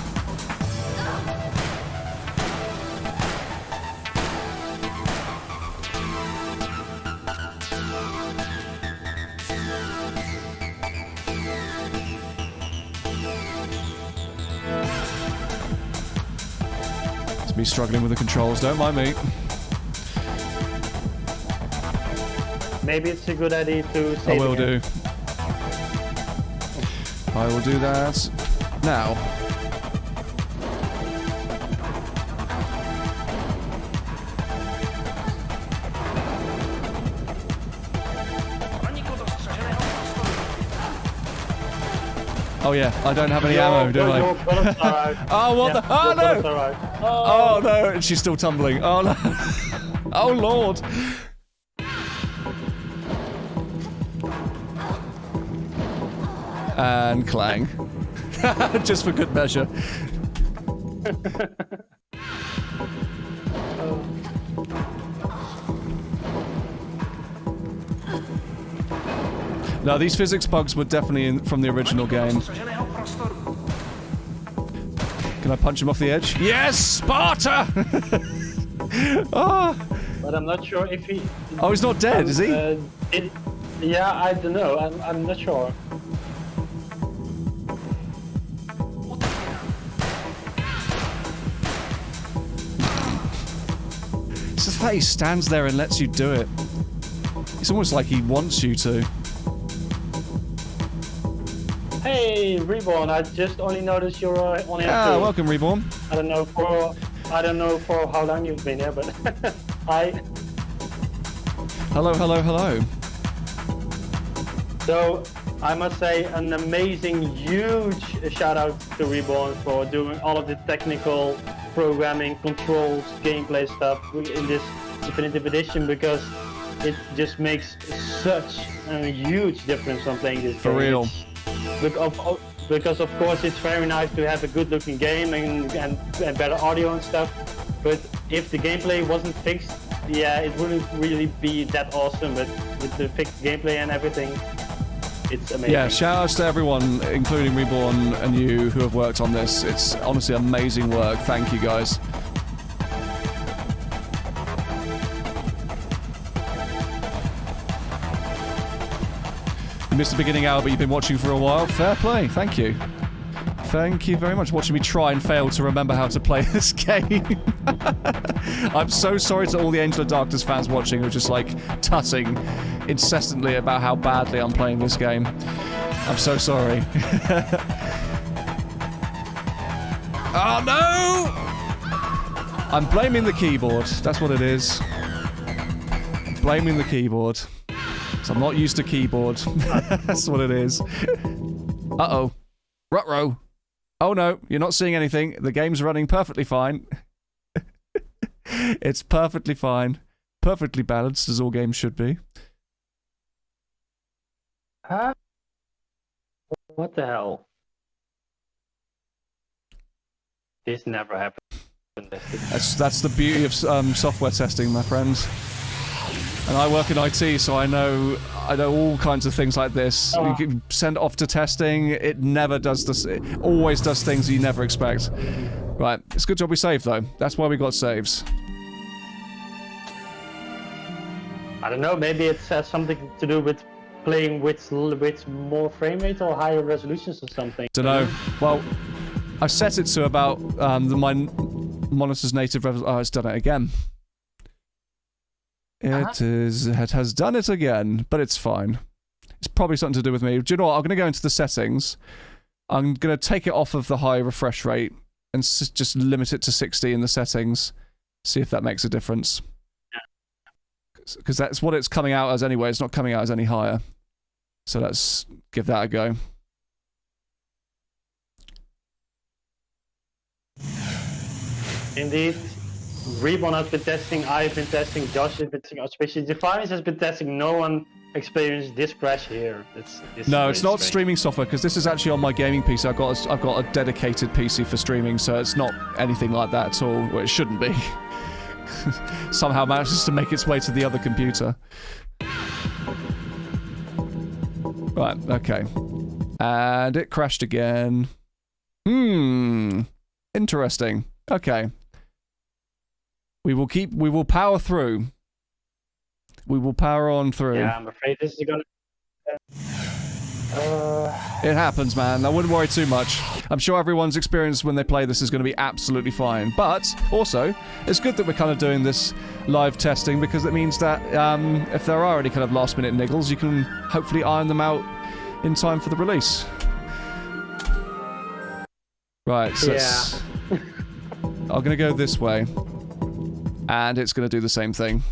It's me struggling with the controls, don't mind me. Maybe it's a good idea to save I will again. do. I will do that now. Oh yeah, I don't have any ammo, do I? Oh, what the? Oh no! Oh no, and she's still tumbling. Oh no! Oh lord! And clang. Just for good measure. No, these physics bugs were definitely from the original game. Can I punch him off the edge? Yes, Sparta! Oh. But I'm not sure if he... Oh, he's not dead, is he? Yeah, I don't know. I'm not sure. It's the fact he stands there and lets you do it. It's almost like he wants you to. Hey, Reborn! I just only noticed you're on here. Ah, welcome, Reborn. I don't know for how long you've been here, but hi. Hello, hello, hello. So I must say an amazing, huge shout out to Reborn for doing all of the technical programming, controls, gameplay stuff in this definitive edition, because it just makes such a huge difference on playing this game. For real. Because of course it's very nice to have a good looking game and better audio and stuff, but if the gameplay wasn't fixed, yeah, it wouldn't really be that awesome, but with the fixed gameplay and everything, it's amazing. Yeah, shout outs to everyone, including Reborn and you, who have worked on this. It's honestly amazing work. Thank you, guys. You missed the beginning hour, but you've been watching for a while. Fair play. Thank you. Thank you very much for watching me try and fail to remember how to play this game. I'm so sorry to all the Angel of Darkness fans watching who are just like tutting incessantly about how badly I'm playing this game. I'm so sorry. Oh no! I'm blaming the keyboard. That's what it is. Blaming the keyboard. So I'm not used to keyboard. That's what it is. Uh-oh. Ruh-roh. Oh no, you're not seeing anything. The game's running perfectly fine. It's perfectly fine. Perfectly balanced, as all games should be. Huh? What the hell? This never happened. That's the beauty of software testing, my friends. And I work in IT, so I know all kinds of things like this. You can send it off to testing. It never does this. It always does things you never expect. Right, it's a good job we saved though. That's why we got saves. I don't know. Maybe it has something to do with playing with more frame rate or higher resolutions or something. Don't know. Well, I set it to about my monitor's native resolution. Oh, it's done it again. It has done it again, but it's fine. It's probably something to do with me. Do you know what? I'm going to go into the settings. I'm going to take it off of the high refresh rate and just limit it to 60 in the settings. See if that makes a difference. Because that's what it's coming out as anyway. It's not coming out as any higher. So let's give that a go. Indeed. Reborn has been testing, I've been testing, Josh has been testing, especially Defiance has been testing. No one experienced this crash here. No, it's not streaming software, because this is actually on my gaming PC. I've got a dedicated PC for streaming, so it's not anything like that at all. Well, it shouldn't be. Somehow manages to make its way to the other computer. Right, okay. And it crashed again. Interesting. Okay. We will power through. We will power on through. Yeah, I'm afraid this is gonna... It happens, man. I wouldn't worry too much. I'm sure everyone's experience when they play this is going to be absolutely fine. But, also, it's good that we're kind of doing this live testing, because it means that if there are any kind of last-minute niggles, you can hopefully iron them out in time for the release. Right, so I'm going to go this way. And it's going to do the same thing.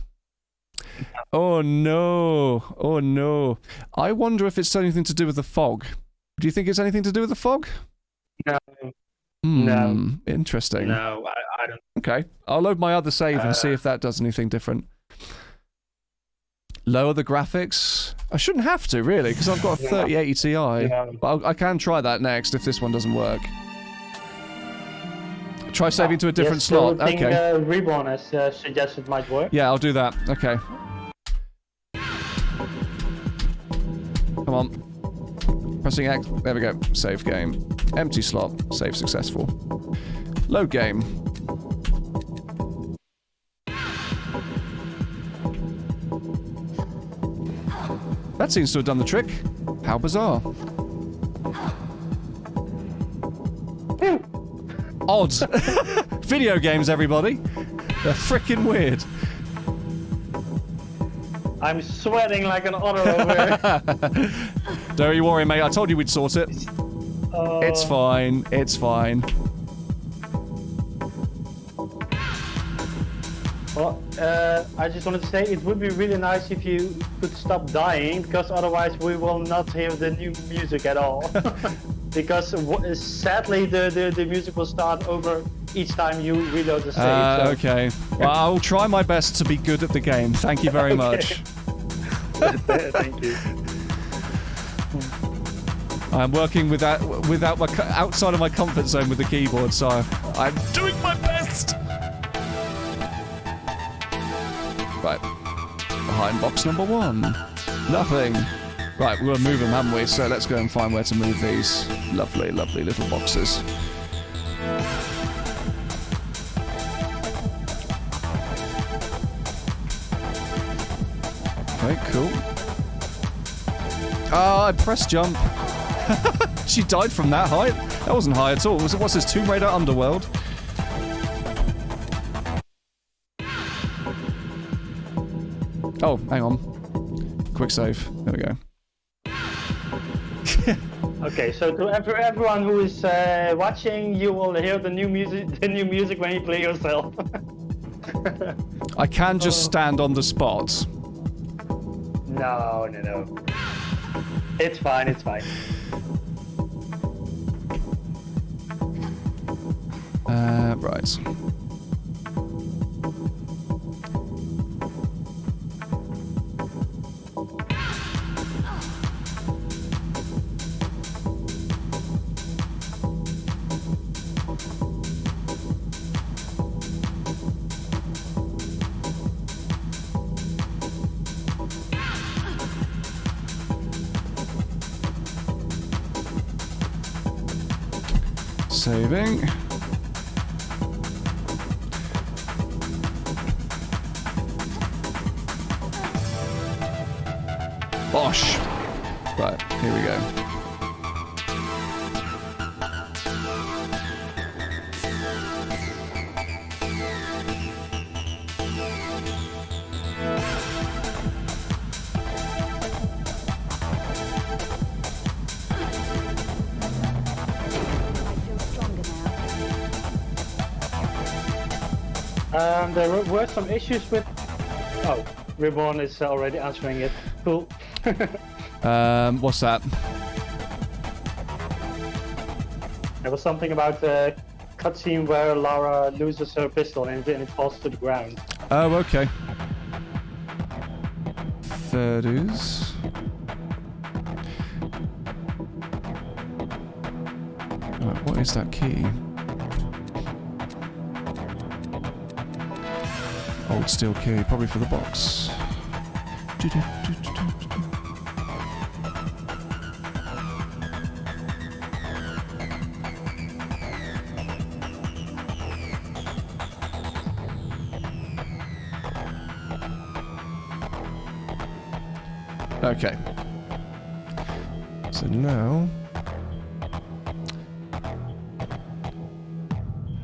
Oh no. Oh no. I wonder if it's anything to do with the fog. Do you think it's anything to do with the fog? No. No. Interesting. No, I don't. Okay. I'll load my other save and see if that does anything different. Lower the graphics? I shouldn't have to, really, because I've got a 3080 Ti. Yeah. But I can try that next if this one doesn't work. Try saving to a different slot. The thing, okay. Reborn has suggested might work. Yeah, I'll do that. Okay. Come on. Pressing X. There we go. Save game. Empty slot. Save successful. Load game. That seems to have done the trick. How bizarre. Odds. Video games, everybody. They're freaking weird. I'm sweating like an otter over here. Don't you worry, mate. I told you we'd sort it. It's fine. It's fine. Well, I just wanted to say it would be really nice if you could stop dying, because otherwise we will not hear the new music at all. Because sadly the music will start over each time you reload the save. So. Okay. Well, I'll try my best to be good at the game. Thank you very much. Thank you. I'm working without my outside of my comfort zone with the keyboard, so I'm doing my best. Right. Behind box number 1. Nothing. Right, we're gonna move them, haven't we? So let's go and find where to move these lovely, lovely little boxes. Okay, cool. Ah, I pressed jump. She died from that height? That wasn't high at all. What's this, Tomb Raider Underworld? Oh, hang on. Quick save. There we go. Okay, so to everyone who is watching, you will hear the new music when you play yourself. I can just stand on the spot. No. It's fine, it's fine. Right. Saving. Bosh! Right, here we go. There were some issues with... Oh, Reborn is already answering it. Cool. What's that? There was something about a cutscene where Lara loses her pistol and it falls to the ground. Oh, okay. Fair dues. Right, what is that key? Old steel key, probably for the box. Okay. So now...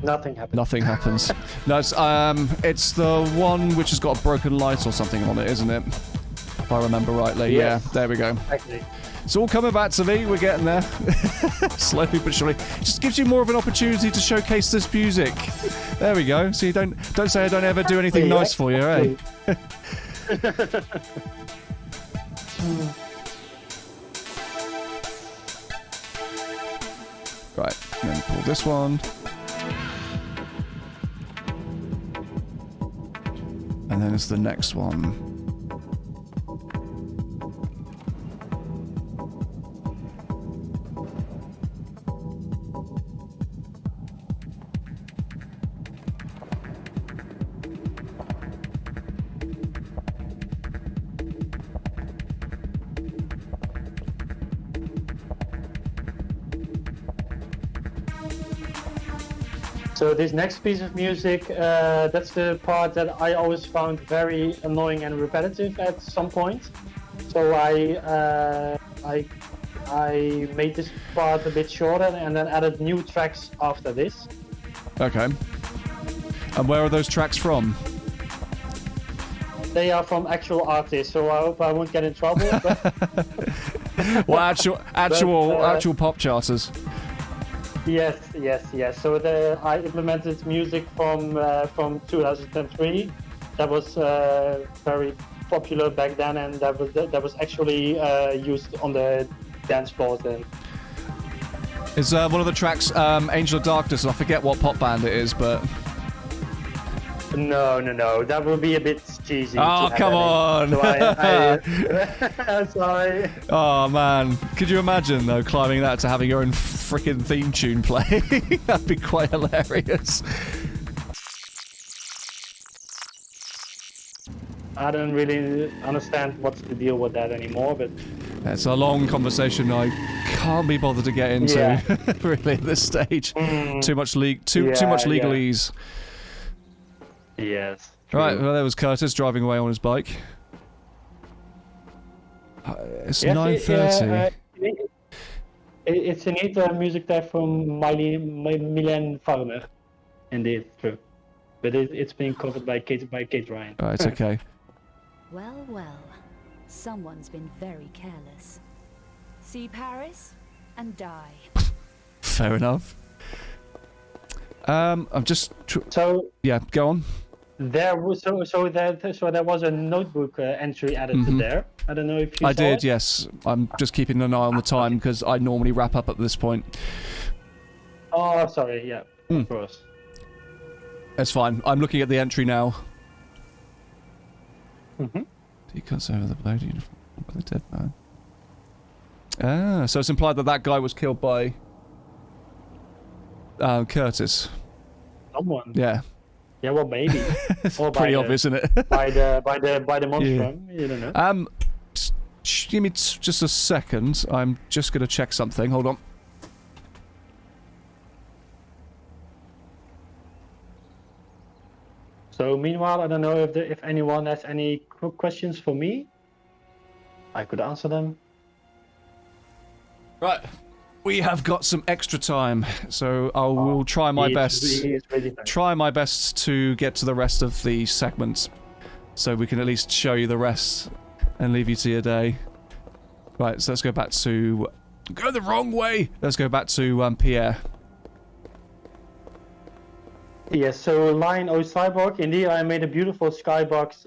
Nothing happens. Nothing happens. No, it's the one which has got a broken light or something on it, isn't it? If I remember rightly. Yes. Yeah, there we go. Exactly. It's all coming back to me. We're getting there. Slowly but surely. Just gives you more of an opportunity to showcase this music. There we go. So you don't say I don't ever do anything nice for you, eh? Right, then pull this one. And then it's the next one. So this next piece of music, that's the part that I always found very annoying and repetitive at some point. So I made this part a bit shorter and then added new tracks after this. Okay. And where are those tracks from? They are from actual artists, so I hope I won't get in trouble. Well, actual pop charters. Yes. So I implemented music from 2003, that was very popular back then, and that was actually used on the dance floors then. Is one of the tracks Angel of Darkness? I forget what pop band it is, but no, that would be a bit cheesy. Oh, come on! So sorry. Oh man, could you imagine though climbing that to having your own freaking theme tune play? That'd be quite hilarious. I don't really understand what's the deal with that anymore, but it's a long conversation I can't be bothered to get into really at this stage. Too much legalese. Yes. Right, well there was Curtis driving away on his bike. It's 9:30. It's a neat music there from Milan Farmer. Indeed, true. But it's being covered by Kate Ryan. Right, it's okay. Well, well. Someone's been very careless. See Paris and die. Fair enough. I'm just. Yeah, go on. There was there was a notebook entry added to there. I don't know if you I saw did, it. yes. I'm just keeping an eye on the time because I normally wrap up at this point. Oh, sorry. Yeah, of course. That's fine. I'm looking at the entry now. Mm-hmm. He cuts over the blade uniform by the dead man. Ah, so it's implied that that guy was killed by Curtis. Someone. Yeah. Yeah, well, maybe. It's or pretty obvious, isn't it? by the monstrum. Yeah. You don't know. Give me just a second. I'm just gonna check something. Hold on. So meanwhile, I don't know if anyone has any questions for me. I could answer them. Right. We have got some extra time, so I will try my best. Try my best to get to the rest of the segments, so we can at least show you the rest and leave you to your day. Right. So let's go back to. Go the wrong way. Let's go back to Pierre. Yes, so Lion O Cyborg, indeed I made a beautiful skybox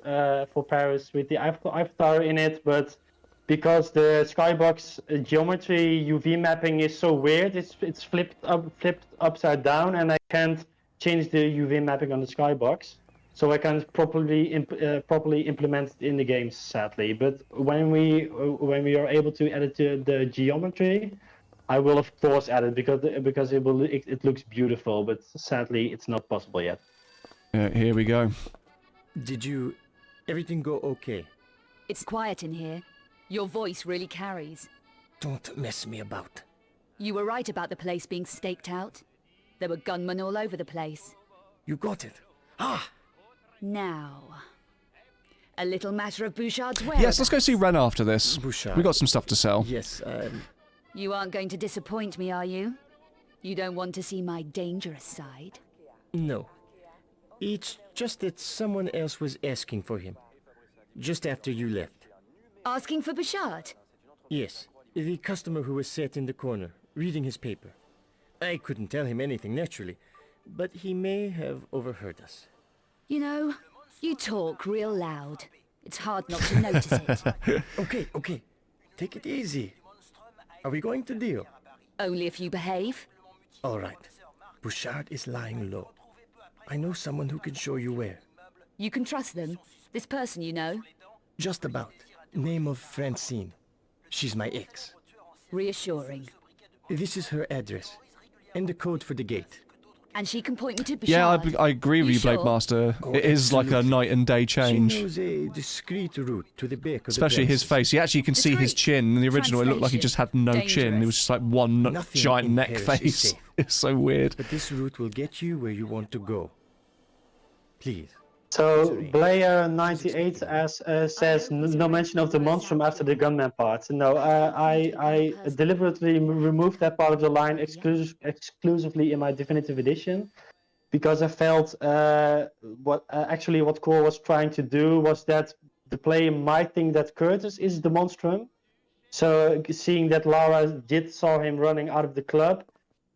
for Paris with the Avatar in it, but because the skybox geometry UV mapping is so weird, it's flipped upside down, and I can't change the UV mapping on the skybox, so I can't properly implement it in the game, sadly. But when we are able to edit the geometry, I will of course add it because it looks beautiful, but sadly it's not possible yet. Here we go. Did everything go okay? It's quiet in here. Your voice really carries. Don't mess me about. You were right about the place being staked out. There were gunmen all over the place. You got it. Ah! Now, a little matter of Bouchard's whereabouts. Yes, let's go see Ren after this. Bouchard. We got some stuff to sell. Yes, You aren't going to disappoint me, are you? You don't want to see my dangerous side? No. It's just that someone else was asking for him. Just after you left. Asking for Bouchard? Yes. The customer who was sat in the corner, reading his paper. I couldn't tell him anything, naturally. But he may have overheard us. You know, you talk real loud. It's hard not to notice it. Okay. Take it easy. Are we going to deal? Only if you behave. All right. Bouchard is lying low. I know someone who can show you where. You can trust them? This person you know? Just about. Name of Francine. She's my ex. Reassuring. This is her address. And the code for the gate. And she can point me to Bouchard. Yeah, I agree with you, sure? Blade Master. Oh, it is like a night and day change. She knows a discreet route to the back of Especially the his face. You actually can see his chin. In the original, it looked like he just had no chin. It was just like one Nothing giant in neck Paris is face. safe. It's so weird. But this route will get you where you want to go. Please. So Blair98 says no mention of the monstrum after the gunman part. No, I deliberately removed that part of the line exclusively in my definitive edition, because I felt what Core was trying to do was that the player might think that Curtis is the monstrum. So seeing that Lara saw him running out of the club,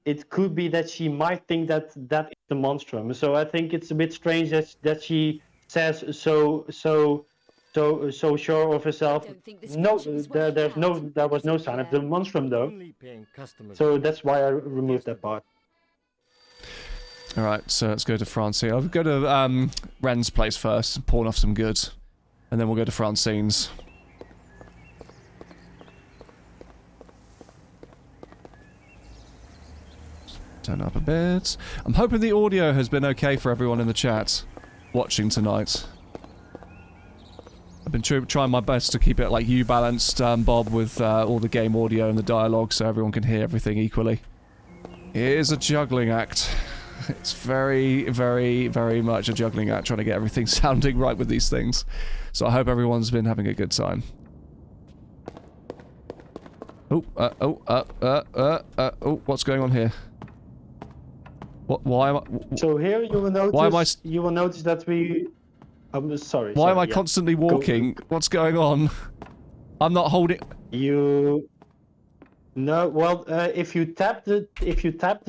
it could be that she might think that that is the monstrum. So I think it's a bit strange that she says so sure of herself. No, there was no sign of the monstrum though. So that's why I removed that part. Alright, so let's go to Francine. I'll go to Ren's place first, pawn off some goods. And then we'll go to Francine's. Turn up a bit. I'm hoping the audio has been okay for everyone in the chat watching tonight. I've been trying my best to keep it like you balanced, Bob, with all the game audio and the dialogue so everyone can hear everything equally. It is a juggling act. It's very, very, very much a juggling act trying to get everything sounding right with these things. So I hope everyone's been having a good time. Oh, what's going on here? What? Why am I? So here you will notice. Why am I? You will notice that we. I'm sorry. Why am I constantly walking? What's going on? I'm not holding. You. No. Well, if you tap the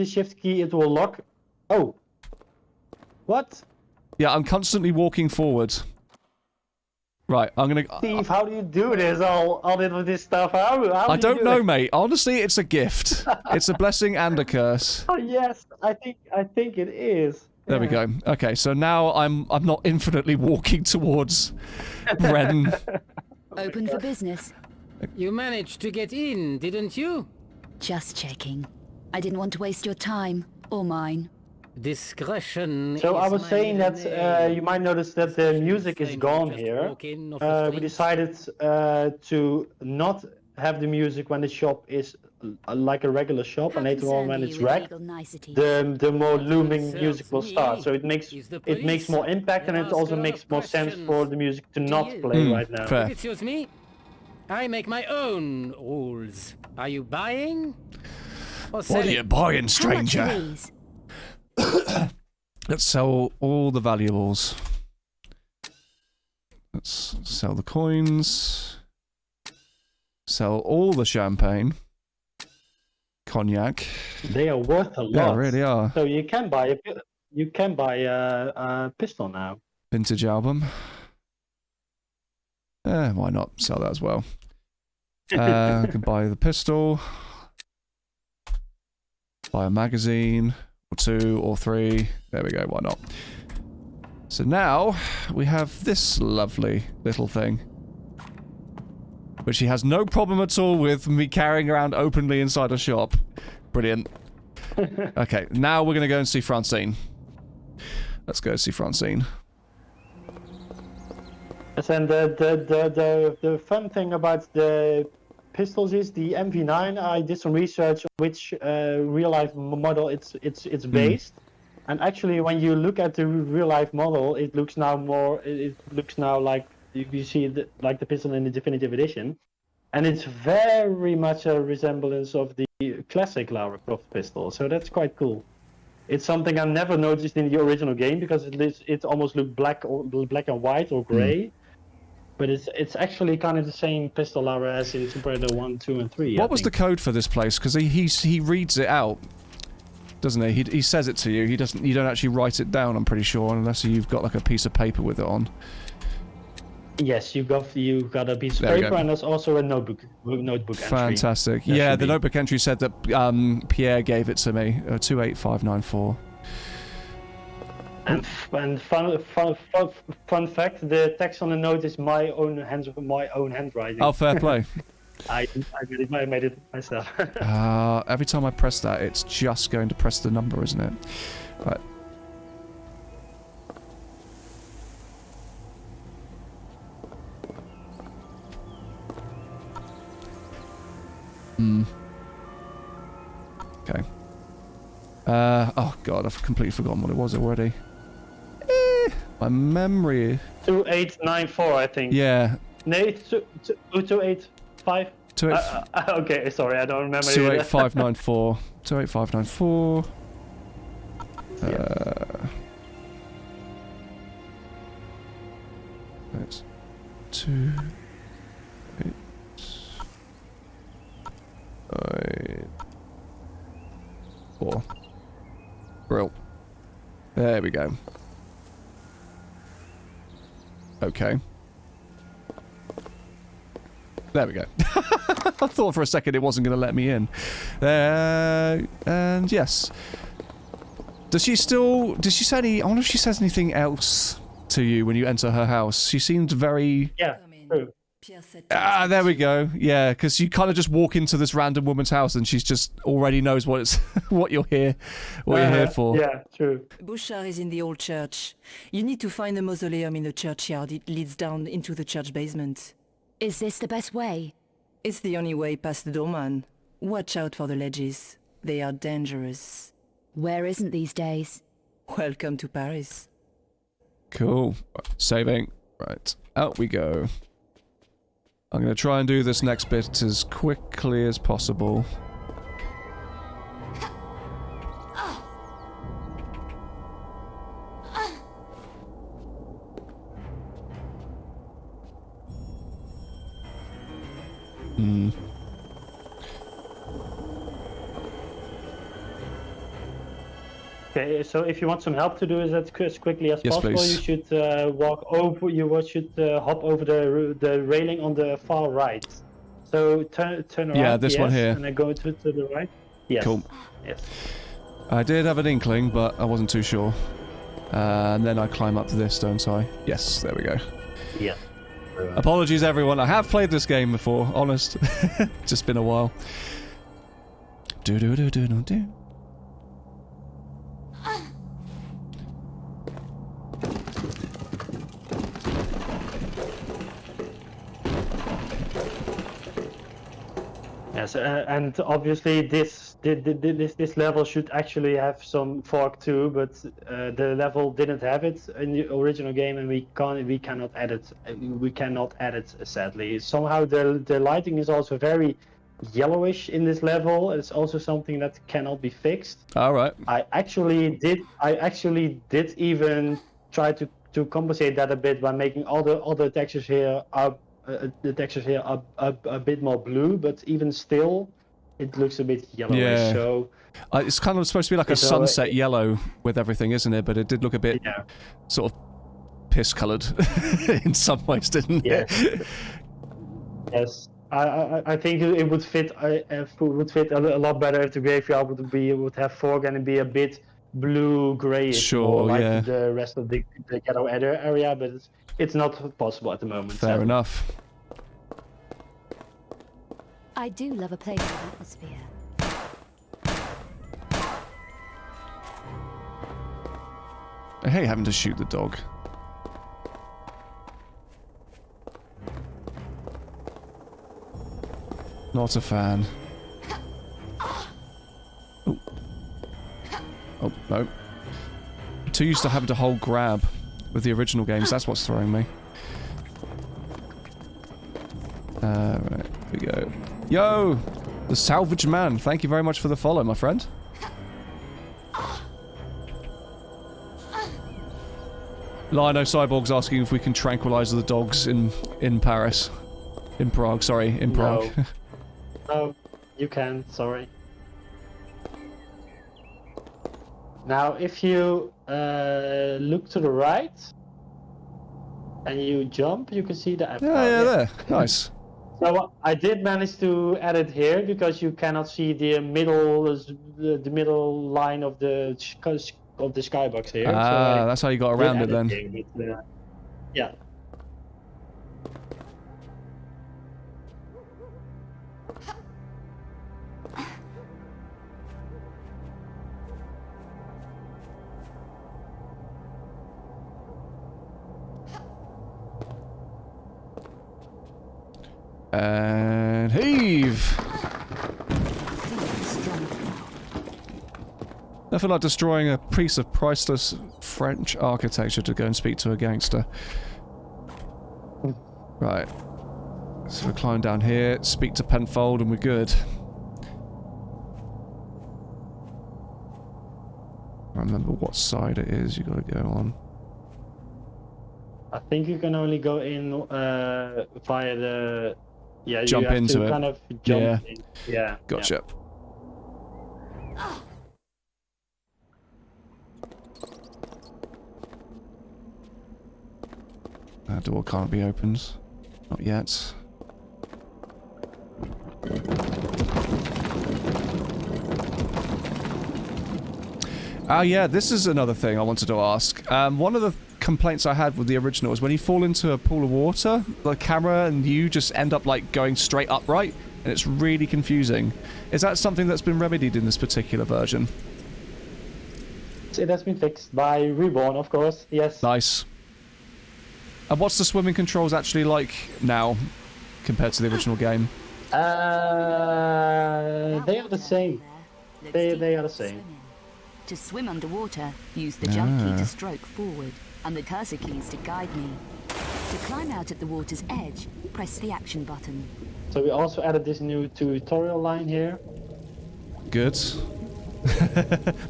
shift key, it will lock. Oh. What? Yeah, I'm constantly walking forward. Right, I'm gonna... Steve, how do you do this? All of this stuff. I don't know, mate. Honestly, it's a gift. It's a blessing and a curse. Oh yes, I think it is. There we go. Okay, so now I'm not infinitely walking towards Ren. Open for business. You managed to get in, didn't you? Just checking. I didn't want to waste your time or mine. Discretion. So I was saying that you might notice that the music is gone here. We decided to not have the music when the shop is like a regular shop, and later on when it's wrecked, the more looming music will start. So it makes more impact, and it also makes more sense for the music to not play right now. Fair. Excuse me. I make my own rules. Are you buying? What are you buying, stranger? Let's sell all the valuables. Let's sell the coins. Sell all the champagne. Cognac. They are worth a lot. Yeah, really are. So you can buy a pistol now. Vintage album. Why not sell that as well? I can buy the pistol. Buy a magazine. Or 2 or 3. There we go, why not? So now we have this lovely little thing. Which he has no problem at all with me carrying around openly inside a shop. Brilliant. Okay, now we're going to go and see Francine. Let's go see Francine. Yes, and the fun thing about the pistols is the MV9. I did some research on which real life model it's based, and actually when you look at the real life model, it looks now like you see like the pistol in the definitive edition, and it's very much a resemblance of the classic Lara Croft pistol. So that's quite cool. It's something I never noticed in the original game because it almost looked black and white or gray. But it's actually kind of the same pistol Lara as in Tomb Raider 1, 2, and 3. What was the code for this place? Because he reads it out, doesn't he? He says it to you. You don't actually write it down. I'm pretty sure, unless you've got like a piece of paper with it on. Yes, you got a piece of paper, and there's also a notebook entry. Fantastic. Yeah, the notebook entry said that Pierre gave it to me. 28594. And fun fact, the text on the note is my own handwriting. Oh, fair play. I made it myself. Every time I press that, it's just going to press the number, isn't it? Right. Okay. Oh god, I've completely forgotten what it was already. My memory. 2894, I think. Yeah. No, 285. Okay, sorry, I don't remember. 28594. 28594. That's 2 8 4. Brill. There we go. Okay. There we go. I thought for a second it wasn't going to let me in. And yes. Does she still... Did she say any... I wonder if she says anything else to you when you enter her house. She seemed very... Yeah, true. Ah, there we go. Yeah, because you kind of just walk into this random woman's house and she's just already knows what it's... what you're here... What you're here for. Yeah, true. Bouchard is in the old church. You need to find the mausoleum in the churchyard. It leads down into the church basement. Is this the best way? It's the only way past the doorman. Watch out for the ledges. They are dangerous. Where isn't these days? Welcome to Paris. Cool. Saving. Right. Out we go. I'm going to try and do this next bit as quickly as possible. Hmm. Okay, so if you want some help to do that as quickly as Yes, possible, please. you should walk over. You should hop over the railing on the far right. So turn around. Yeah, this one here. And then go to the right. Yes. Cool. Yes. I did have an inkling, but I wasn't too sure. And then I climb up to this, don't I? Yes, there we go. Yeah. Apologies, everyone. I have played this game before, honest. Just been a while. Do-do-do-do-do-do. Yes, and obviously this level should actually have some fork too, but the level didn't have it in the original game, and we cannot add it. We cannot add it, sadly. Somehow the lighting is also very yellowish in this level. It's also something that cannot be fixed. All right. I actually did even try to compensate that a bit by making all the textures here up. The textures here are a bit more blue, but even still, it looks a bit yellowish. Yeah. So it's kind of supposed to be like a sunset yellow with everything, isn't it? But it did look a bit sort of piss-coloured in some ways, didn't it? Yes. I think it would fit. Would fit a lot better if the graveyard would have fog and be a bit blue grayish, Sure, like yeah. the rest of the yellow area, but it's not possible at the moment. Fair enough. I do love a place with atmosphere. I hate having to shoot the dog. Not a fan. Oh. Oh, no. I'm too used to having to hold grab with the original games. That's what's throwing me. Right, here we go. Yo! The Salvage Man. Thank you very much for the follow, my friend. Lino Cyborg's asking if we can tranquilize the dogs in Paris. In Prague, sorry, in Prague. No. No, you can, sorry. Now, if you look to the right and you jump, you can see the app. Yeah, there. Nice. So I did manage to add it here because you cannot see the middle line of the skybox here. Ah, so that's how you got around it then. Here, but, yeah. And heave! Nothing like destroying a piece of priceless French architecture to go and speak to a gangster. Right. So we climb down here, speak to Penfold, and we're good. I remember what side it is you gotta go on. I think you can only go in via the... Yeah, Jump you have into to it. kind of jump Yeah. in. Yeah. Gotcha. That door can't be opened. Not yet. Yeah, this is another thing I wanted to ask. One of the complaints I had with the original is when you fall into a pool of water, the camera and you just end up like going straight upright, and it's really confusing. Is that something that's been remedied in this particular version? It has been fixed by Reborn, of course, yes. Nice. And what's the swimming controls actually like now, compared to the original game? They are the same. They are the same. To swim underwater, use the jump key to stroke forward, and the cursor keys to guide me. To climb out at the water's edge, press the action button. So we also added this new tutorial line here. Good.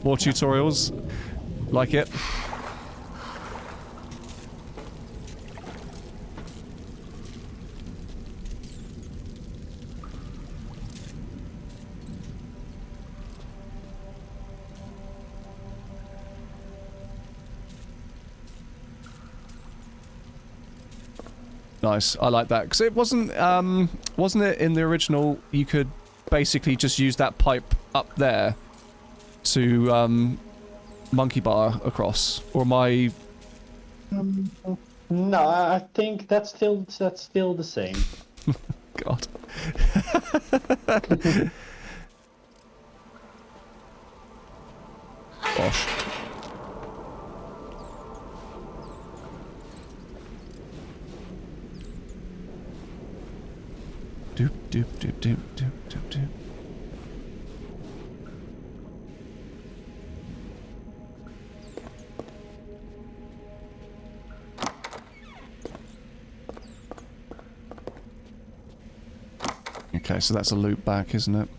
More tutorials. Like it. Nice, I like that, because it wasn't it in the original you could basically just use that pipe up there to monkey bar across, or am I? No, I think that's still the same. God. Gosh. Doop doop doop doop doop doop doop. Okay, so that's a loop back, isn't it?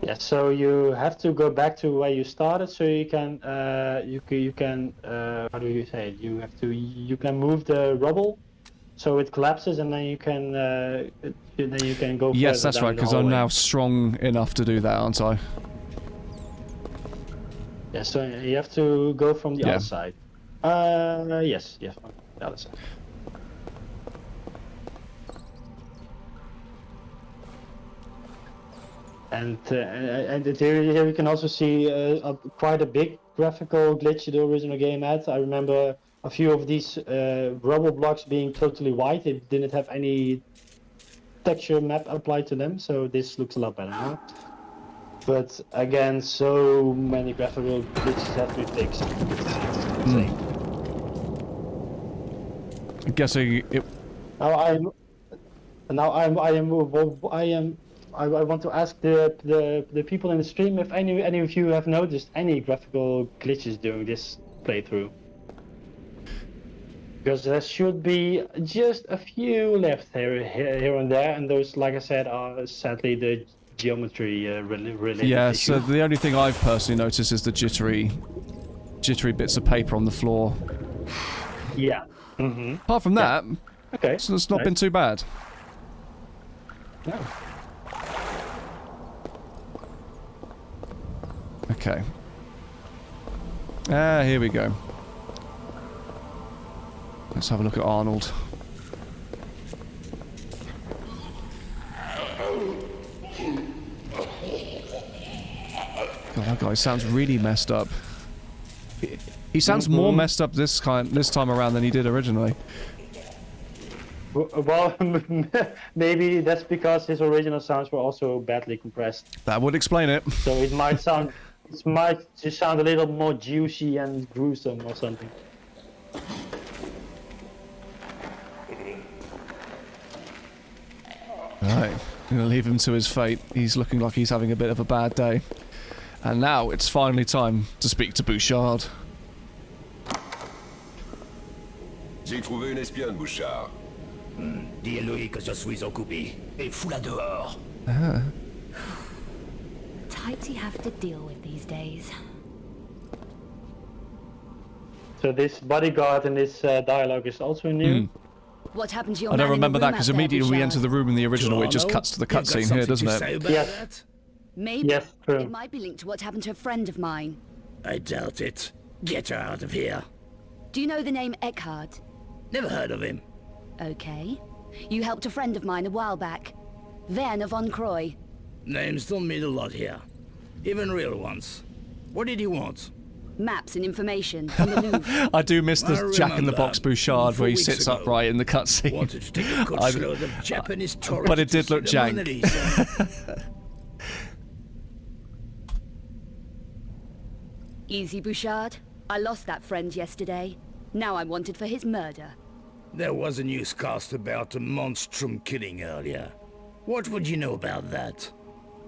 Yeah, so you have to go back to where you started, so you can how do you say it? You can move the rubble, so it collapses, and then you can go. Yes, that's right, because I'm now strong enough to do that, aren't I? Yeah, so you have to go from the other side. Yes, from the other side. And here you can also see quite a big graphical glitch the original game had. I remember a few of these rubble blocks being totally white. It didn't have any texture map applied to them, so this looks a lot better now. But again, so many graphical glitches have to be fixed. It's insane. I'm guessing it. I want to ask the people in the stream if any of you have noticed any graphical glitches during this playthrough. Because there should be just a few left here and there, and those, like I said, are sadly the geometry related Yeah, issue. so the only thing I've personally noticed is the jittery bits of paper on the floor. Yeah. Apart from that, okay, so it's not been too bad. No. Okay. Here we go. Let's have a look at Arnold. God, that guy sounds really messed up. He sounds more messed up this time around than he did originally. Well, maybe that's because his original sounds were also badly compressed. That would explain it. So it might just sound a little more juicy and gruesome or something. Right, I'm gonna leave him to his fate. He's looking like he's having a bit of a bad day. And now it's finally time to speak to Bouchard. J'ai trouvé une espionne, Bouchard. Dis-lui que je suis occupé et fous-la dehors. Types you have to deal with these days. So this bodyguard in this dialogue is also new. What happened to your I don't man in the remember that room because out there, immediately we Bouchard? enter the room in the original, it just cuts to the cutscene here, doesn't it? Yes. Maybe. Yes, true. It might be linked to what happened to a friend of mine. I doubt it. Get her out of here. Do you know the name Eckhart? Never heard of him. Okay. You helped a friend of mine a while back. Werner von Croy. Names don't mean a lot here. Even real ones. What did he want? Maps and information on the Louvre. I do miss the Jack in the Box Bouchard where he sits upright in the cutscene. Wanted to take a good load of Japanese tourists. But it did look jank. Easy, Bouchard. I lost that friend yesterday. Now I'm wanted for his murder. There was a newscast about a monstrum killing earlier. What would you know about that?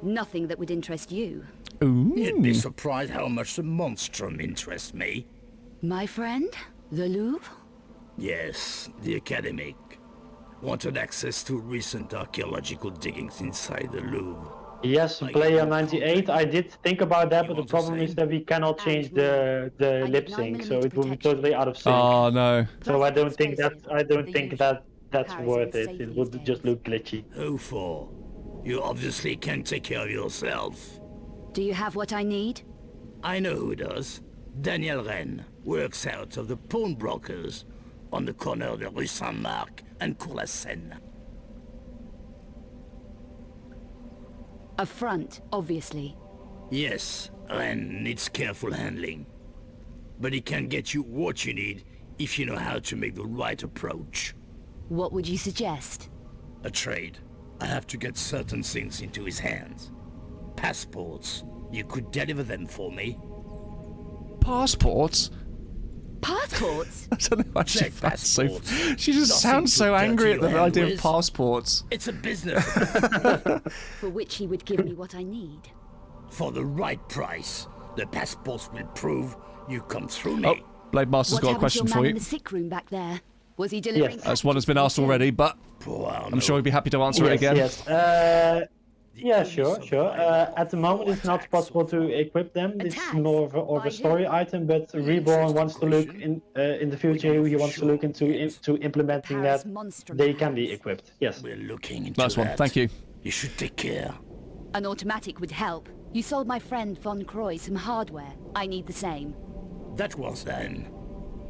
Nothing that would interest you. Ooh. You'd be surprised how much the monstrum interests me. My friend? The Louvre? Yes, the academic. Wanted access to recent archaeological diggings inside the Louvre. Yes, player 98. I did think about that, but the problem is that we cannot change the lip sync, so it will be totally out of sync. Oh no. So I don't think that's worth it. It would just look glitchy. Who for? You obviously can take care of yourself. Do you have what I need? I know who does. Daniel Rennes works out of the pawnbrokers on the corner of the Rue Saint-Marc and Cour la Seine. A front, obviously. Yes, Rennes needs careful handling. But he can get you what you need if you know how to make the right approach. What would you suggest? A trade. I have to get certain things into his hands. Passports. You could deliver them for me. Passports? Passports? I don't know why she sounds so... She just Nothing sounds so to angry dirty at the your idea hand of with. passports. It's a business. For which he would give me what I need. For the right price, the passports will prove you come through me. Oh, Blade Master's got a question for man you. in the sick room back there? Was he delivering? That's one that's been asked already, but I'm sure he'd be happy to answer it again. Yes. Yeah, sure. At the moment, it's not possible to equip them. It's more of a story item. But Reborn wants to look in the future. He wants to look into implementing that. They can be equipped. Yes. We're looking into Nice one. that. Thank you. You should take care. An automatic would help. You sold my friend Von Croy some hardware. I need the same. That was then.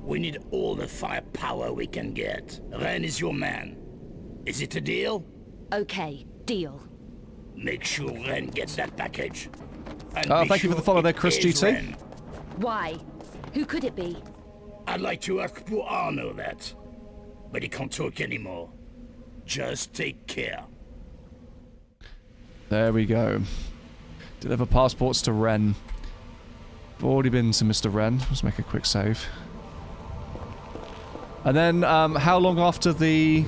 We need all the firepower we can get. Rennes is your man. Is it a deal? Okay, deal. Make sure Rennes gets that package. And Thank you for the follow there, Chris GT. Rennes. Why? Who could it be? I'd like to ask poor Arno that. But he can't talk anymore. Just take care. There we go. Deliver passports to Rennes. Already been to Mr. Rennes. Let's make a quick save. And then, how long after the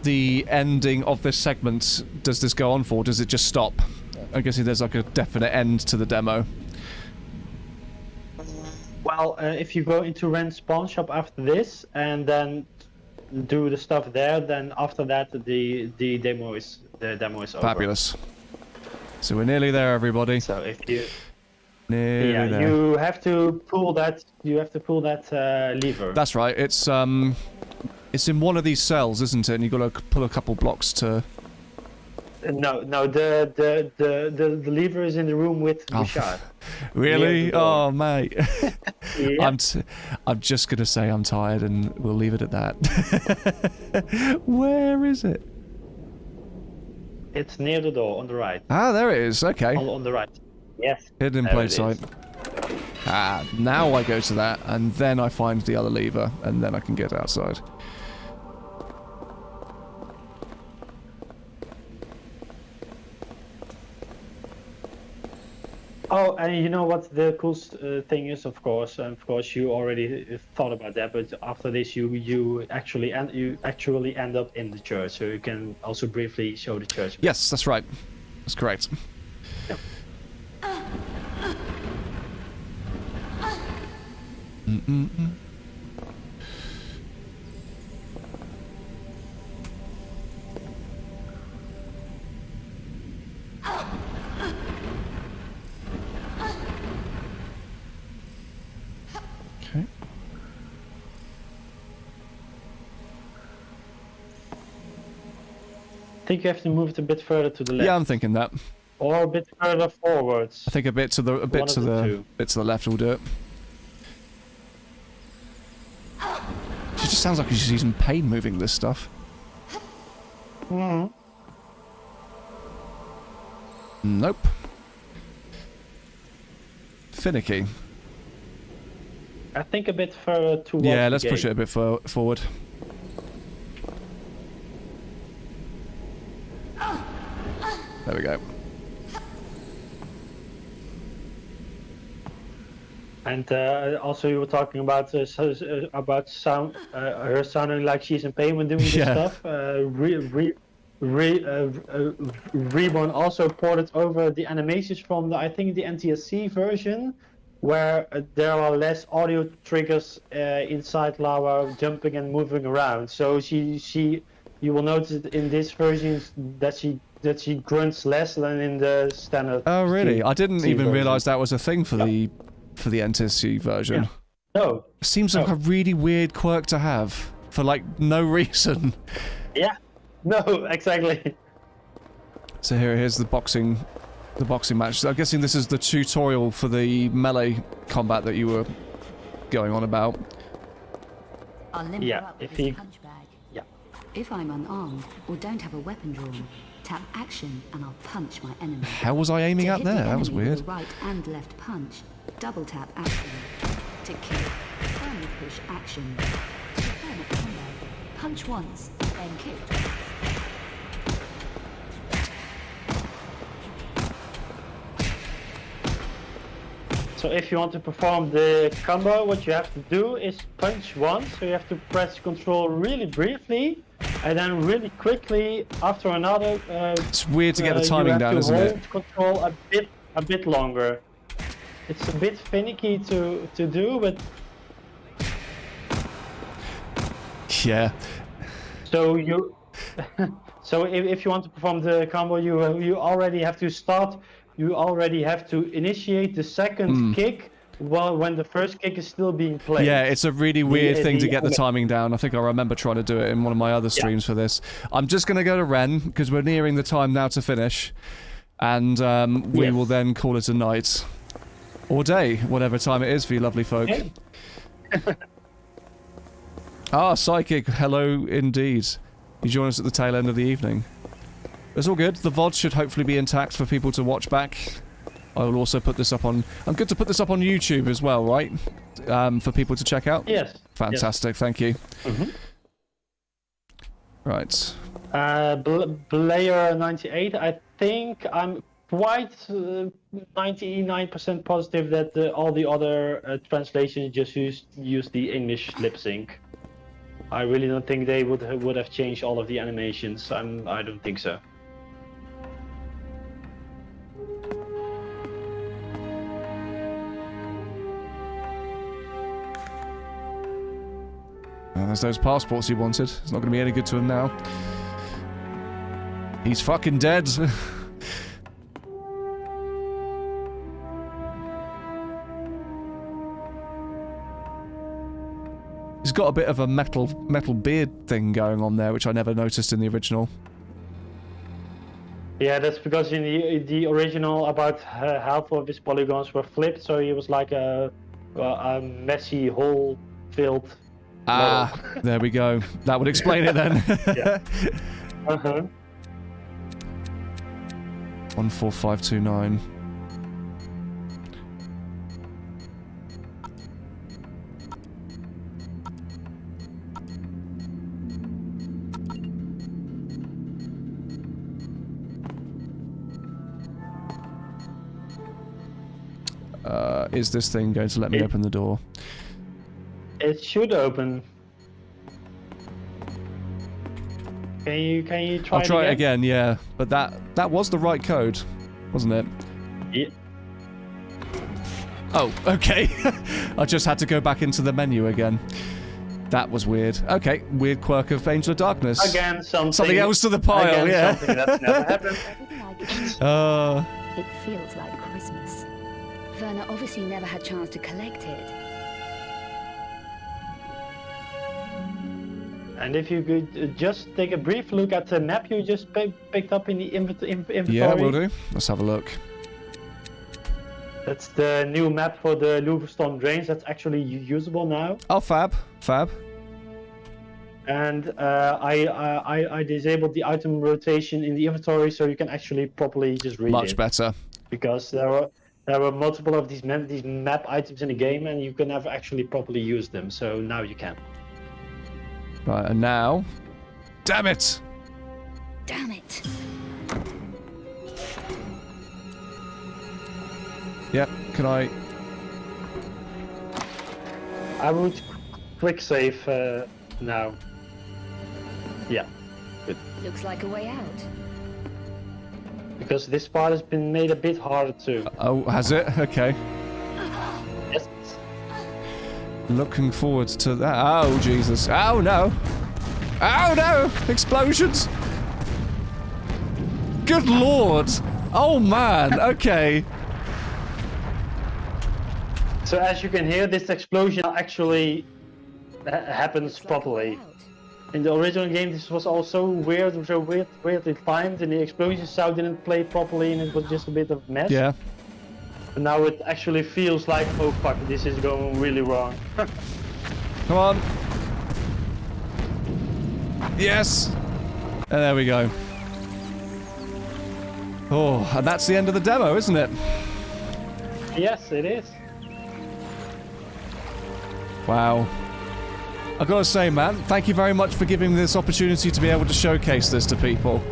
ending of this segment does this go on for? Does it just stop? I'm guessing there's like a definite end to the demo. Well, if you go into Ren's pawn shop after this and then do the stuff there, then after that the demo is over. Fabulous. So we're nearly there, everybody. So if you nearly there. you have to pull that. You have to pull that lever. That's right. It's in one of these cells, isn't it? And you've got to pull a couple blocks to. No, the lever is in the room with Bouchard. Really? Oh, mate. Yeah. I'm just gonna say I'm tired, and we'll leave it at that. Where is it? It's near the door on the right. Ah, there it is. Okay. On the right. Yes. Hidden in there plain it sight. is. Ah, now I go to that, and then I find the other lever, and then I can get outside. Oh, and you know what the coolest thing is, of course. Of course, you already thought about that, but after this, you actually end up in the church, so you can also briefly show the church. Yes, that's right. That's correct. Yep. Okay. think you have to move it a bit further to the left. Yeah, I'm thinking that. Or a bit further forwards. I think a bit to the bit to the left will do it. She just sounds like she's using pain moving this stuff. Nope. Finicky. I think a bit further towards. Yeah, let's push it a bit forward. There we go. And also, you were talking about sound, her sounding like she's in pain when doing this stuff. Reborn also ported over the animations from the, I think, the NTSC version, where there are less audio triggers inside Lara jumping and moving around. So you will notice in this version that she grunts less than in the standard. Oh really? I didn't even realise that was a thing for the NTSC version. Yeah. No. Seems like a really weird quirk to have for like no reason. Yeah. No, exactly. So here's the boxing match. So I'm guessing this is the tutorial for the melee combat that you were going on about. I'll limber up with this punch bag. Yeah. If I'm unarmed or don't have a weapon drawn, tap action and I'll punch my enemy. How was I aiming at there? That was weird. With a right and left punch. Double tap action. To kill, firmly push action. To perform a combo, punch once, then kick. So if you want to perform the combo, what you have to do is punch once. So you have to press control really briefly, and then really quickly after another. It's weird to get the timing down, isn't it? Control a bit longer. It's a bit finicky to do, but yeah. So you, so if you want to perform the combo, you already have to start. You already have to initiate the second kick when the first kick is still being played. Yeah, it's a really weird thing to get the timing down. I think I remember trying to do it in one of my other streams for this. I'm just going to go to Ren, because we're nearing the time now to finish. And we will then call it a night. Or day, whatever time it is for you lovely folk. Psychic, hello indeed. You join us at the tail end of the evening. It's all good. The VOD should hopefully be intact for people to watch back. I will also put this up on... I'm good to put this up on YouTube as well, right? For people to check out? Yes. Fantastic, thank you. Right. Blayer98, I think I'm quite 99% positive that all the other translations just use the English lip sync. I really don't think they would have changed all of the animations. I don't think so. There's those passports he wanted. It's not going to be any good to him now. He's fucking dead. He's got a bit of a metal beard thing going on there, which I never noticed in the original. Yeah, that's because in the original, about half of his polygons were flipped, so he was like a messy hole-filled. There we go. That would explain it then. Yeah. 14529. Is this thing going to let me open the door? It should open. Can you try? I'll try it again, yeah. But that was the right code, wasn't it? Yeah. Oh, okay. I just had to go back into the menu again. That was weird. Okay, weird quirk of Angel of Darkness. Again, something else to the pile, again, yeah. Something that's never happened. It feels like Christmas. Werner obviously never had a chance to collect it. And if you could just take a brief look at the map you just picked up in the inventory. Yeah, will do. Let's have a look. That's the new map for the Louvre Storm Drains. That's actually usable now. Oh, fab. Fab. And I disabled the item rotation in the inventory so you can actually properly just read it. Much better. Because there were multiple of these map items in the game and you can never actually properly use them. So now you can. Right, and now... Damn it! Damn it. Yep, can I... I would quick save now. Yeah, good. Looks like a way out. Because this part has been made a bit harder too. Oh, has it? Okay. Yes. Looking forward to that. Oh, Jesus. Oh, no. Oh, no! Explosions! Good lord! Oh, man. Okay. So as you can hear, this explosion actually happens properly. In the original game, this was also weirdly timed, and the explosion sound didn't play properly, and it was just a bit of a mess. Yeah. But now it actually feels like, oh fuck, this is going really wrong. Come on. Yes. And there we go. Oh, and that's the end of the demo, isn't it? Yes, it is. Wow. I've got to say, man, thank you very much for giving me this opportunity to be able to showcase this to people.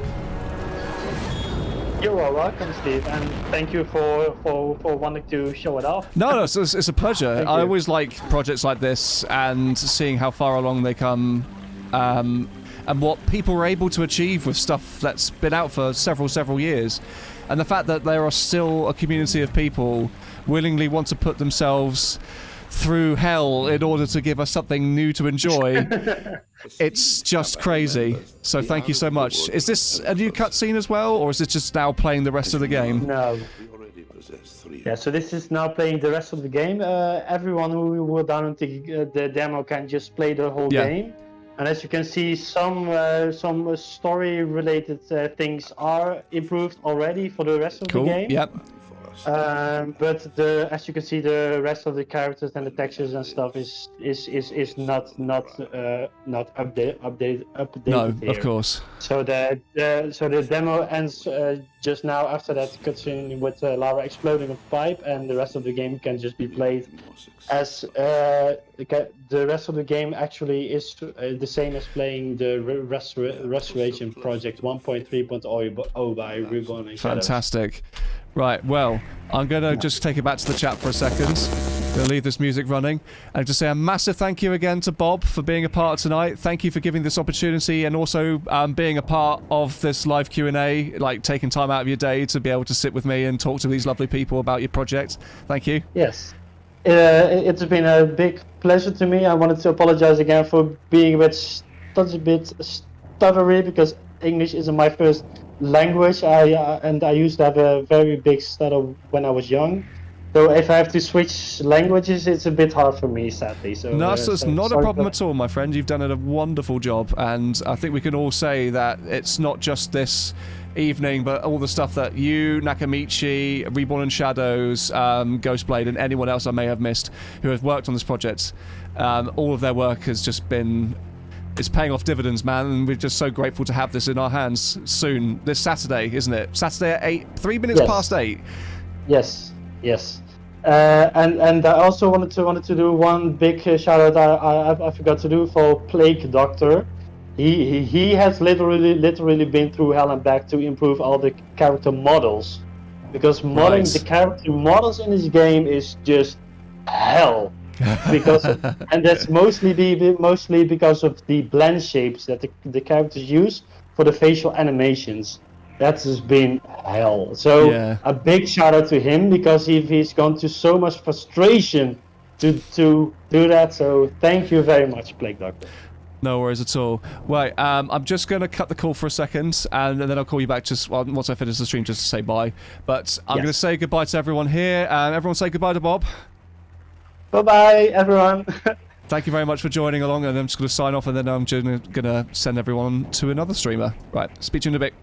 You're all welcome, Steve, and thank you for wanting to show it off. No, it's a pleasure. I always like projects like this and seeing how far along they come, and what people are able to achieve with stuff that's been out for several years. And the fact that there are still a community of people willingly want to put themselves through hell in order to give us something new to enjoy. It's just crazy. So thank you so much. Is this a new cutscene as well, or is it just now playing the rest of the game? No. Yeah, so this is now playing the rest of the game. Everyone who will download the demo can just play the whole game. And as you can see, some story-related things are improved already for the rest of the game. Yep. But as you can see, the rest of the characters and the textures and stuff is not updated. No, here. of course. So the demo ends just now after that cutscene with lava exploding a pipe, and the rest of the game can just be played as the rest of the game actually is the same as playing the Restoration Project 1.3.0 by Reborn and Shadows. Fantastic. Right, well, I'm going to just take it back to the chat for a second. Going to leave this music running. And just say a massive thank you again to Bob for being a part tonight. Thank you for giving this opportunity and also being a part of this live Q&A, like taking time out of your day to be able to sit with me and talk to these lovely people about your project. Thank you. Yes. It's been a big pleasure to me. I wanted to apologize again for being such a bit stuttery because English isn't my first language. I used to have a very big stutter when I was young. So if I have to switch languages, it's a bit hard for me, sadly. So no, it's not a problem at all, my friend. You've done a wonderful job, and I think we can all say that it's not just this evening, but all the stuff that you, Nakamichi, Reborn in Shadows, Ghostblade, and anyone else I may have missed who have worked on this project, all of their work has just been... It's paying off dividends, man, and we're just so grateful to have this in our hands soon. This Saturday, isn't it? Saturday at 3 minutes past 8. Yes, yes. And I also wanted to do one big shout out I forgot to do for Plague Doctor. He has literally been through hell and back to improve all the character models, because modeling the character models in this game is just hell. And that's mostly because of the blend shapes that the characters use for the facial animations. That's just been hell. So a big shout out to him, because he's gone to so much frustration to do that. So thank you very much, Plague Doctor. No worries at all. Right, I'm just going to cut the call for a second, and then I'll call you back just once I finish the stream, just to say bye. But I'm going to say goodbye to everyone here, and everyone say goodbye to Bob. Bye-bye, everyone. Thank you very much for joining along, and I'm just going to sign off, and then I'm going to send everyone to another streamer. Right, speak to you in a bit.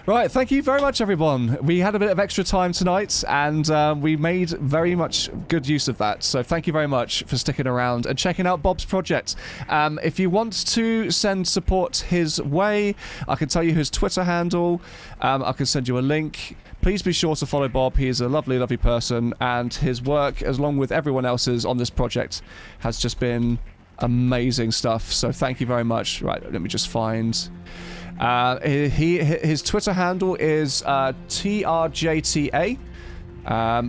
Right, thank you very much, everyone. We had a bit of extra time tonight, and we made very much good use of that. So thank you very much for sticking around and checking out Bob's project. If you want to send support his way, I can tell you his Twitter handle. I can send you a link. Please be sure to follow Bob. He is a lovely, lovely person, and his work, along with everyone else's on this project, has just been amazing stuff. So thank you very much. Right, let me just find... his Twitter handle is TRJTA.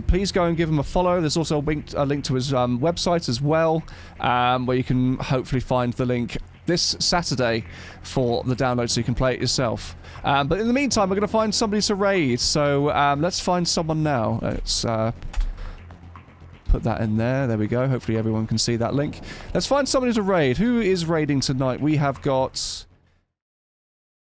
Please go and give him a follow. There's also a link to his website as well, where you can hopefully find the link this Saturday for the download so you can play it yourself. But in the meantime, we're going to find somebody to raid, so let's find someone now. Let's put that in there. There we go. Hopefully everyone can see that link. Let's find somebody to raid. Who is raiding tonight? We have got...